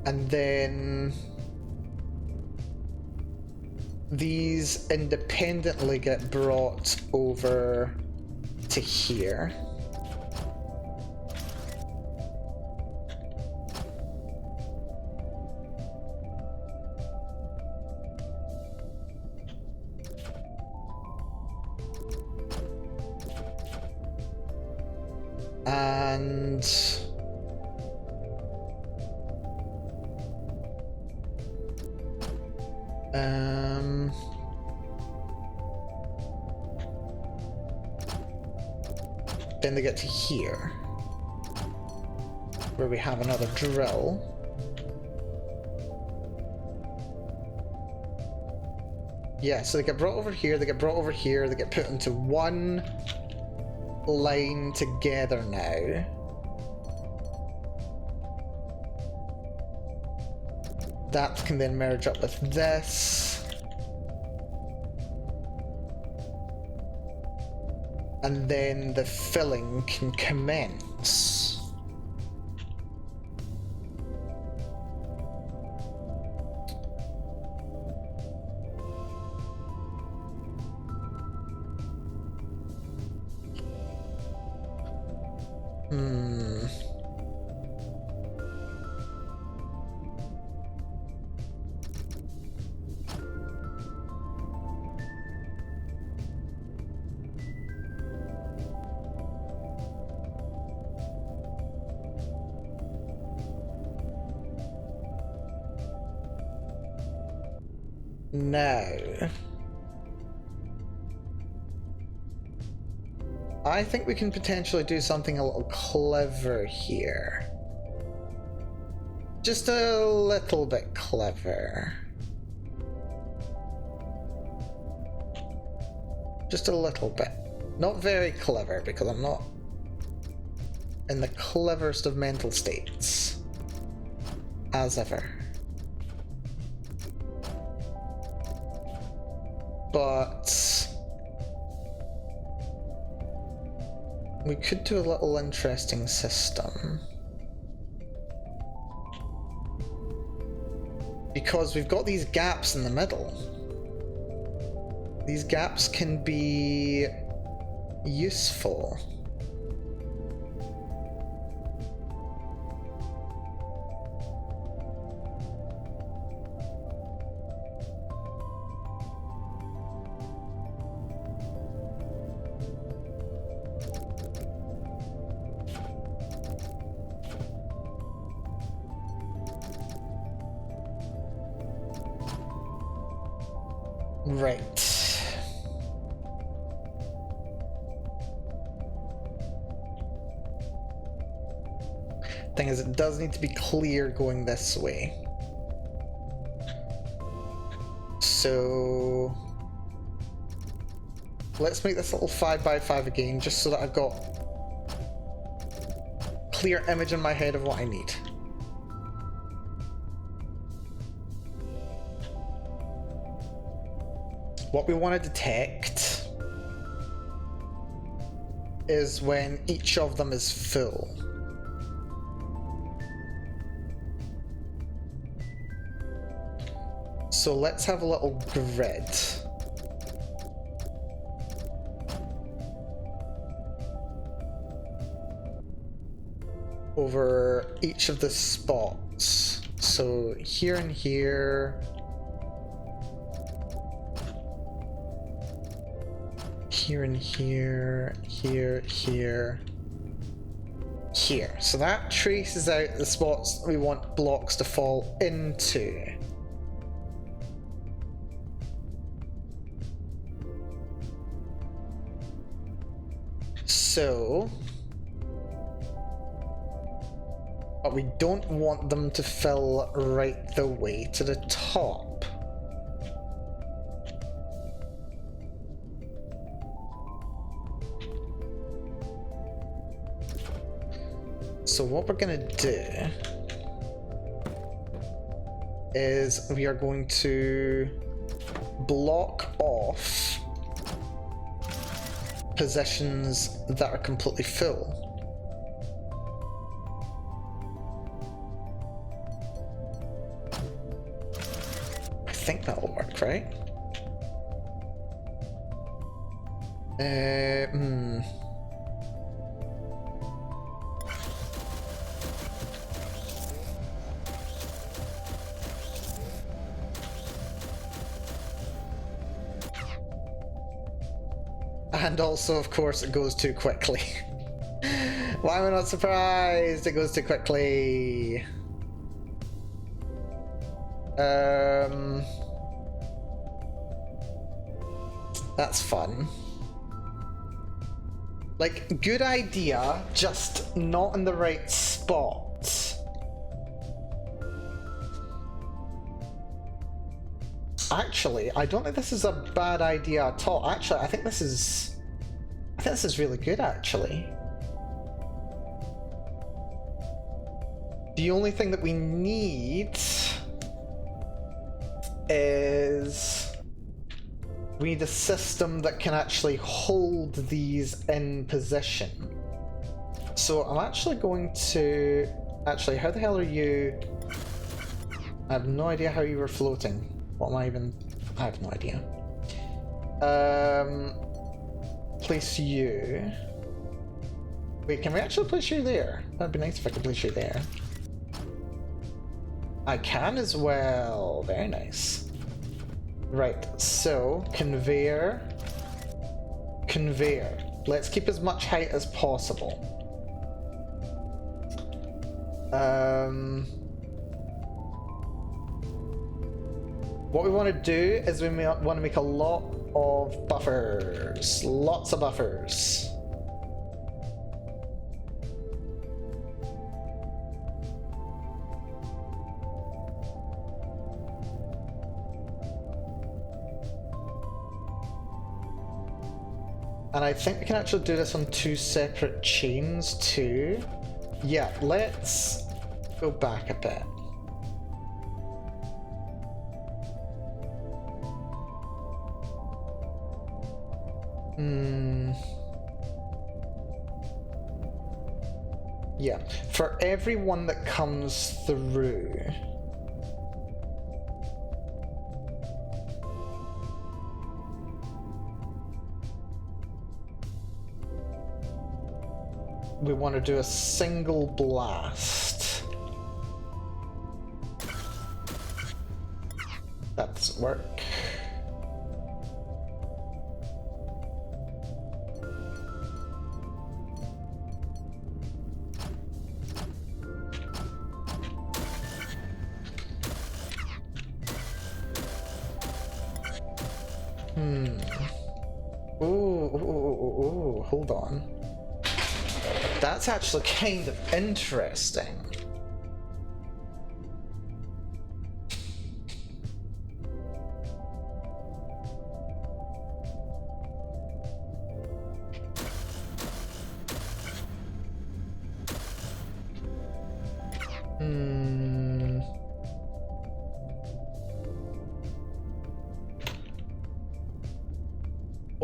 Speaker 1: And then these independently get brought over to here. And Then they get to here, where we have another drill. Yeah, so they get brought over here, they get brought over here, they get put into one line together now. That can then merge up with this. And then the filling can commence. Now, I think we can potentially do something a little clever here. Just a little bit clever. Just a little bit. Not very clever, because I'm not in the cleverest of mental states. As ever. But we could do a little interesting system. Because we've got these gaps in the middle. These gaps can be useful. Right. Thing is, it does need to be clear going this way. So let's make this little 5x5 again, just so that I've got clear image in my head of what I need. What we want to detect is when each of them is full. So let's have a little grid. Over each of the spots. So here and here. Here and here, here, here, here. So that traces out the spots we want blocks to fall into. So, but we don't want them to fill right the way to the top. So what we're gonna do is we are going to block off positions that are completely full. I think that'll work, right? And also, of course, it goes too quickly. Why am I not surprised? It goes too quickly. That's fun. Like, good idea, just not in the right spot. Actually, I don't think this is a bad idea at all. Actually, I think this is really good, actually. The only thing that we need is we need a system that can actually hold these in position. So I'm actually going to... Actually, how the hell are you... I have no idea how you were floating. What am I even... I have no idea. Place you... Wait, can we actually place you there? That'd be nice if I could place you there. I can as well. Very nice. Right, so conveyor. Conveyor. Let's keep as much height as possible. What we want to do is we want to make a lot of buffers. Lots of buffers. And I think we can actually do this on 2 separate chains too. Yeah, let's go back a bit. Yeah, for everyone that comes through. We want to do a single blast. That doesn't work. Ooh, hold on. That's actually kind of interesting.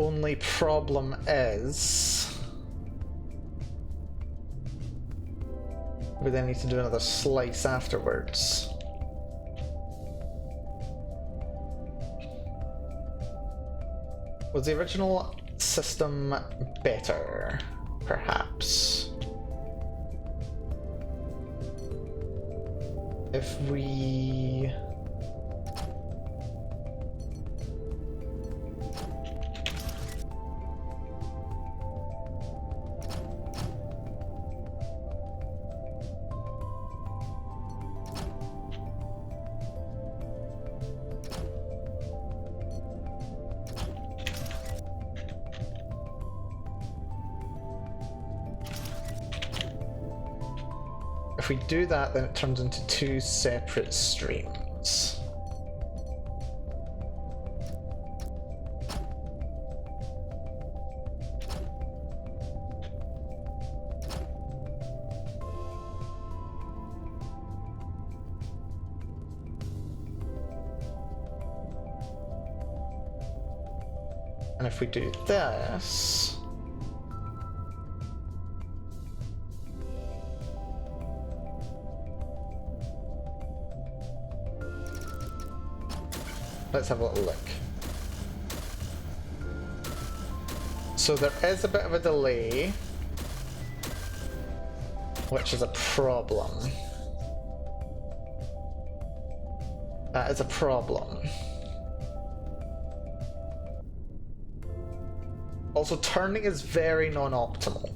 Speaker 1: Only problem is we then need to do another slice afterwards. Was the original system better? Perhaps. If we... If we do that, then it turns into 2 separate streams. And if we do this... Let's have a little look. So there is a bit of a delay, which is a problem. That is a problem. Also, turning is very non-optimal.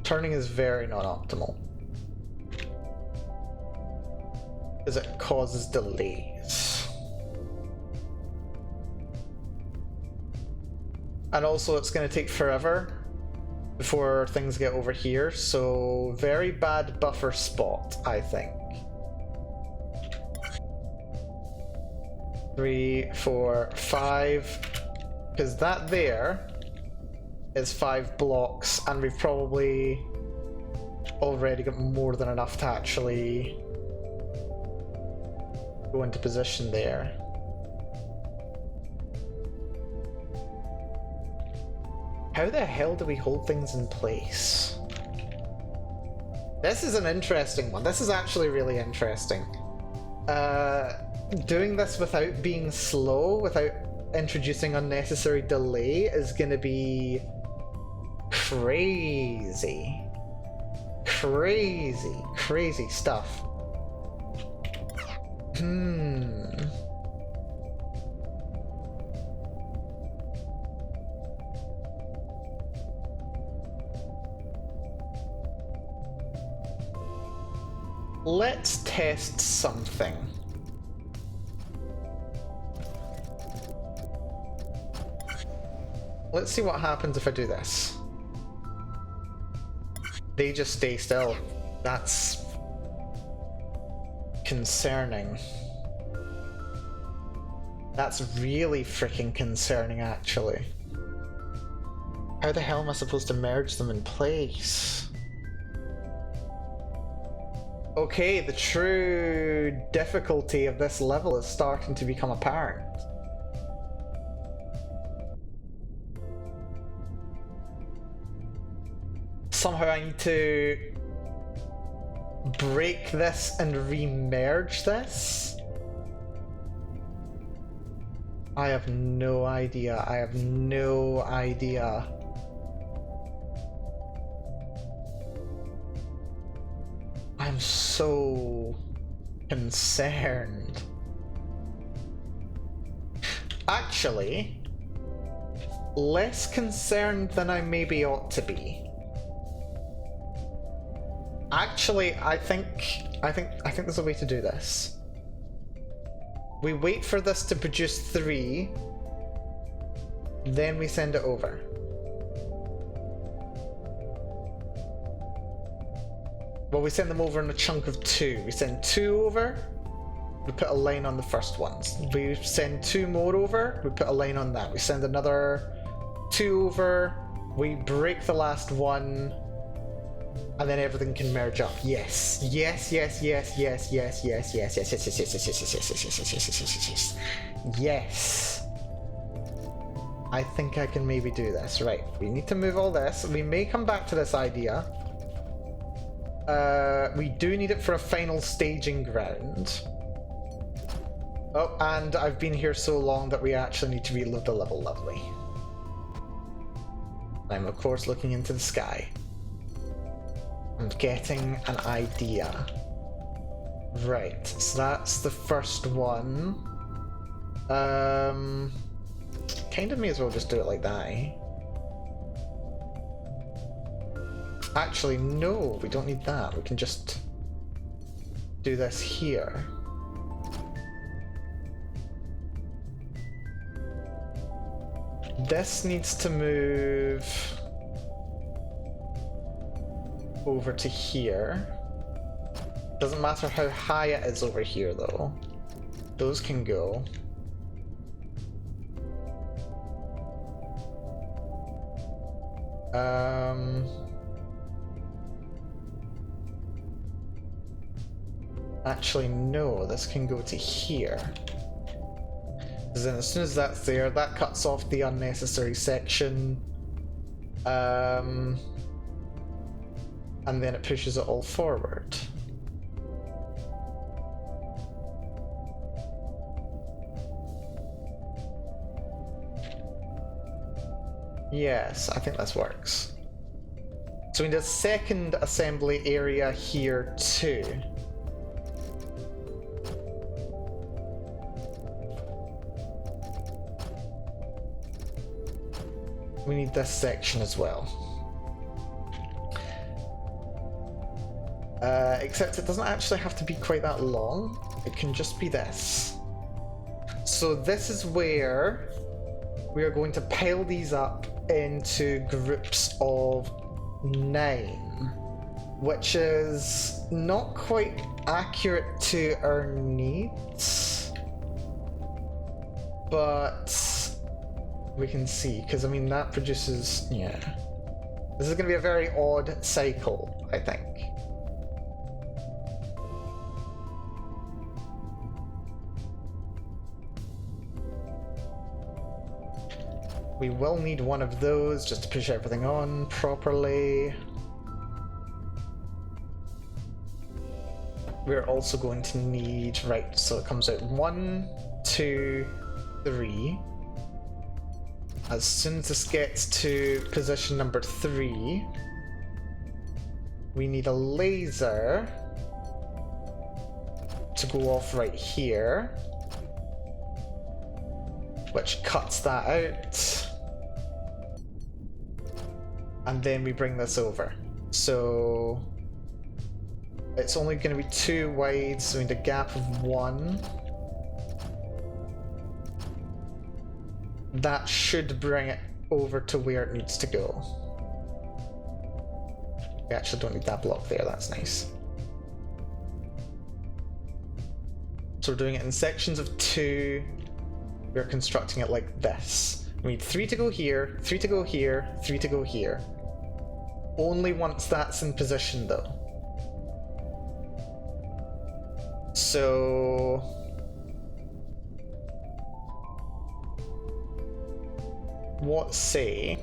Speaker 1: Turning is very non-optimal. causes delays. And also it's going to take forever before things get over here, so very bad buffer spot, I think. 3, 4, 5, because that there is 5 blocks, and we've probably already got more than enough to actually go into position there. How the hell do we hold things in place? This is an interesting one. This is actually really interesting. Doing this without being slow, without introducing unnecessary delay, is gonna be crazy. Crazy stuff. Let's test something. Let's see what happens if I do this. They just stay still. That's concerning. That's really freaking concerning, actually. How the hell am I supposed to merge them in place? Okay, the true difficulty of this level is starting to become apparent. Somehow I need to break this and re-merge this? I have no idea. I have no idea. I'm so concerned. Actually, less concerned than I maybe ought to be. Actually, I think there's a way to do this. We wait for this to produce 3, then we send it over. Well, we send them over in a chunk of 2. We send 2 over, we put a line on the first ones. We send 2 more over, we put a line on that. We send another 2 over, we break the last one, and then everything can merge up. Yes. Yes, yes, yes, yes, yes, yes, yes, yes, yes, yes, yes, yes, yes, yes, yes, yes, yes, yes, yes, yes. Yes. I think I can maybe do this. Right. We need to move all this. We may come back to this idea. We do need it for a final staging ground. Oh, and I've been here so long that we actually need to reload the level. Lovely. I'm of course looking into the sky. I'm getting an idea. Right, so that's the first one. Kind of may as well just do it like that, eh? Actually, no, we don't need that. We can just do this here. This needs to move over to here. Doesn't matter how high it is over here though. Those can go. Actually no, this can go to here. Because then as soon as that's there, that cuts off the unnecessary section. And then it pushes it all forward. Yes, I think this works. So we need a second assembly area here too. We need this section as well. Except it doesn't actually have to be quite that long. it can just be this. So this is where we are going to pile these up into groups of 9, which is not quite accurate to our needs, but we can see, because I mean that produces, yeah. This is going to be a very odd cycle, I think. We will need one of those just to push everything on properly. We're also going to need, right, so it comes out 1, 2, 3. As soon as this gets to position number 3, we need a laser to go off right here, which cuts that out. And then we bring this over. So it's only going to be 2 wide, so we need a gap of 1. That should bring it over to where it needs to go. We actually don't need that block there, that's nice. So we're doing it in sections of 2. We're constructing it like this. We need 3 to go here, 3 to go here, 3 to go here. Only once that's in position though. So what say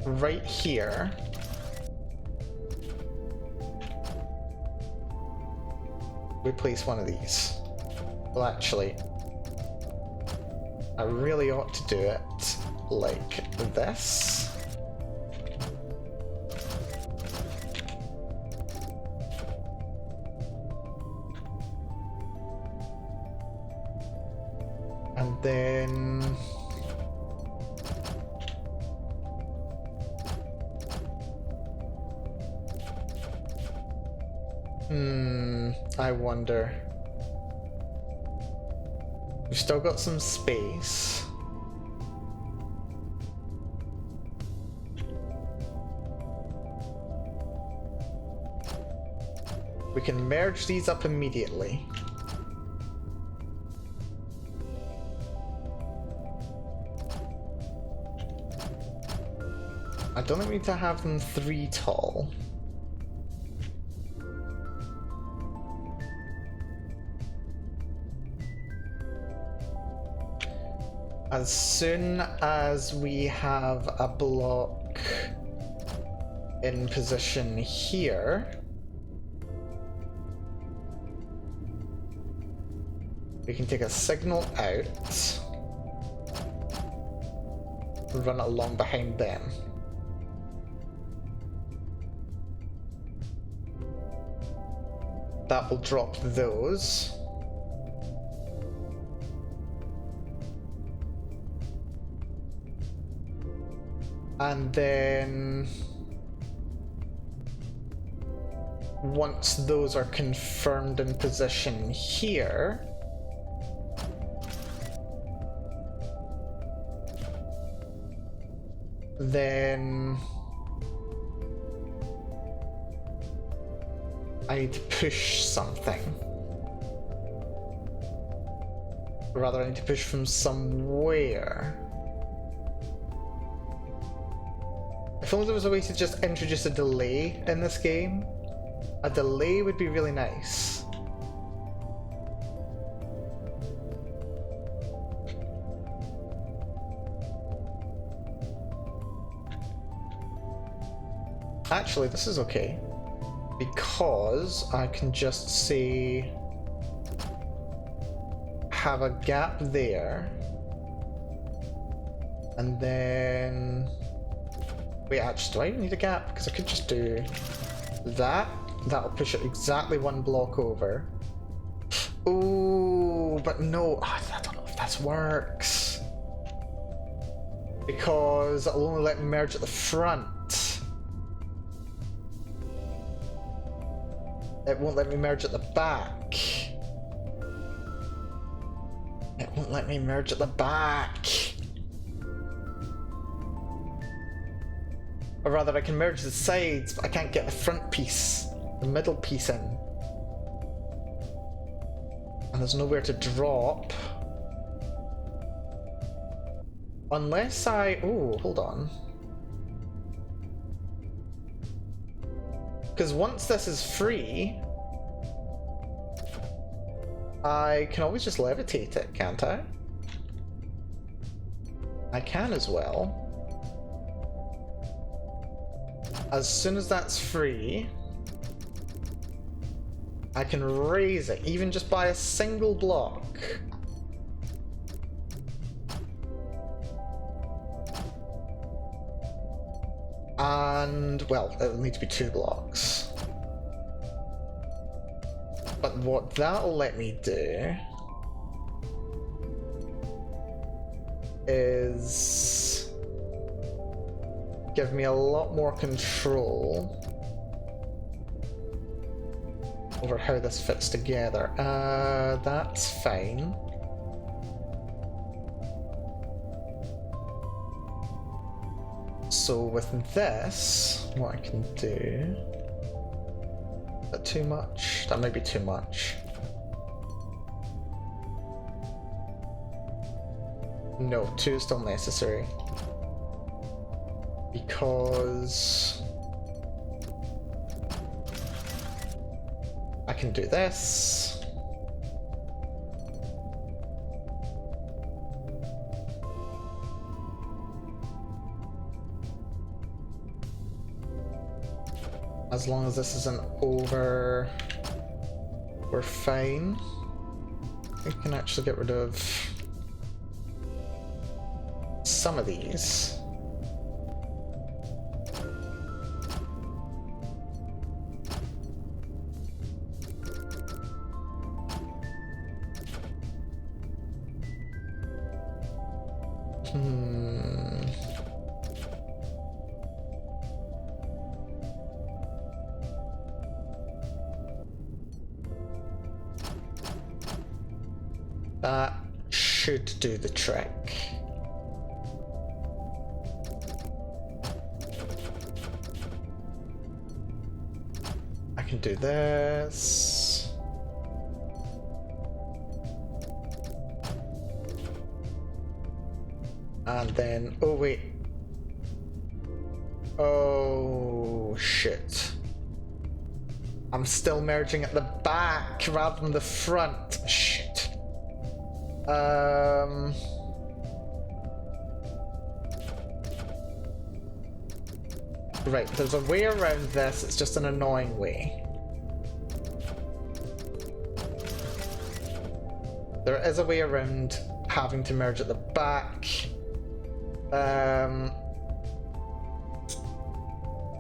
Speaker 1: right here we place one of these? Well, actually, I really ought to do it like this. And then I wonder. We've still got some space. We can merge these up immediately. I don't think we need to have them 3 tall. As soon as we have a block in position here, we can take a signal out, run it along behind them. That will drop those. And then once those are confirmed in position here, then I need to push something. Or rather, I need to push from somewhere. If only there was a way to just introduce a delay in this game. A delay would be really nice. Actually, this is okay, because I can just say have a gap there, and then wait, actually, do I even need a gap? Because I could just do that. That'll push it exactly 1 block over. Ooh, but no, I don't know if that works, because it'll only let me merge at the front. It won't let me merge at the back. It won't let me merge at the back. Or rather, I can merge the sides, but I can't get the front piece, the middle piece in. And there's nowhere to drop. Unless I... Oh, hold on. Because once this is free, I can always just levitate it, can't I? I can as well. As soon as that's free, I can raise it, even just by a single block. And, well, it'll need to be 2 blocks. But what that'll let me do is give me a lot more control over how this fits together. That's fine. So with this, what I can do... Is that too much? That might be too much. No, 2 is still necessary. Because... I can do this. As long as this isn't over, we're fine. We can actually get rid of some of these. That should do the trick. I can do this. And then, oh wait. Oh shit. I'm still merging at the back rather than the front. Shit. Right, there's a way around this, it's just an annoying way. There is a way around having to merge at the back.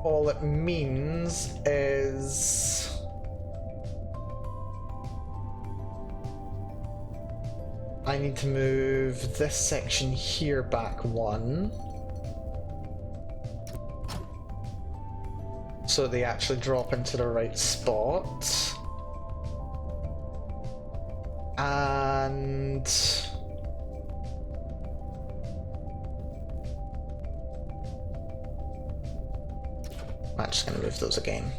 Speaker 1: All it means is... I need to move this section here back 1. So they actually drop into the right spot. And... I'm just going to move those again.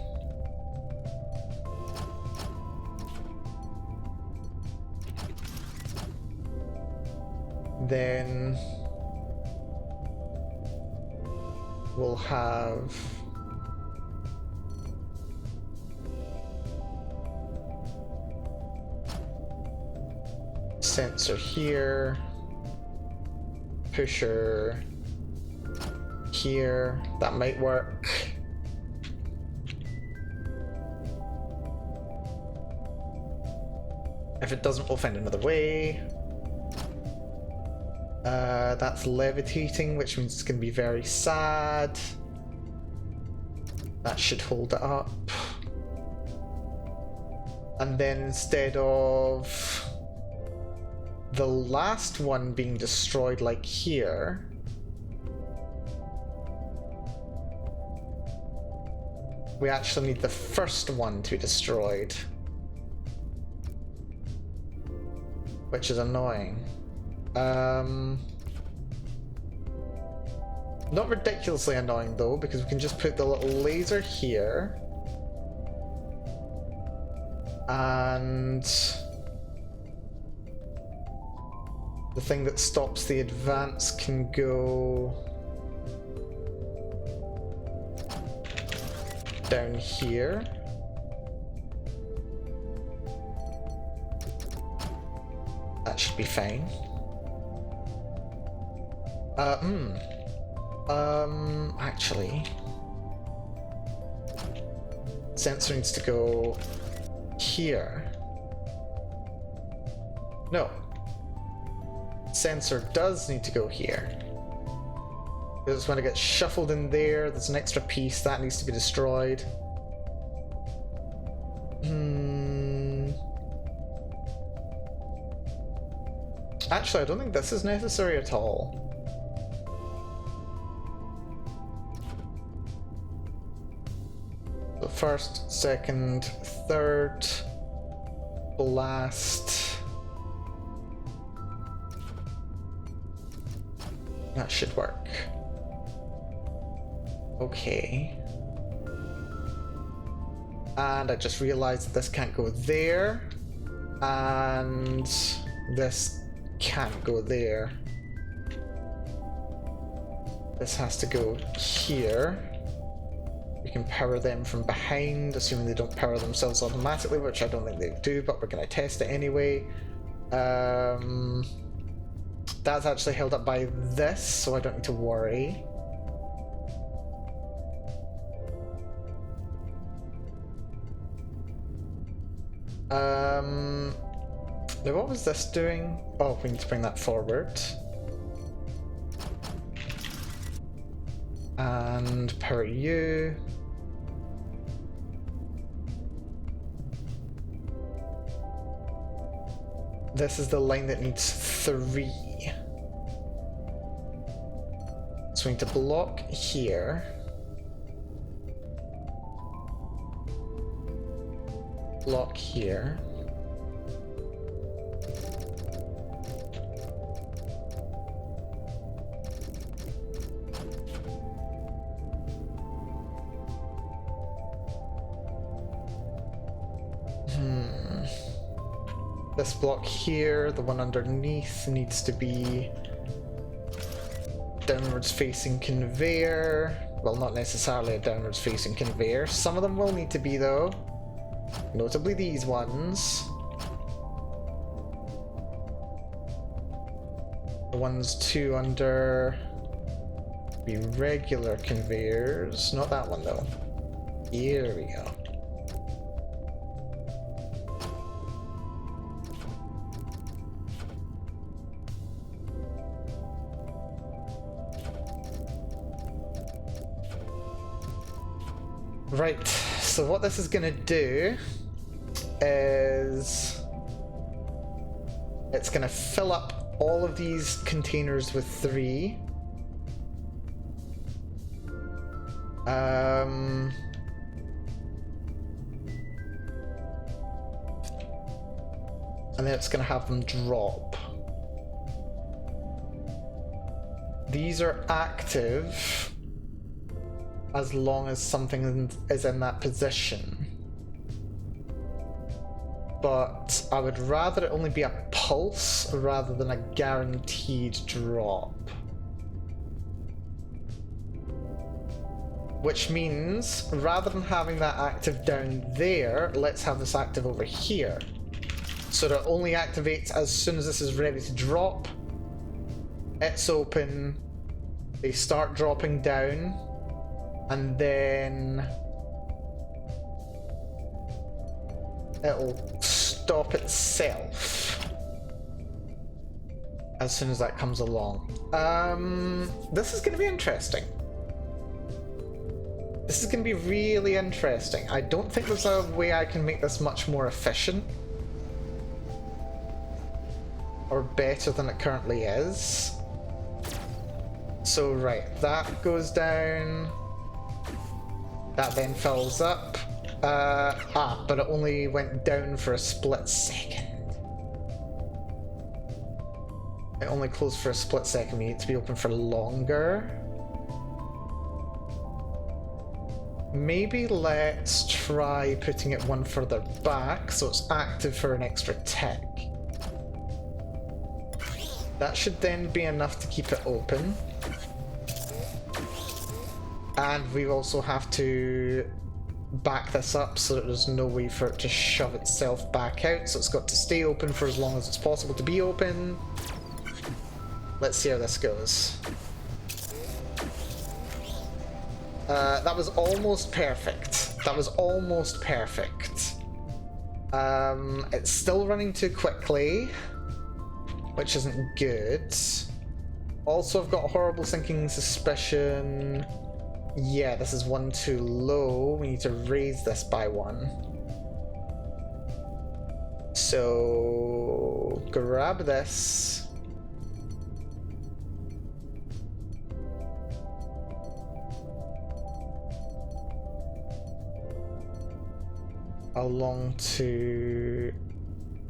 Speaker 1: Then we'll have sensor here, pusher here. That might work. If it doesn't, we'll find another way. That's levitating, which means it's going to be very sad. That should hold it up. And then instead of the last one being destroyed like here, we actually need the first one to be destroyed. Which is annoying. Not ridiculously annoying though, because we can just put the little laser here. And the thing that stops the advance can go down here. That should be fine. Actually, sensor needs to go here. No. Sensor does need to go here. Because when it gets shuffled in there, there's an extra piece that needs to be destroyed. Actually, I don't think this is necessary at all. So first, second, third, blast. That should work. Okay. And I just realized this can't go there. And this can't go there. This has to go here. We can power them from behind, assuming they don't power themselves automatically, which I don't think they do, but we're going to test it anyway. That's actually held up by this, so I don't need to worry. Now what was this doing? Oh, we need to bring that forward. And power you. This is the line that needs 3. So we need to block here. Block here. This block here, the one underneath, needs to be downwards facing conveyor. Well, not necessarily a downwards facing conveyor. Some of them will need to be though. Notably these ones. The ones 2 under be regular conveyors. Not that one though. Here we go. Right, so what this is going to do is it's going to fill up all of these containers with 3. And then it's going to have them drop. These are active as long as something is in that position. But I would rather it only be a pulse rather than a guaranteed drop. Which means, rather than having that active down there, let's have this active over here. So that it only activates as soon as this is ready to drop. It's open, they start dropping down, and then it'll stop itself as soon as that comes along. This is going to be interesting. This is going to be really interesting. I don't think there's a way I can make this much more efficient or better than it currently is. So right, that goes down. That then fills up. But it only went down for a split second. It only closed for a split second. We need to be open for longer. Maybe let's try putting it one further back so it's active for an extra tick. That should then be enough to keep it open. And we also have to back this up so that there's no way for it to shove itself back out. So it's got to stay open for as long as it's possible to be open. Let's see how this goes. That was almost perfect. That was almost perfect. It's still running too quickly, which isn't good. Also, I've got a horrible sinking suspicion. Yeah, this is one too low. We need to raise this by one. So, grab this. Along to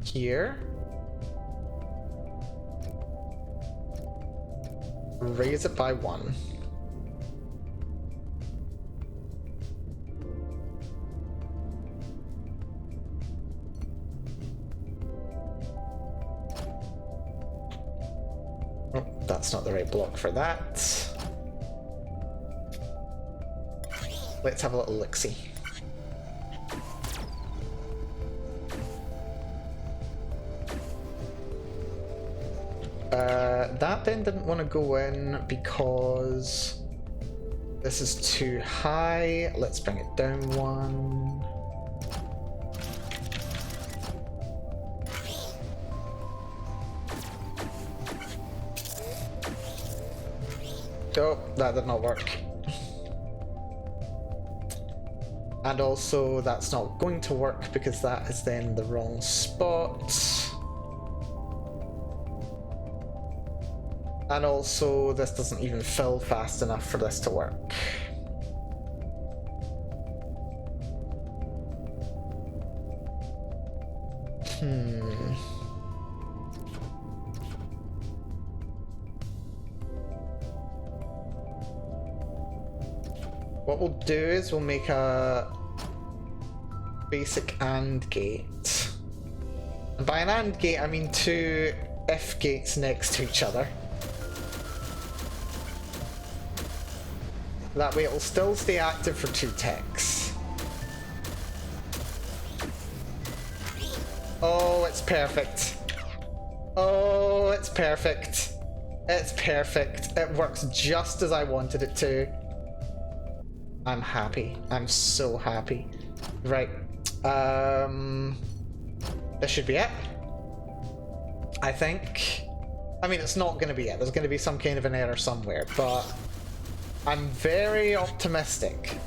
Speaker 1: here. Raise it by one. Oh, that's not the right block for that. Let's have a little look-see. That then didn't want to go in because this is too high. Let's bring it down one. Oh, that did not work. And also that's not going to work because that is then the wrong spot. And also, this doesn't even fill fast enough for this to work. What we'll do is we'll make a basic AND gate. And by an AND gate, I mean two if gates next to each other. That way it'll still stay active for 2 ticks. Oh, it's perfect. Oh, it's perfect. It's perfect. It works just as I wanted it to. I'm happy. I'm so happy. Right. This should be it. I think. I mean, it's not going to be it. There's going to be some kind of an error somewhere, but I'm very optimistic.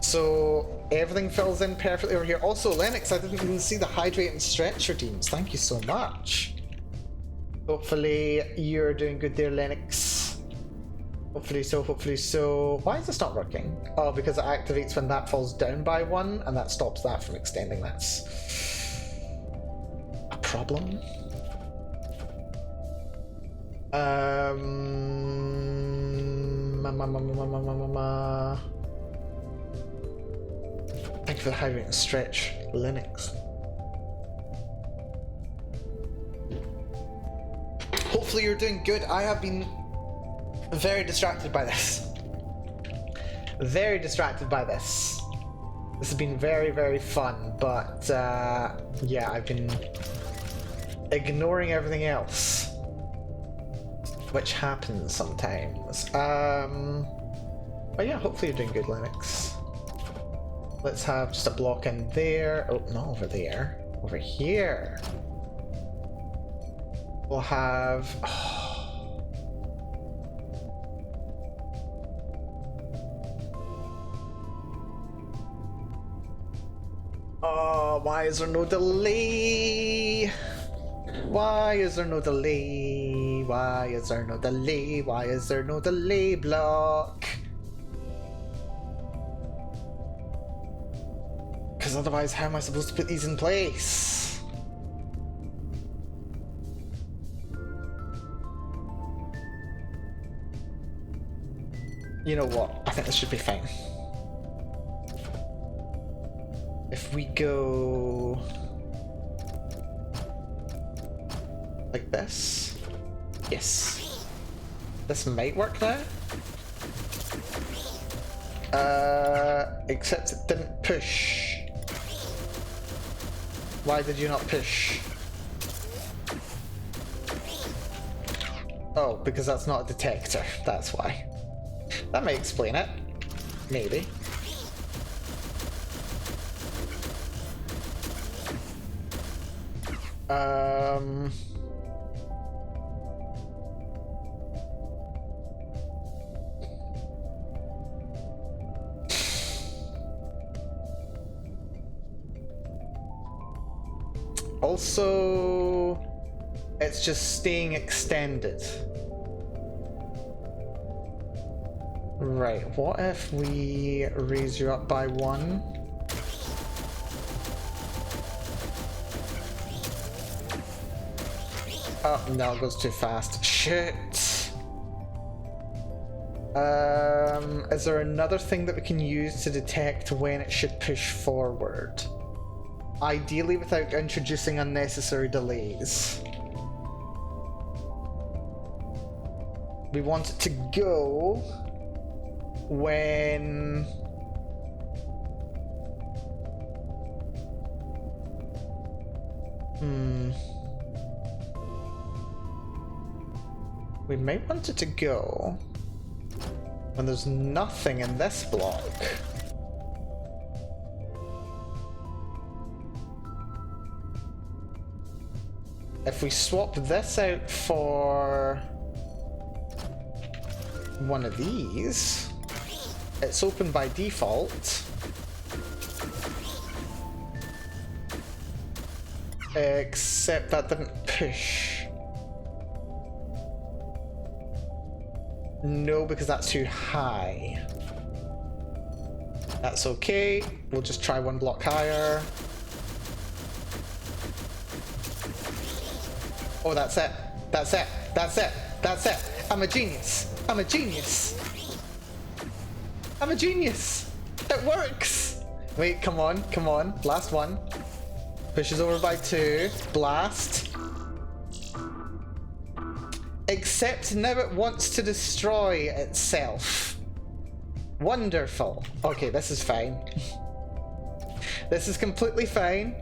Speaker 1: So everything fills in perfectly over here. Also, Lennox, I didn't even see the hydrate and stretch redeems. Thank you so much. Hopefully you're doing good there, Lennox. Hopefully so, hopefully so. Why is this not working? Oh, because it activates when that falls down by 1, and that stops that from extending. That's a problem. Thank you for the hydrate and stretch, Linux. Hopefully you're doing good. I have been very distracted by this. Very distracted by this. This has been very, very fun, but yeah, I've been ignoring everything else, which happens sometimes. But yeah, hopefully you're doing good, Linux. Let's have just a block in there. Oh, not over there. Over here. We'll have... Oh, why is there no delay? Why is there no delay? Why is there no delay? Why is there no delay block? because otherwise how am I supposed to put these in place? You know what? I think this should be fine. If we go like this, yes, this might work now. Except it didn't push. Why did you not push? Oh, because that's not a detector. That's why. That may explain it. Maybe. Also, it's just staying extended. Right, what if we raise you up by 1? Oh, no, it goes too fast. Shit! Is there another thing that we can use to detect when it should push forward? Ideally without introducing unnecessary delays. We want it to go when we might want it to go when there's nothing in this block. If we swap this out for one of these, it's open by default. Except that didn't push. No, because that's too high. That's okay. We'll just try one block higher. Oh, that's it. That's it. That's it. That's it. I'm a genius. I'm a genius. I'm a genius. It works. Wait, come on. Come on. Last one. Pushes over by 2. Blast. Except now it wants to destroy itself. Wonderful. Okay, this is fine. This is completely fine.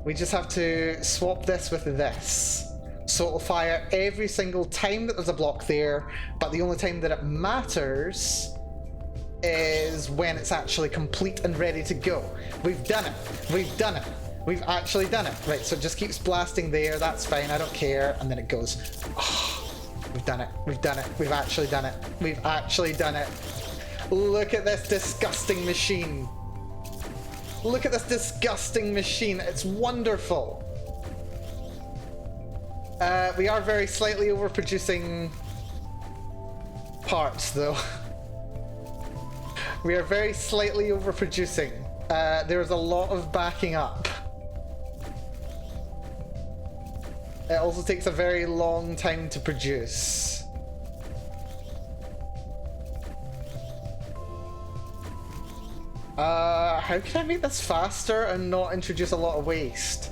Speaker 1: We just have to swap this with this. So it'll fire every single time that there's a block there, but the only time that it matters is when it's actually complete and ready to go. We've done it. We've done it. We've actually done it. Right, so it just keeps blasting there. That's fine. I don't care. And then it goes. Oh, we've done it. We've done it. We've actually done it. We've actually done it. Look at this disgusting machine. Look at this disgusting machine. It's wonderful. We are very slightly overproducing parts, though. We are very slightly overproducing. There's a lot of backing up. It also takes a very long time to produce. How can I make this faster and not introduce a lot of waste?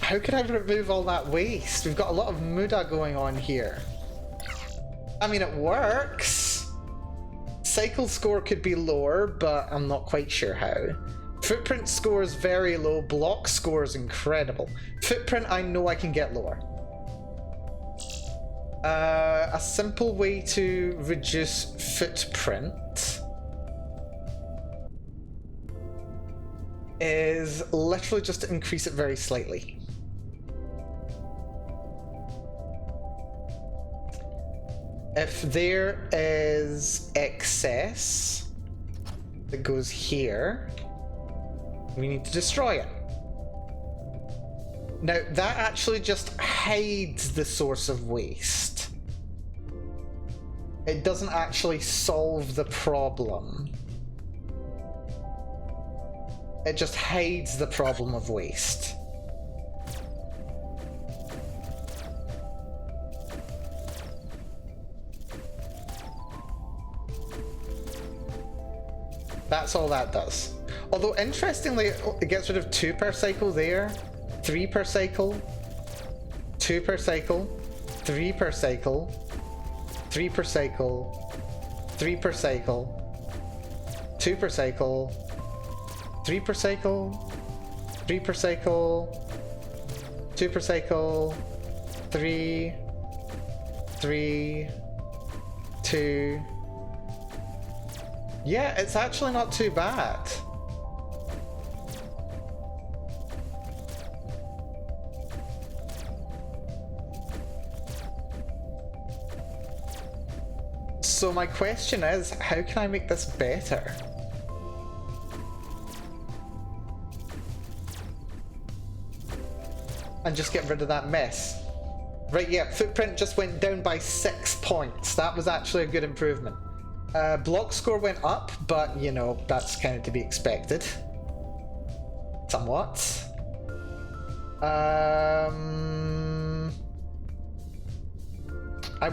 Speaker 1: How can I remove all that waste? We've got a lot of muda going on here. I mean, it works. Cycle score could be lower, but I'm not quite sure how. Footprint score is very low. Block score is incredible. Footprint, I know I can get lower. A simple way to reduce footprint is literally just to increase it very slightly. If there is excess that goes here, we need to destroy it. Now, that actually just hides the source of waste. it doesn't actually solve the problem. It just hides the problem of waste. That's all that does. Although, interestingly, it gets rid of 2 per cycle there, 3 per cycle, 2 per cycle, 3 per cycle, 3 per cycle, 3 per cycle, 2 per cycle, 3 per cycle, 3 per cycle, 2 per cycle, 3, 3, 2. Yeah, it's actually not too bad. So my question is, how can I make this better? And just get rid of that mess. Right, yeah, footprint just went down by 6 points. That was actually a good improvement. Block score went up, but, you know, that's kind of to be expected. Somewhat. I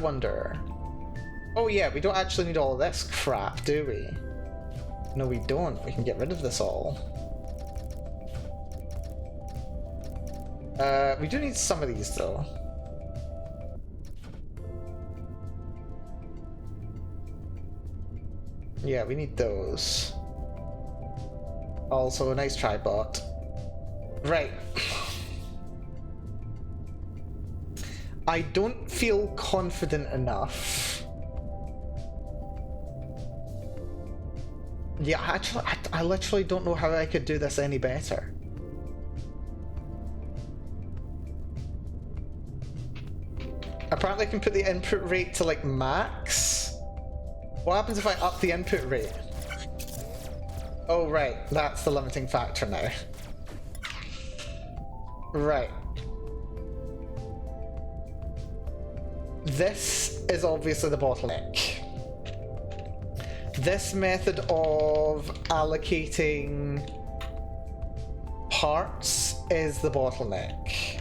Speaker 1: wonder... Oh yeah, we don't actually need all of this crap, do we? No, we don't. We can get rid of this all. We do need some of these, though. Yeah, we need those. Also, a nice try, bot. Right. I don't feel confident enough. Yeah, actually, I literally don't know how I could do this any better. Apparently I can put the input rate to like max. What happens if I up the input rate? Oh right, that's the limiting factor now. Right. This is obviously the bottleneck. This method of allocating parts is the bottleneck.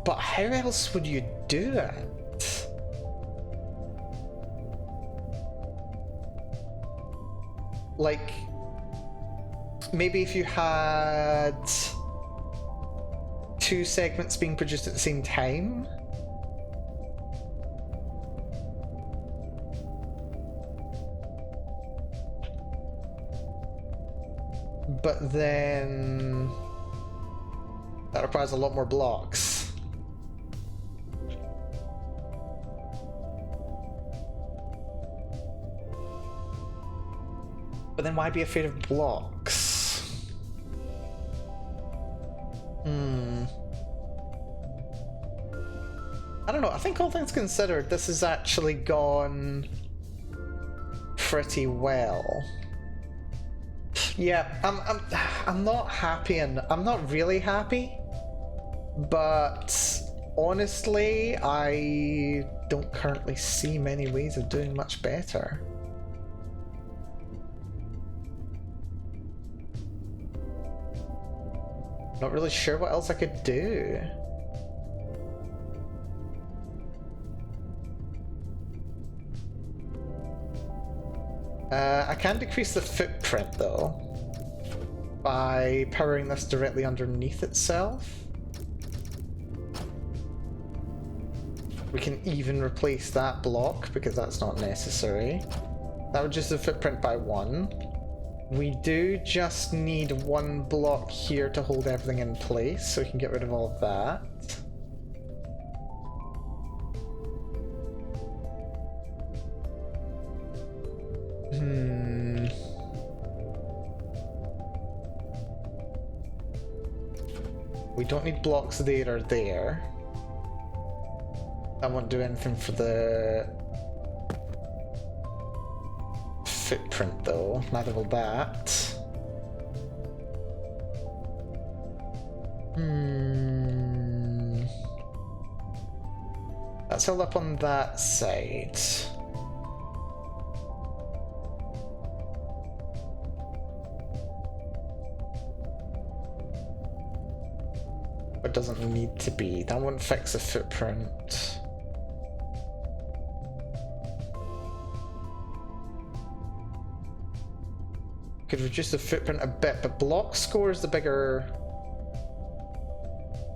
Speaker 1: But how else would you do it? Like, maybe if you had 2 segments being produced at the same time? But then that requires a lot more blocks. But then why be afraid of blocks? I don't know, I think all things considered, this has actually gone pretty well. Yeah, I'm not happy, and I'm not really happy, but honestly, I don't currently see many ways of doing much better. Not really sure what else I could do. I can decrease the footprint though by powering this directly underneath itself. We can even replace that block because that's not necessary. That would reduce the footprint by 1. We do just need 1 block here to hold everything in place, so we can get rid of all of that. We don't need blocks there or there. That won't do anything for the footprint though, neither will that. That's held up on that side. It doesn't need to be. That won't fix the footprint. Could reduce the footprint a bit, but block score is the bigger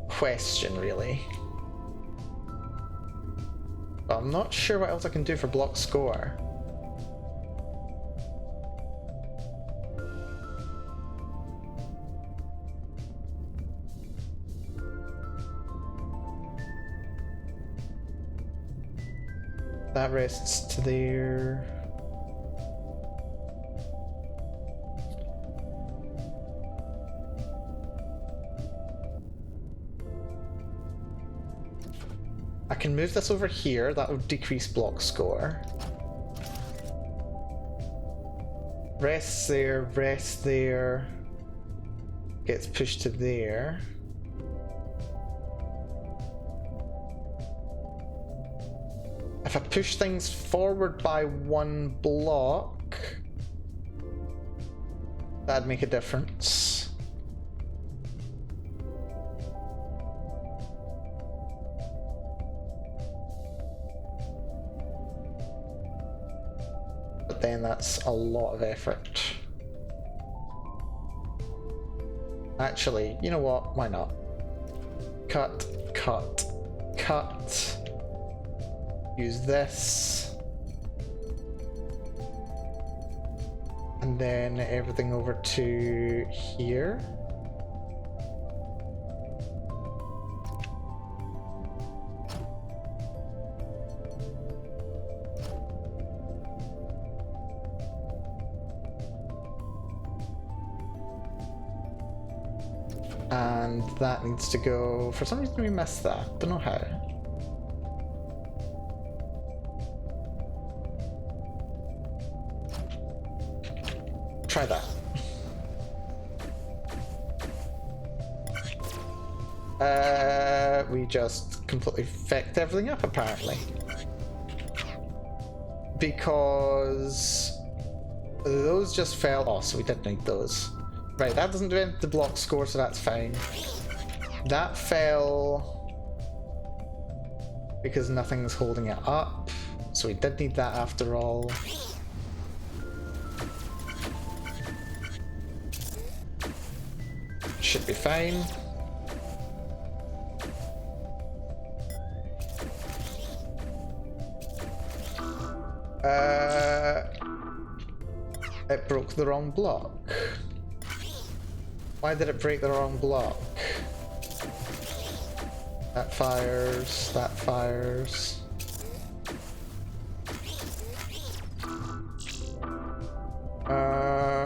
Speaker 1: question, really. But I'm not sure what else I can do for block score. That rests to there. I can move this over here, that would decrease block score. Rests there, gets pushed to there. If I push things forward by one block, that'd make a difference. But then that's a lot of effort. Actually, you know what? Why not? Cut, cut, cut. Use this. And then everything over to here. And that needs to go, for some reason we missed that, don't know how. Try that. We just completely fucked everything up apparently. Because those just fell. Oh, so we did need those. Right, that doesn't do anything to block score, so that's fine. That fell because nothing's holding it up. So we did need that after all. Should be fine. It broke the wrong block. Why did it break the wrong block? That fires, that fires.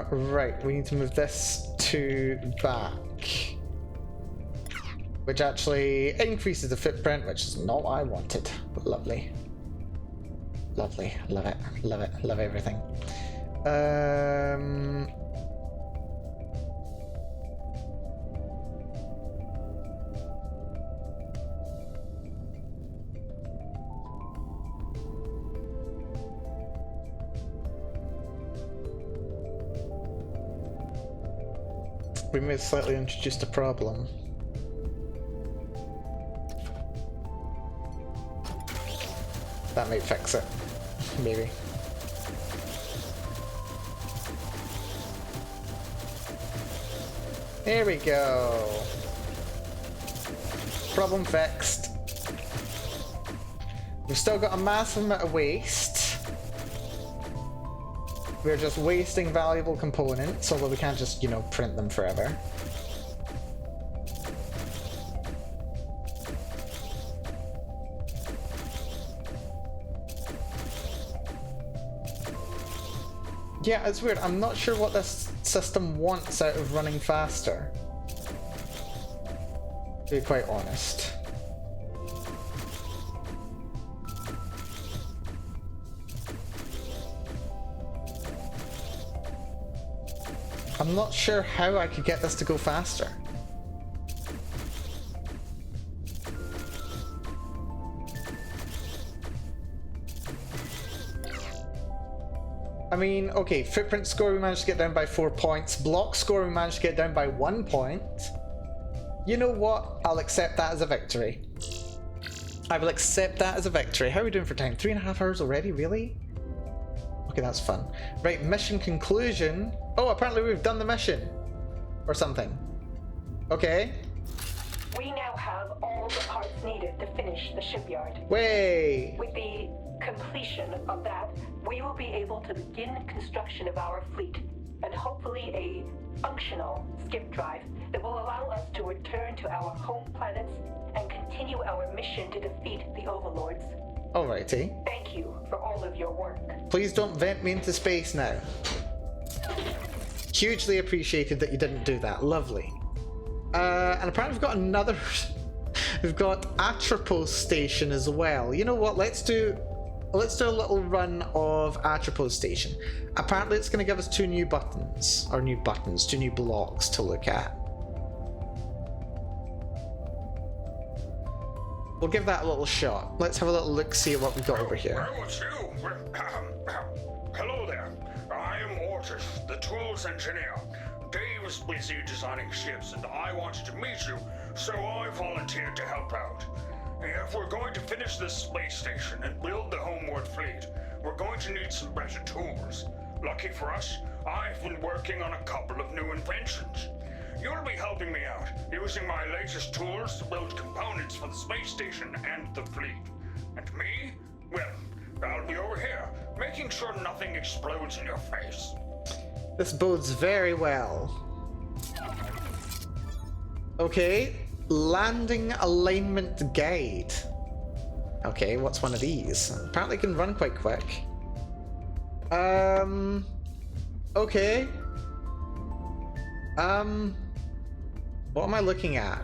Speaker 1: Right, we need to move this to back. Which actually increases the footprint, which is not what I wanted. Lovely. Lovely. Love it. Love it. Love everything. We may have slightly introduced a problem. That might fix it. Maybe. There we go. Problem fixed. We've still got a massive amount of waste. We're just wasting valuable components, although we can't just, you know, print them forever. Yeah, it's weird. I'm not sure what this system wants out of running faster, to be quite honest. I'm not sure how I could get this to go faster. I mean, okay, footprint score we managed to get down by 4 points. Block score we managed to get down by 1 point. You know what? I'll accept that as a victory. I will accept that as a victory. How are we doing for time? 3.5 hours already? Really? Okay, that's fun. Right, mission conclusion. Oh, apparently we've done the mission. Or something. Okay.
Speaker 3: We now have all the parts needed to finish the shipyard.
Speaker 1: Way!
Speaker 3: With the completion of that, we will be able to begin construction of our fleet, and hopefully a functional skip drive that will allow us to return to our home planets and continue our mission to defeat the overlords.
Speaker 1: Alrighty.
Speaker 3: Thank you for all of your work.
Speaker 1: Please don't vent me into space now. Hugely appreciated that you didn't do that. Lovely. And apparently we've got another... we've got Atropos Station as well. You know what? Let's do a little run of Atropos Station. Apparently it's going to give us 2 new buttons. Or new buttons, 2 new blocks to look at. We'll give that a little shot. Let's have a little look, see what we've got over here.
Speaker 4: Well, it's you. Hello there. I am Ortis, the tools engineer. Dave was busy designing ships and I wanted to meet you, so I volunteered to help out. If we're going to finish this space station and build the homeward fleet, we're going to need some better tools. Lucky for us, I've been working on a couple of new inventions. You'll be helping me out, using my latest tools to build components for the space station and the fleet. And me? Well, I'll be over here, making sure nothing explodes in your face.
Speaker 1: This bodes very well. Okay, landing alignment guide. Okay, what's one of these? Apparently it can run quite quick. Okay. What am I looking at?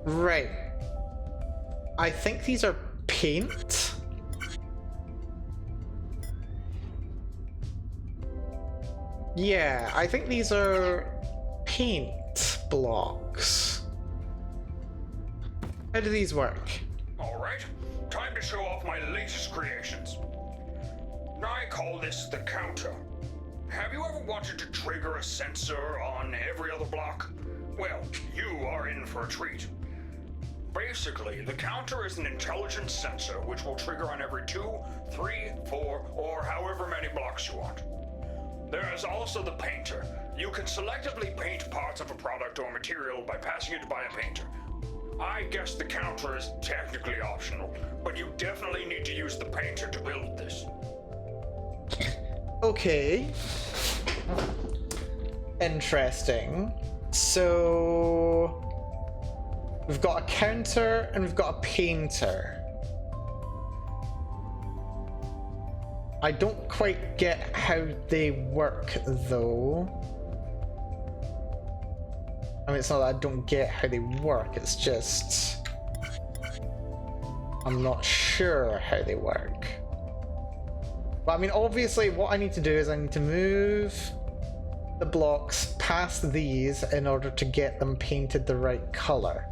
Speaker 1: Right. I think these are paint. Yeah, I think these are paint blocks. How do these work?
Speaker 4: Alright, time to show off my latest creations. I call this the counter. Have you ever wanted to trigger a sensor on every other block? Well, you are in for a treat. Basically, the counter is an intelligent sensor which will trigger on every 2, 3, 4, or however many blocks you want. There is also the painter. You can selectively paint parts of a product or material by passing it by a painter. I guess the counter is technically optional, but you definitely need to use the painter to build this.
Speaker 1: Okay. Interesting. So... we've got a counter and we've got a painter. I don't quite get how they work though. I mean, it's not that I don't get how they work, it's just... I'm not sure how they work. But I mean, obviously what I need to do is I need to move the blocks past these in order to get them painted the right color.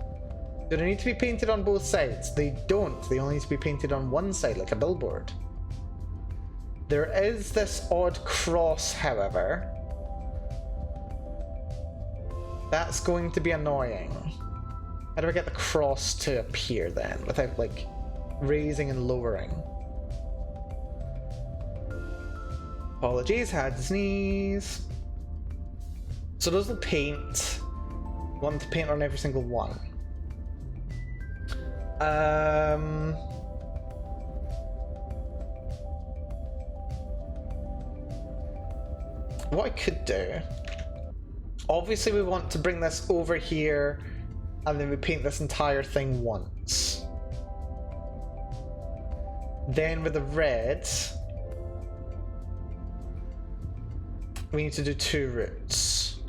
Speaker 1: Do they need to be painted on both sides? They don't. They only need to be painted on one side, like a billboard. There is this odd cross, however. That's going to be annoying. How do I get the cross to appear then, without, like, raising and lowering? Apologies, had to sneeze. So those will paint. You want them to paint on every single one. What I could do, obviously we want to bring this over here and then we paint this entire thing once. Then with the red, we need to do 2 routes.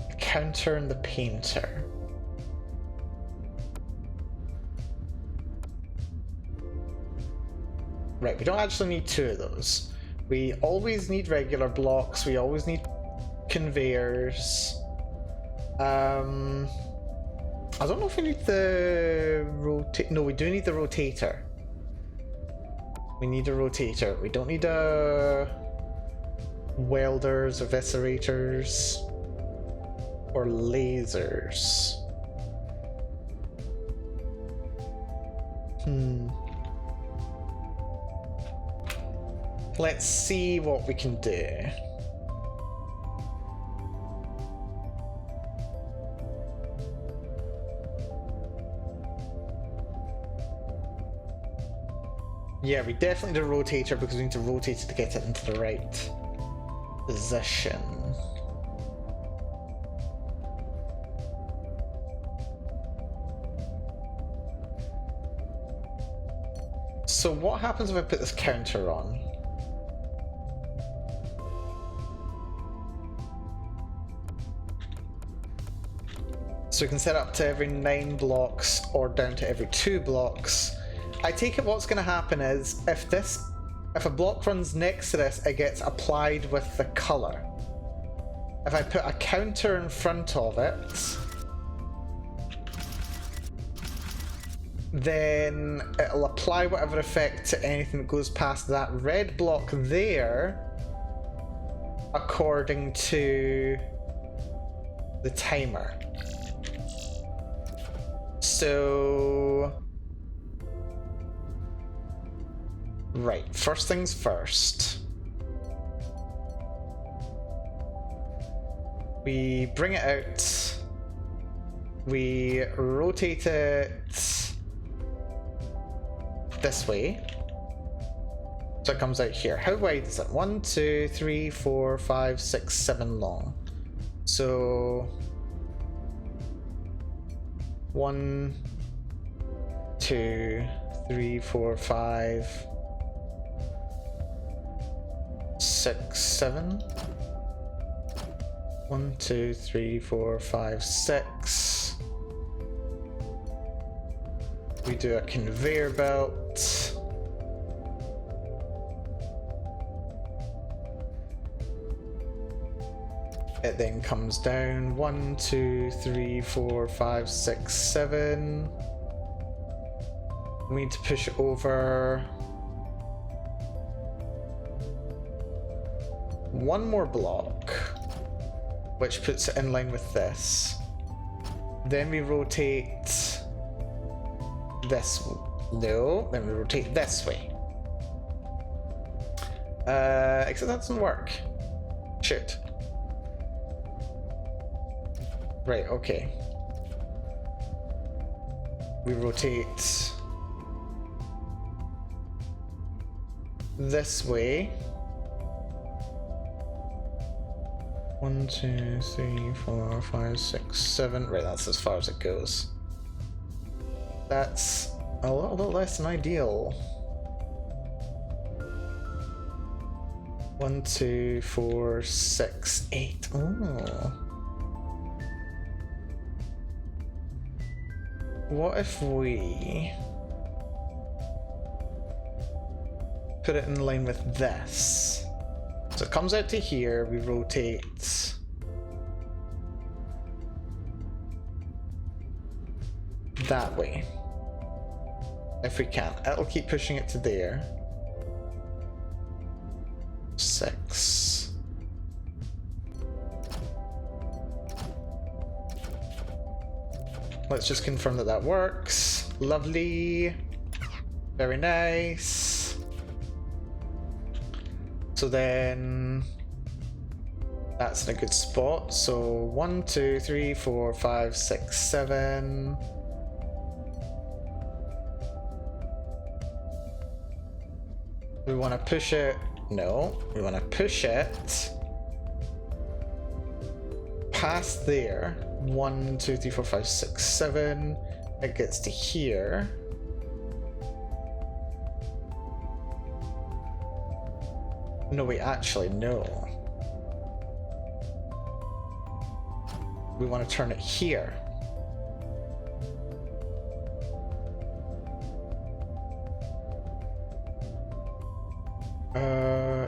Speaker 1: The counter and the painter. Right, we don't actually need 2 of those. We always need regular blocks, we always need conveyors. I don't know if we need the rotate. No, we do need the rotator. We need a rotator. We don't need a welders, eviscerators, or lasers. Let's see what we can do. Yeah, we definitely need a rotator because we need to rotate it to get it into the right position. So what happens if I put this counter on? So we can set up to every 9 blocks or down to every 2 blocks. I take it what's going to happen is if a block runs next to this, it gets applied with the color. If I put a counter in front of it, then it'll apply whatever effect to anything that goes past that red block there according to the timer. So right, first things first. We bring it out. We rotate it this way. So it comes out here. How wide is it? 1, 2, 3, 4, 5, 6, 7 long. So 1, 2, 3, 4, 5, 6, 7. 1, 2, 3, 4, 5, 6. We do a conveyor belt. It then comes down 1, 2, 3, 4, 5, 6, 7. We need to push it over one more block, which puts it in line with this. Then we rotate this. No, then we rotate this way. Except that doesn't work. Shoot. Right, okay. We rotate this way. 1, 2, 3, 4, 5, 6, 7. Right, that's as far as it goes. That's a little bit less than ideal. 1, 2, 4, 6, 8. Oh. What if we put it in line with this? So it comes out to here, we rotate that way. If we can. It'll keep pushing it to there. 6. Let's just confirm that that works. Lovely. Very nice. So then that's in a good spot. So 1, 2, 3, 4, 5, 6, 7. We want to push it. No, we want to push it past there. 1, 2, 3, 4, 5, 6, 7. It gets to here. No, wait, actually, no. We want to turn it here.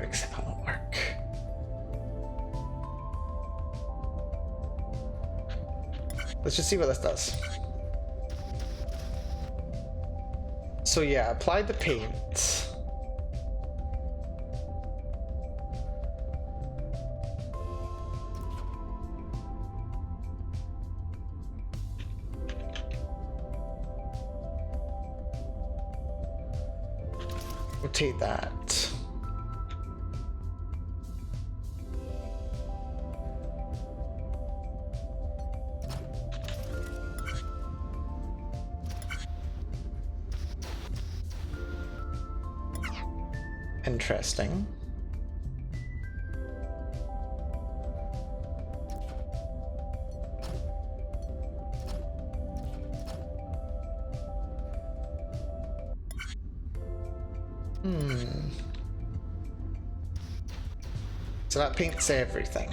Speaker 1: Except that won't work. Let's just see what this does. So yeah, apply the paint. Rotate that. Interesting. So that paints everything.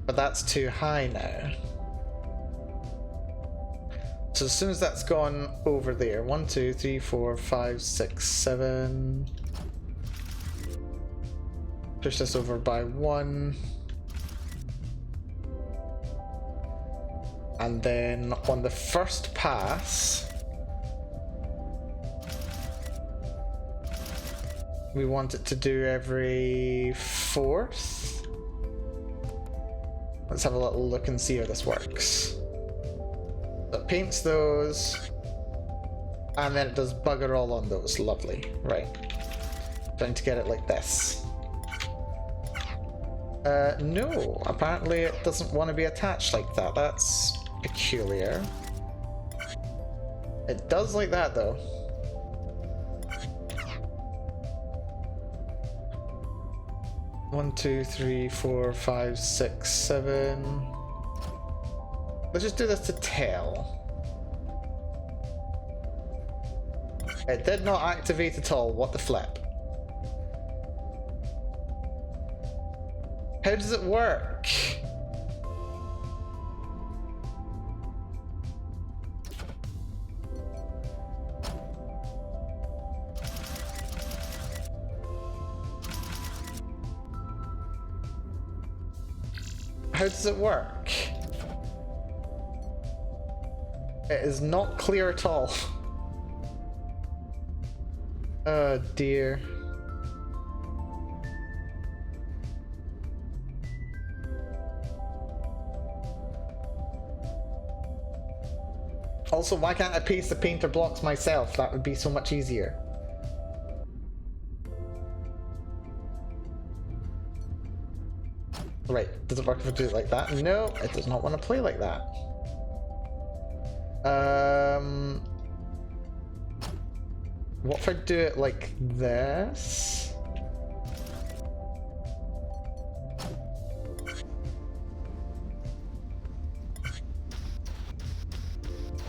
Speaker 1: But that's too high now. So as soon as that's gone over there, 1, 2, 3, 4, 5, 6, 7. Push this over by 1. And then on the first pass, we want it to do every 4th. Let's have a little look and see how this works. So it paints those, and then it does bugger all on those. Lovely. Right. Trying to get it like this. No, apparently it doesn't want to be attached like that. That's peculiar. It does like that though. One, 2, 3, 4, 5, 6, 7. Let's just do this to tail. It did not activate at all. What the flip? How does it work? How does it work? It is not clear at all. Oh dear. Also, why can't I paste the painter blocks myself? That would be so much easier. Right, does it work if I do it like that? No, it does not want to play like that. What if I do it like this?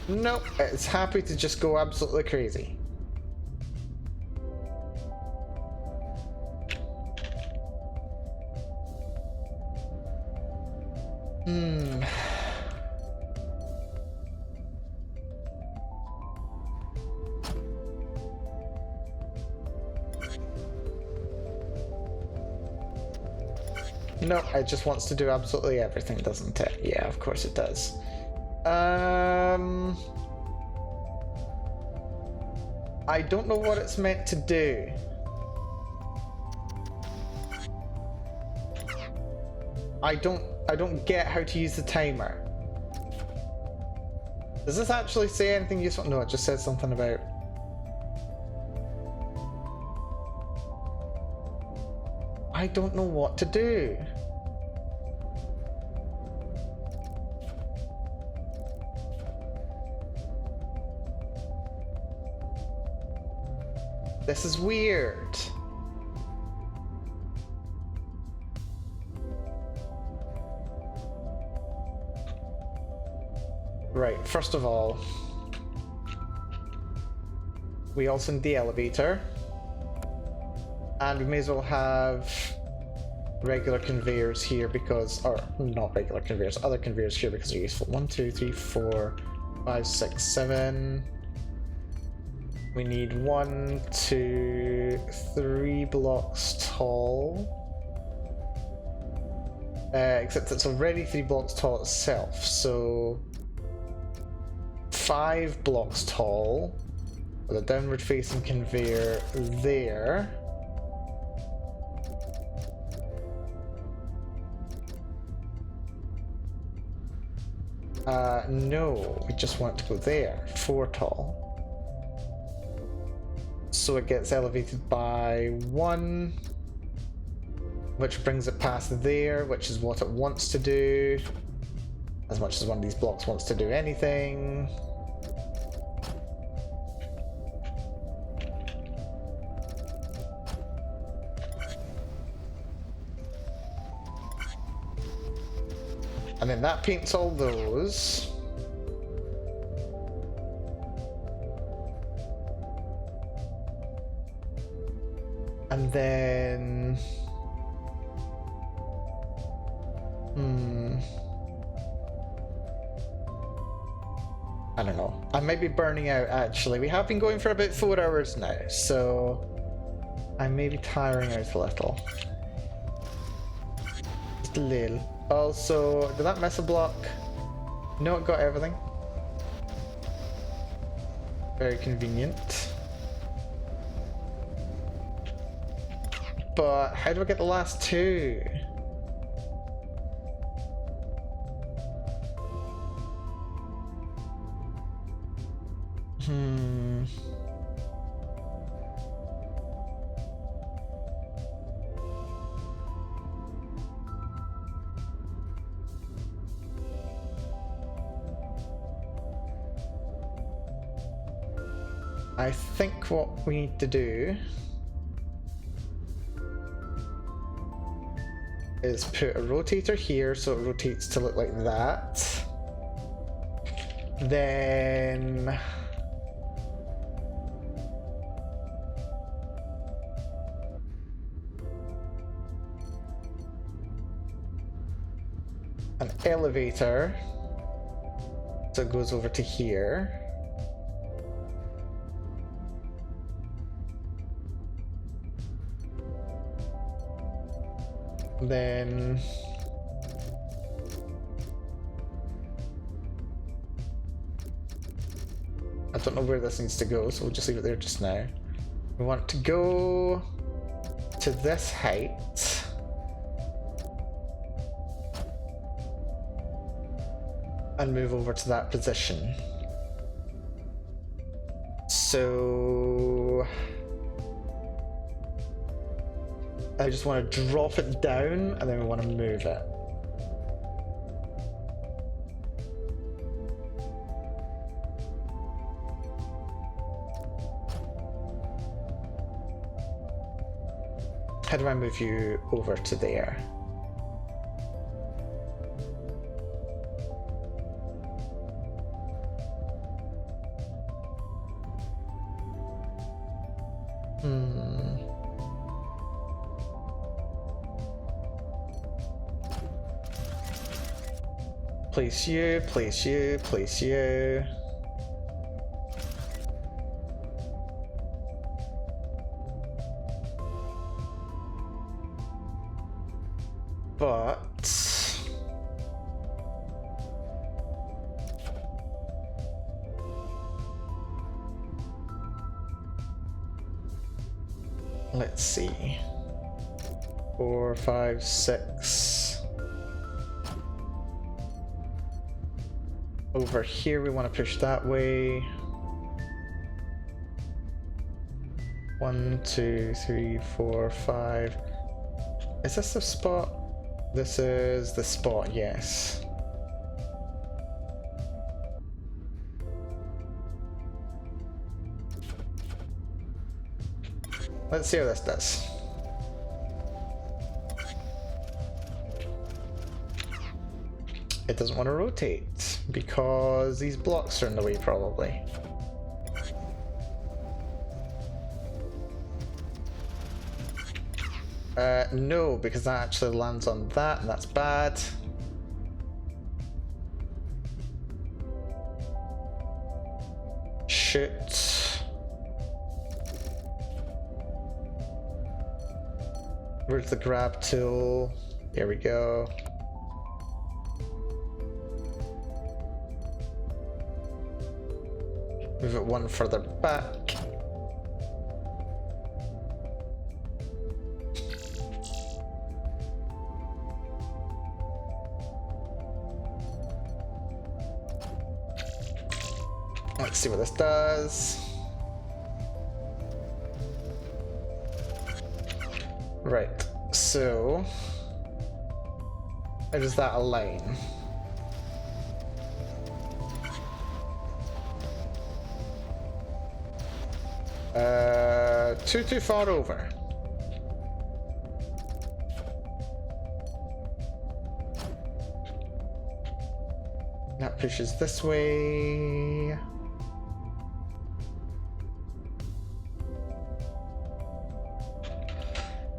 Speaker 1: Nope, it's happy to just go absolutely crazy. No, it just wants to do absolutely everything, doesn't it? Yeah, of course it does. I don't know what it's meant to do. I don't get how to use the timer. Does this actually say anything useful? No, it just says something about... I don't know what to do. This is weird. Right, first of all, we also need the elevator. And we may as well have regular conveyors here because, or not regular conveyors, other conveyors here because they're useful. 1, 2, 3, 4, 5, 6, 7. We need 1, 2, 3 blocks tall. Except it's already 3 blocks tall itself, so 5 blocks tall with a downward facing conveyor there. No, we just want to go there. 4 tall. So it gets elevated by 1, which brings it past there, which is what it wants to do. As much as one of these blocks wants to do anything. And then that paints all those. And then... I don't know. I might be burning out, actually. We have been going for about 4 hours now, so... I may be tiring out a little. Just a little. Also, did that miss a block? No, it got everything. Very convenient. But how do I get the last 2? I think what we need to do is put a rotator here so it rotates to look like that. Then an elevator so it goes over to here. Then I don't know where this needs to go, so we'll just leave it there just now. We want to go to this height. And move over to that position. So I just want to drop it down and then we want to move it. How do I move you over to there? Place you, place you, place you. But let's see. 4, 5, 6. Over here we want to push that way. 1, 2, 3, 4, 5. Is this the spot? This is the spot, yes. Let's see how this does. It doesn't want to rotate because these blocks are in the way, probably. No, because that actually lands on that, and that's bad. Shoot. Where's the grab tool? There we go. one further back. Let's see what this does. Right, so how does that align? Too far over. That pushes this way.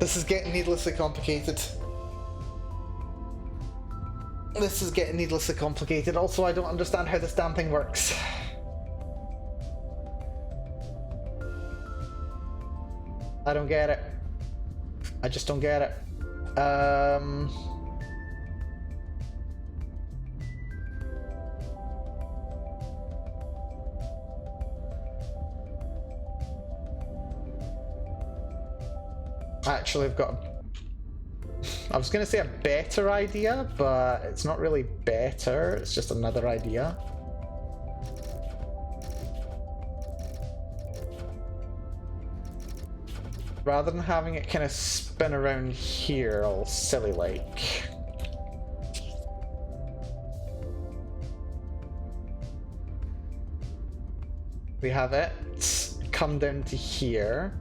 Speaker 1: This is getting needlessly complicated. This is getting needlessly complicated. Also, I don't understand how this damn thing works. I don't get it. I just don't get it. Actually, I've got I was going to say a better idea, but it's not really better, it's just another idea. Rather than having it kind of spin around here all silly like. We have it come down to here.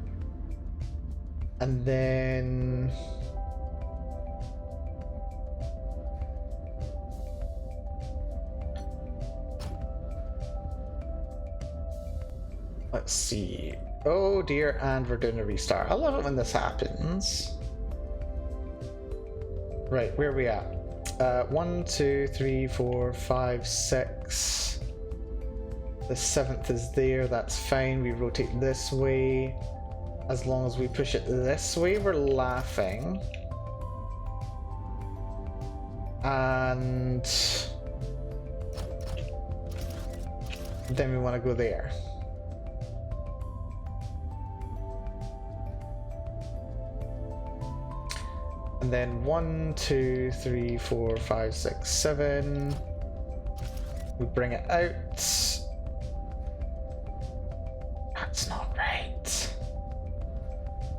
Speaker 1: And then let's see. Oh dear, and we're doing a restart. I love it when this happens. Right, where are we at? 1, 2, 3, 4, 5, 6. The 7th is there, that's fine. We rotate this way. As long as we push it this way, we're laughing. And then we want to go there. And then 1, 2, 3, 4, 5, 6, 7. We bring it out. That's not right.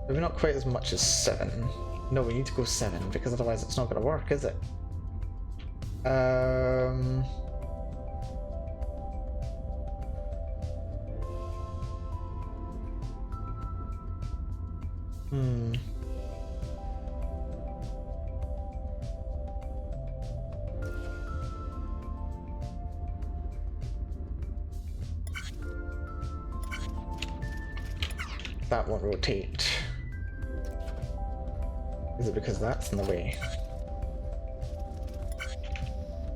Speaker 1: Maybe not quite as much as 7. No, we need to go 7 because otherwise it's not going to work, is it? That won't rotate. Is it because that's in the way?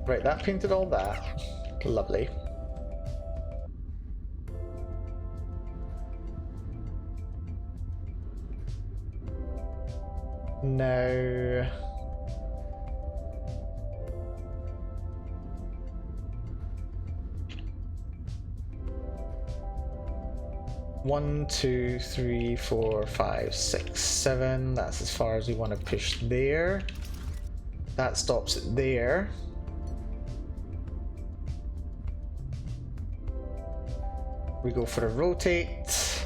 Speaker 1: Right, that painted all that. Lovely. Now... One, 2, 3, 4, 5, 6, 7. That's as far as we want to push there. That stops it there. We go for a rotate.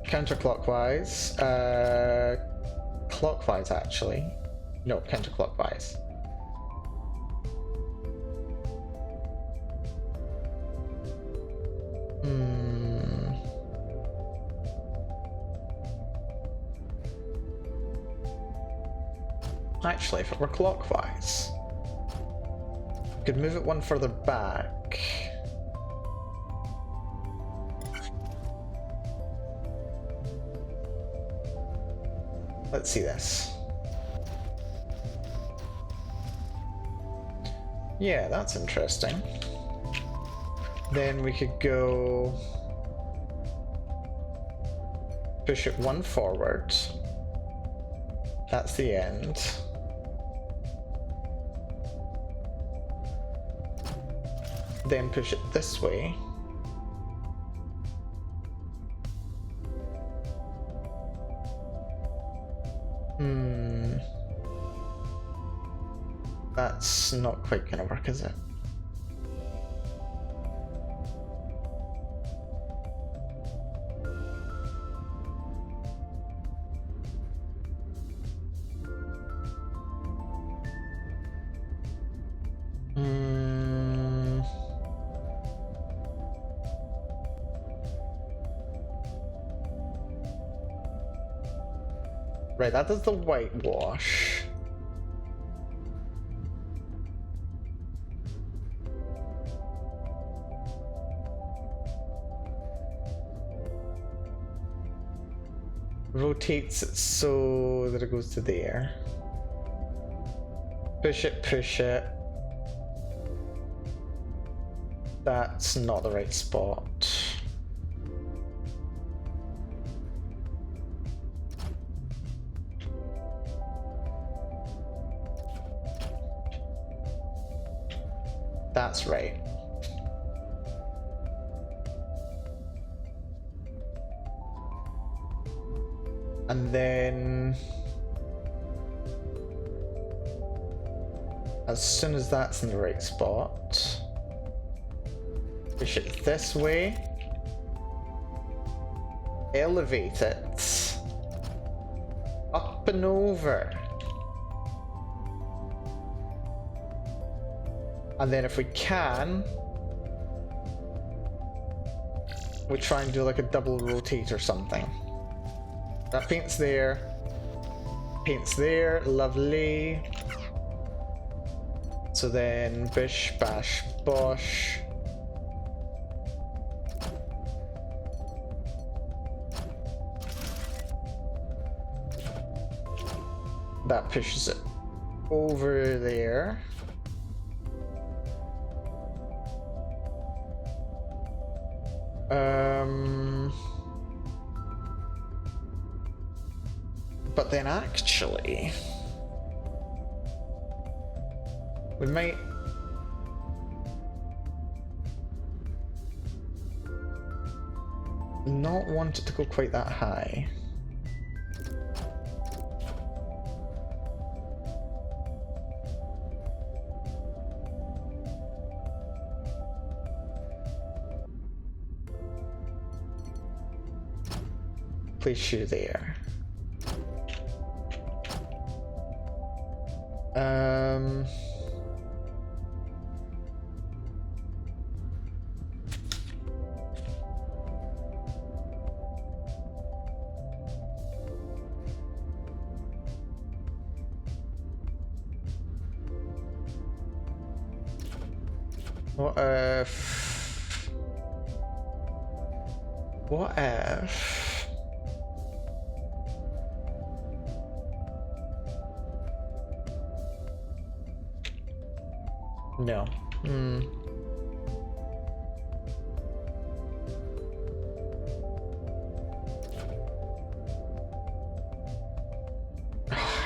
Speaker 1: Counterclockwise. Clockwise, actually. No, counterclockwise. Actually, if it were clockwise, we could move it one further back. Let's see this. Yeah, that's interesting. Then we could go push it one forward. That's the end. Then push it this way. Hmm. That's not quite gonna work, is it? Hmm. Right, that does the whitewash. Rotates it so that it goes to there. Push it, push it. That's not the right spot. That's right. And then as soon as that's in the right spot, push it this way, elevate it up and over, and then if we can, we try and do like a double rotate or something. That paint's there, lovely. So then bish bash bosh. That pushes it over there. But then actually, we might not want it to go quite that high. Place you there. What if? What if? No.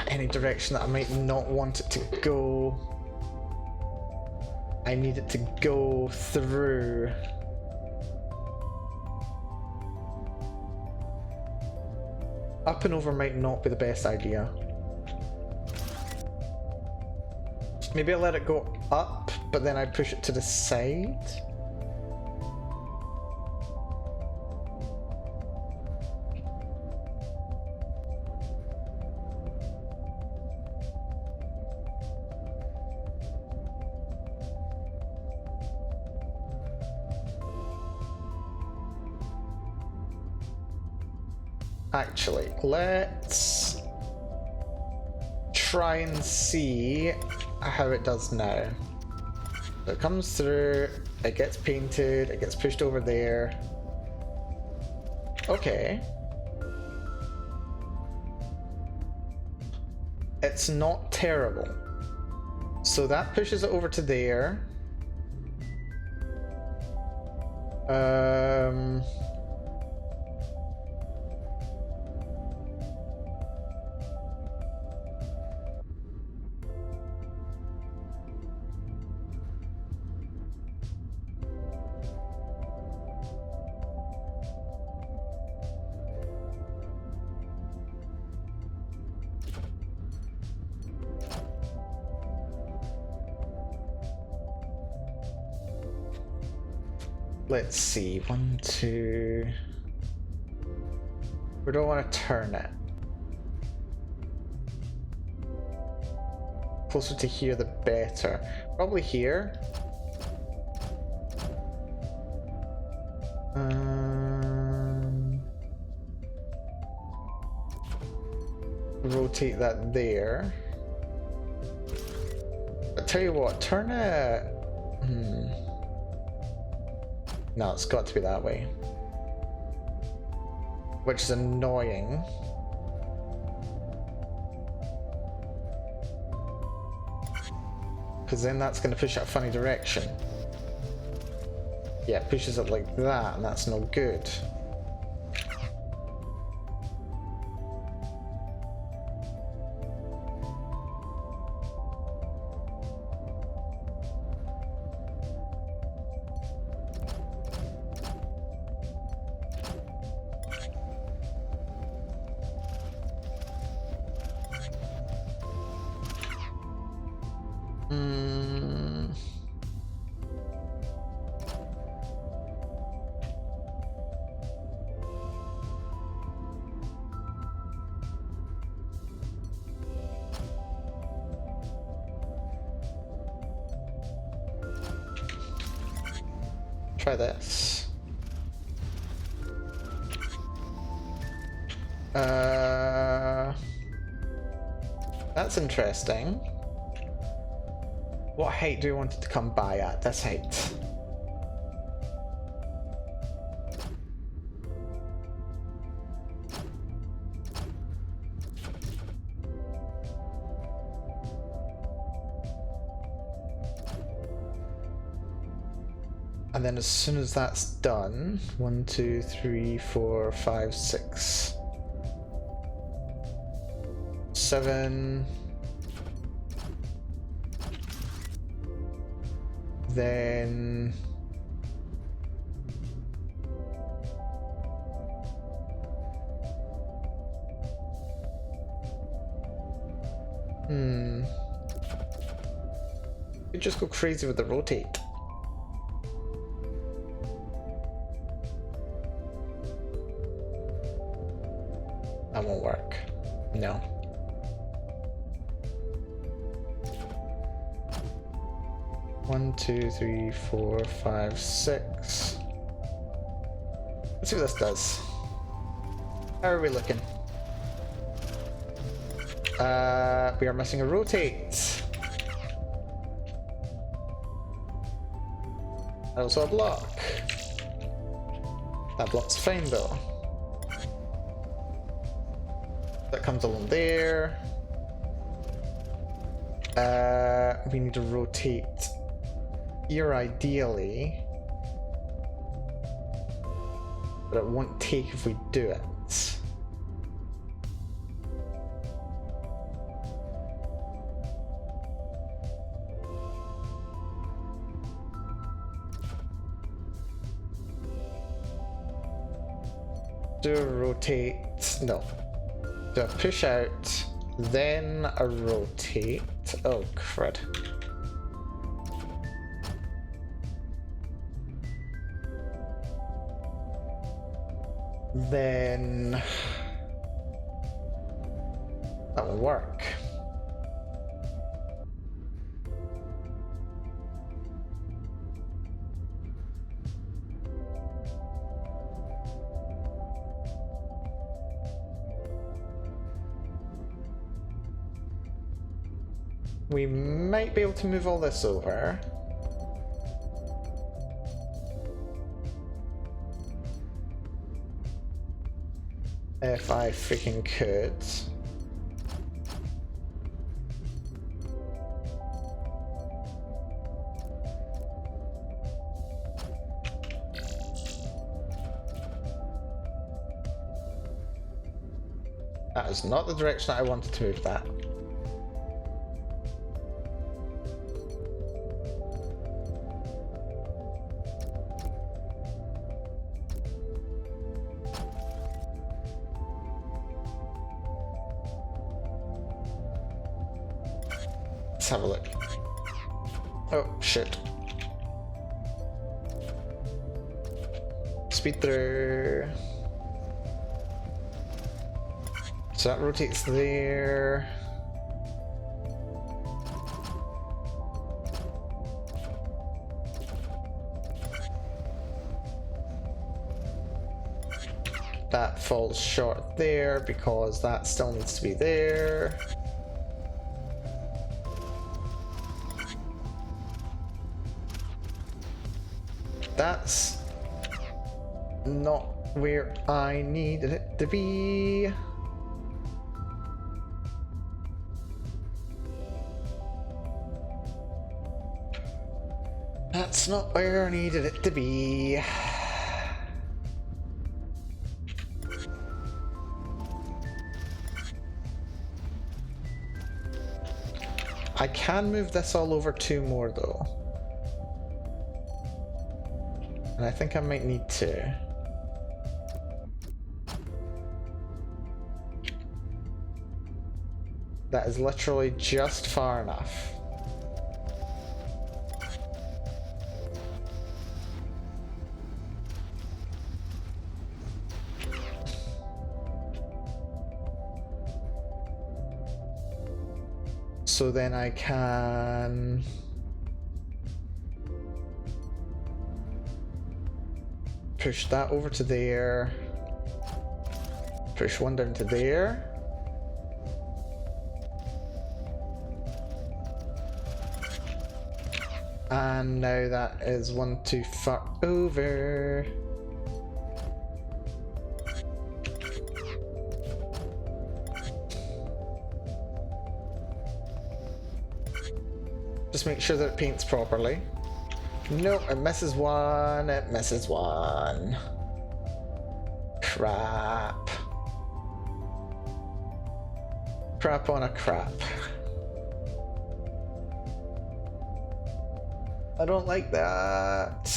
Speaker 1: Any direction that I might not want it to go. I need it to go through. Up and over might not be the best idea. Maybe I let it go up, but then I push it to the side. Actually, let's try and see how it does now. So it comes through, it gets painted, it gets pushed over there. Okay. It's not terrible. So that pushes it over to there. Let's see, 1, 2... We don't want to turn it. Closer to here the better. Probably here. Rotate that there. I tell you what, turn it... No, it's got to be that way. Which is annoying. Because then that's going to push it a funny direction. Yeah, it pushes it like that, and that's no good. Try this. That's interesting. What height do we want it to come by at? This height. And then as soon as that's done, 1, 2, 3, 4, 5, 6, 7, then you just go crazy with the rotate. That won't work. No. One, 2, 3, 4, 5, 6. Let's see what this does. How are we looking? We are missing a rotate. Also a block. That block's fine though. That comes along there. We need to rotate here ideally, but it won't take if we do it. Do a rotate, no. Do a push out, then a rotate. Oh crud. Then that will work. We might be able to move all this over. If I freaking could. That is not the direction I wanted to move that. Let's have a look. Oh, shit. speed through. So that rotates there. That falls short there because that still needs to be there. That's not where I needed it to be. That's not where I needed it to be. I can move this all over 2 more though. And I think I might need to. That is literally just far enough. So then I can push that over to there, push one down to there. And now that is one too far over. Just make sure that it paints properly. No, it misses one, it misses one. Crap. Crap on a crap. I don't like that.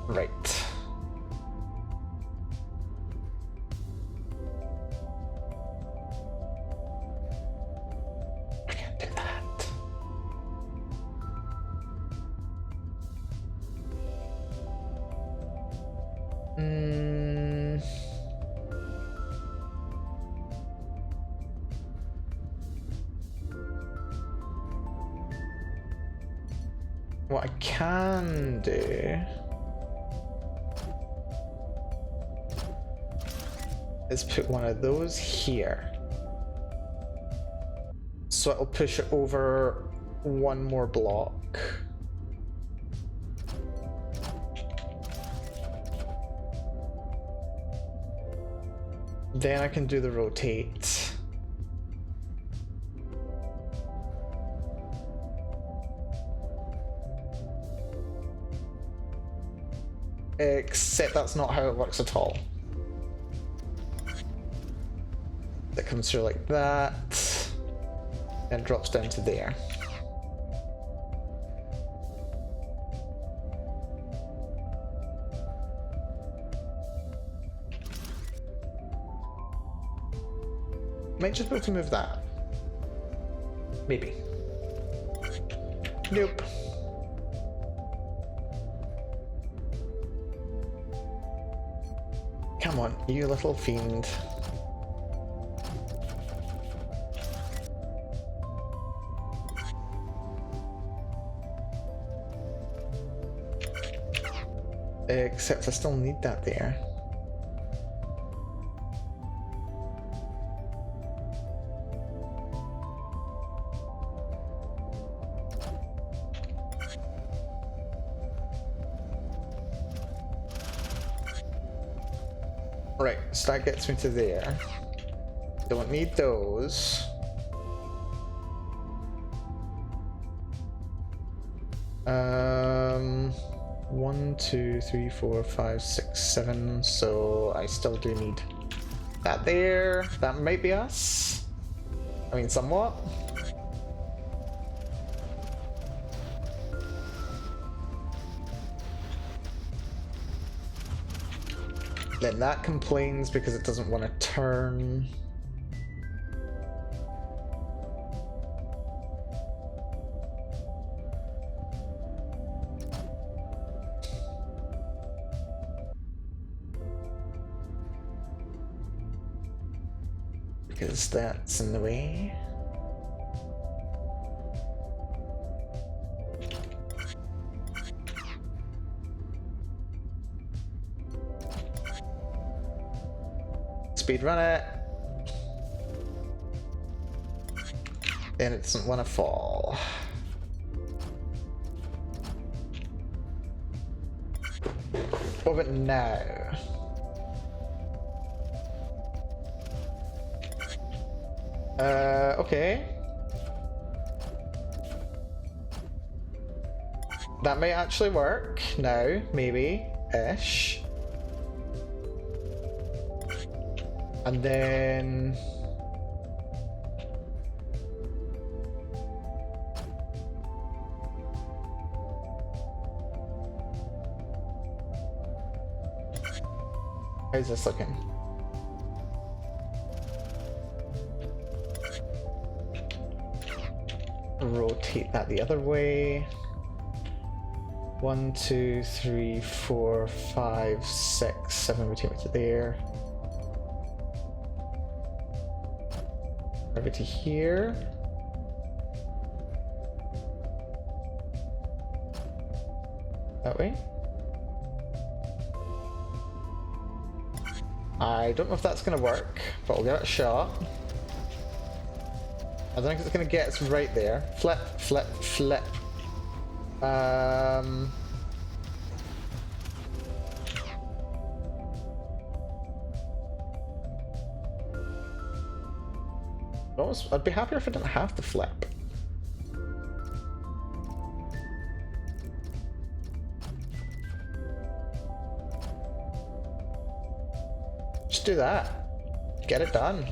Speaker 1: Right. I can't do that. What I can do is put one of those here. So it'll push it over one more block. Then I can do the rotate. Except that's not how it works at all. That comes through like that, and drops down to there. Might just be able to move that. Maybe. Nope. Come on, you little fiend. Except I still need that there. Right, so that gets me to there. Don't need those. One, two, three, four, five, six, seven. So I still do need that there. That might be us. I mean, somewhat. Then that complains because it doesn't want to turn. Because that's in the way. Speed run it. And it doesn't want to fall. What about now? Okay. That may actually work now, maybe-ish. And then... how's this looking? Rotate that the other way. 1, 2, 3, 4, 5, 6, 7. Rotate it to there. Over to here. That way. I don't know if that's going to work, but we'll give it a shot. I don't think it's going to get us right there. Flip, flip, flip. I'd be happier if I didn't have to flip. Just do that. Get it done.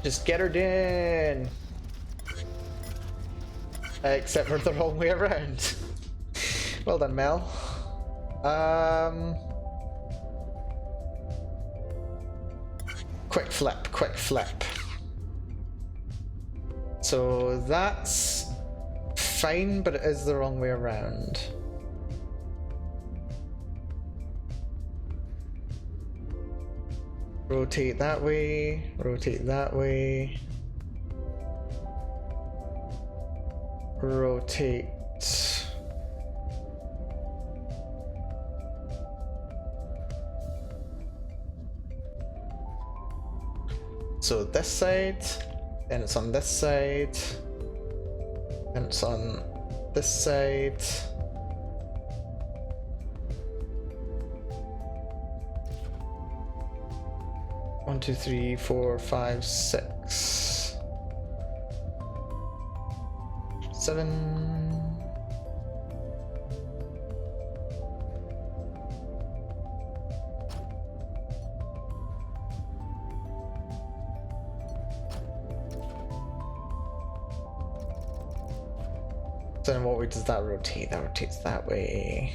Speaker 1: Just get her done. Except for the wrong way around. Well done, Mel. Quick flip, quick flip. So that's fine, but it is the wrong way around. Rotate that way, rotate that way. Rotate. So this side, then it's on this side, then it's on this side. One, two, three, four, five, 6, 7. So then what way does that rotate? That rotates that way.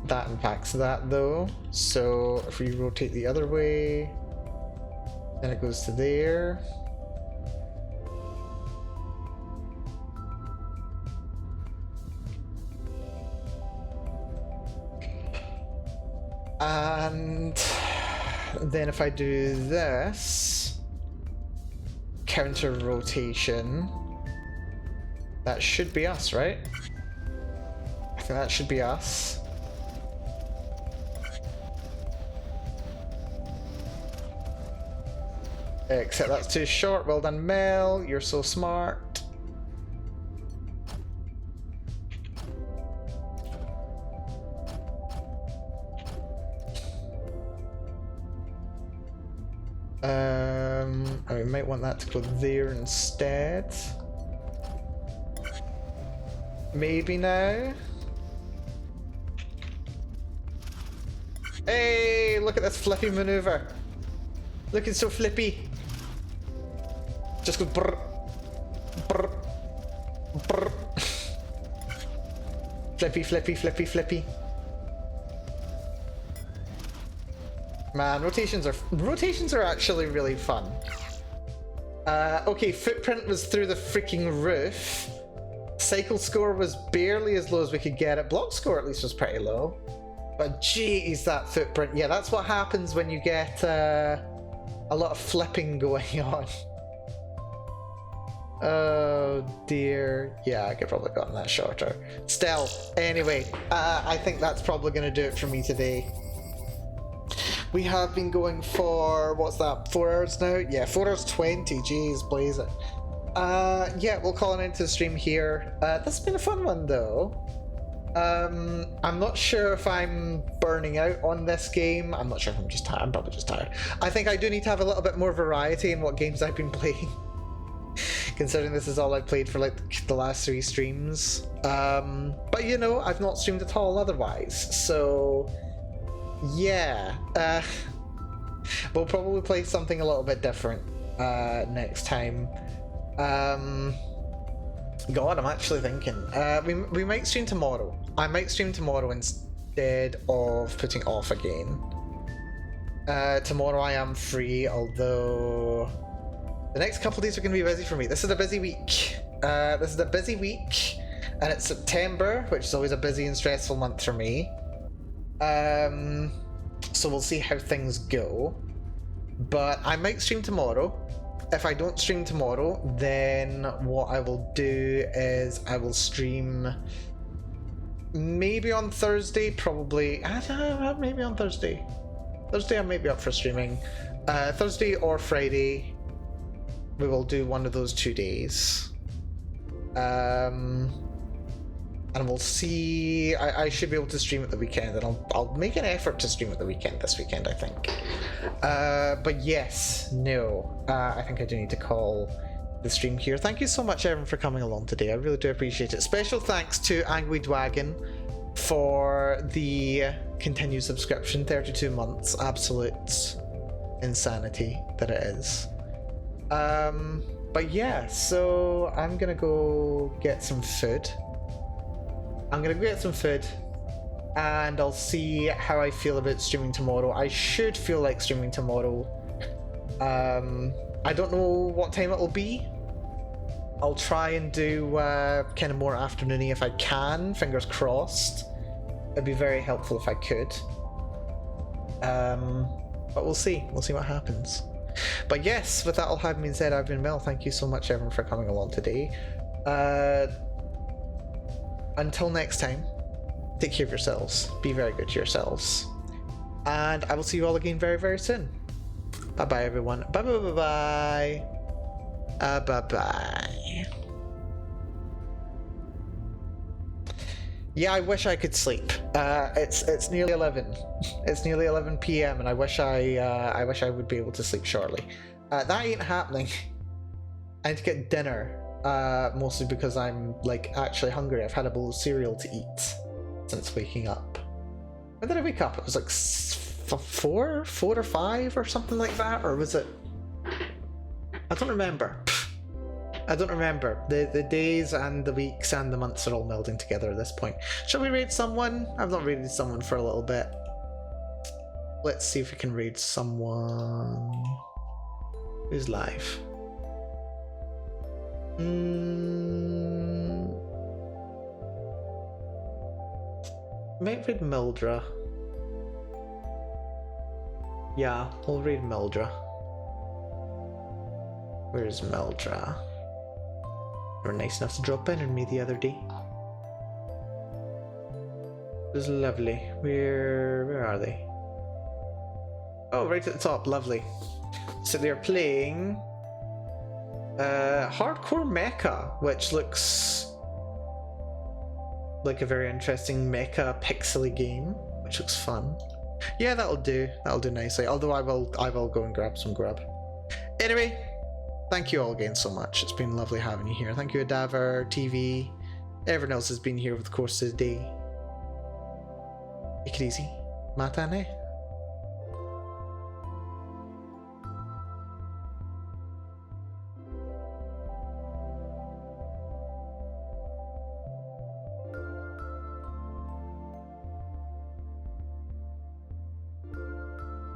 Speaker 1: That impacts that though. So if we rotate the other way, then it goes to there. And then if I do this, counter rotation, that should be us, right? I think that should be us. Except that's too short. Well done, Mel. You're so smart. And we might want that to go there instead. Maybe now. Hey, look at this flippy maneuver. Looking so flippy. Just goes brr, brr, brr. Flippy, flippy, flippy, flippy. Man, rotations are actually really fun. Okay, footprint was through the freaking roof. Cycle score was barely as low as we could get it. Block score at least was pretty low. But geez, that footprint. Yeah, that's what happens when you get a lot of flipping going on. Oh dear. Yeah, I could probably have gotten that shorter. Still, anyway, I think that's probably going to do it for me today. We have been going for, what's that, 4 hours now? Yeah, 4 hours 20, jeez, blaze it. Yeah, we'll call an end to the stream here. This has been a fun one though. I'm not sure if I'm burning out on this game. I'm not sure if I'm just tired. I'm probably just tired. I think I do need to have a little bit more variety in what games I've been playing. Considering this is all I've played for like the last 3 streams. But you know, I've not streamed at all otherwise. So yeah, we'll probably play something a little bit different next time. God, I'm actually thinking we might stream tomorrow. I might stream tomorrow instead of putting off again. Tomorrow I am free, although the next couple of days are going to be busy for me. This is a busy week. And it's September, which is always a busy and stressful month for me. So we'll see how things go. But I might stream tomorrow. If I don't stream tomorrow, then what I will do is I will stream maybe on Thursday, probably. I don't know, maybe on Thursday. Thursday I might be up for streaming. Thursday or Friday, we will do one of those 2 days. And we'll see. I should be able to stream at the weekend, and I'll make an effort to stream at the weekend this weekend, I think. But yes, no, I think I do need to call the stream here. Thank you so much, everyone, for coming along today. I really do appreciate it. Special thanks to Angry Dwagon for the continued subscription, 32 months, absolute insanity that it is. But yeah, so I'm gonna go get some food. And I'll see how I feel about streaming tomorrow. I should feel like streaming tomorrow. I don't know what time it'll be. I'll try and do kind of more afternoony if I can, fingers crossed. It'd be very helpful if I could. But we'll see what happens. But yes, with that all having been said, I've been Mel. Thank you so much, everyone, for coming along today. Until next time, take care of yourselves. Be very good to yourselves. And I will see you all again very, very soon. Bye-bye, everyone. Bye-bye-bye-bye. Bye-bye. Yeah, I wish I could sleep. It's nearly 11. It's nearly 11 p.m. and I wish I would be able to sleep shortly. That ain't happening. I need to get dinner. Mostly because I'm like actually hungry. I've had a bowl of cereal to eat since waking up. When did I wake up? It was like 4 or 5 or something like that, or was it? I don't remember. I don't remember. The days and the weeks and the months are all melding together at this point. Shall we raid someone? I've not raided someone for a little bit. Let's see if we can raid someone who's live. Might read Mildra. Yeah, we'll read Mildra. Where's Mildra? You were nice enough to drop in on me the other day. It was lovely. Where are they? Oh, right at the top, lovely. So they're playing Hardcore Mecha, which looks like a very interesting mecha pixely game, which looks fun. Yeah, that'll do nicely, although I will go and grab some grub. Anyway, thank you all again so much. It's been lovely having you here. Thank you, Adaver, TV, everyone else has been here over the course of the day. Take it easy. Matane.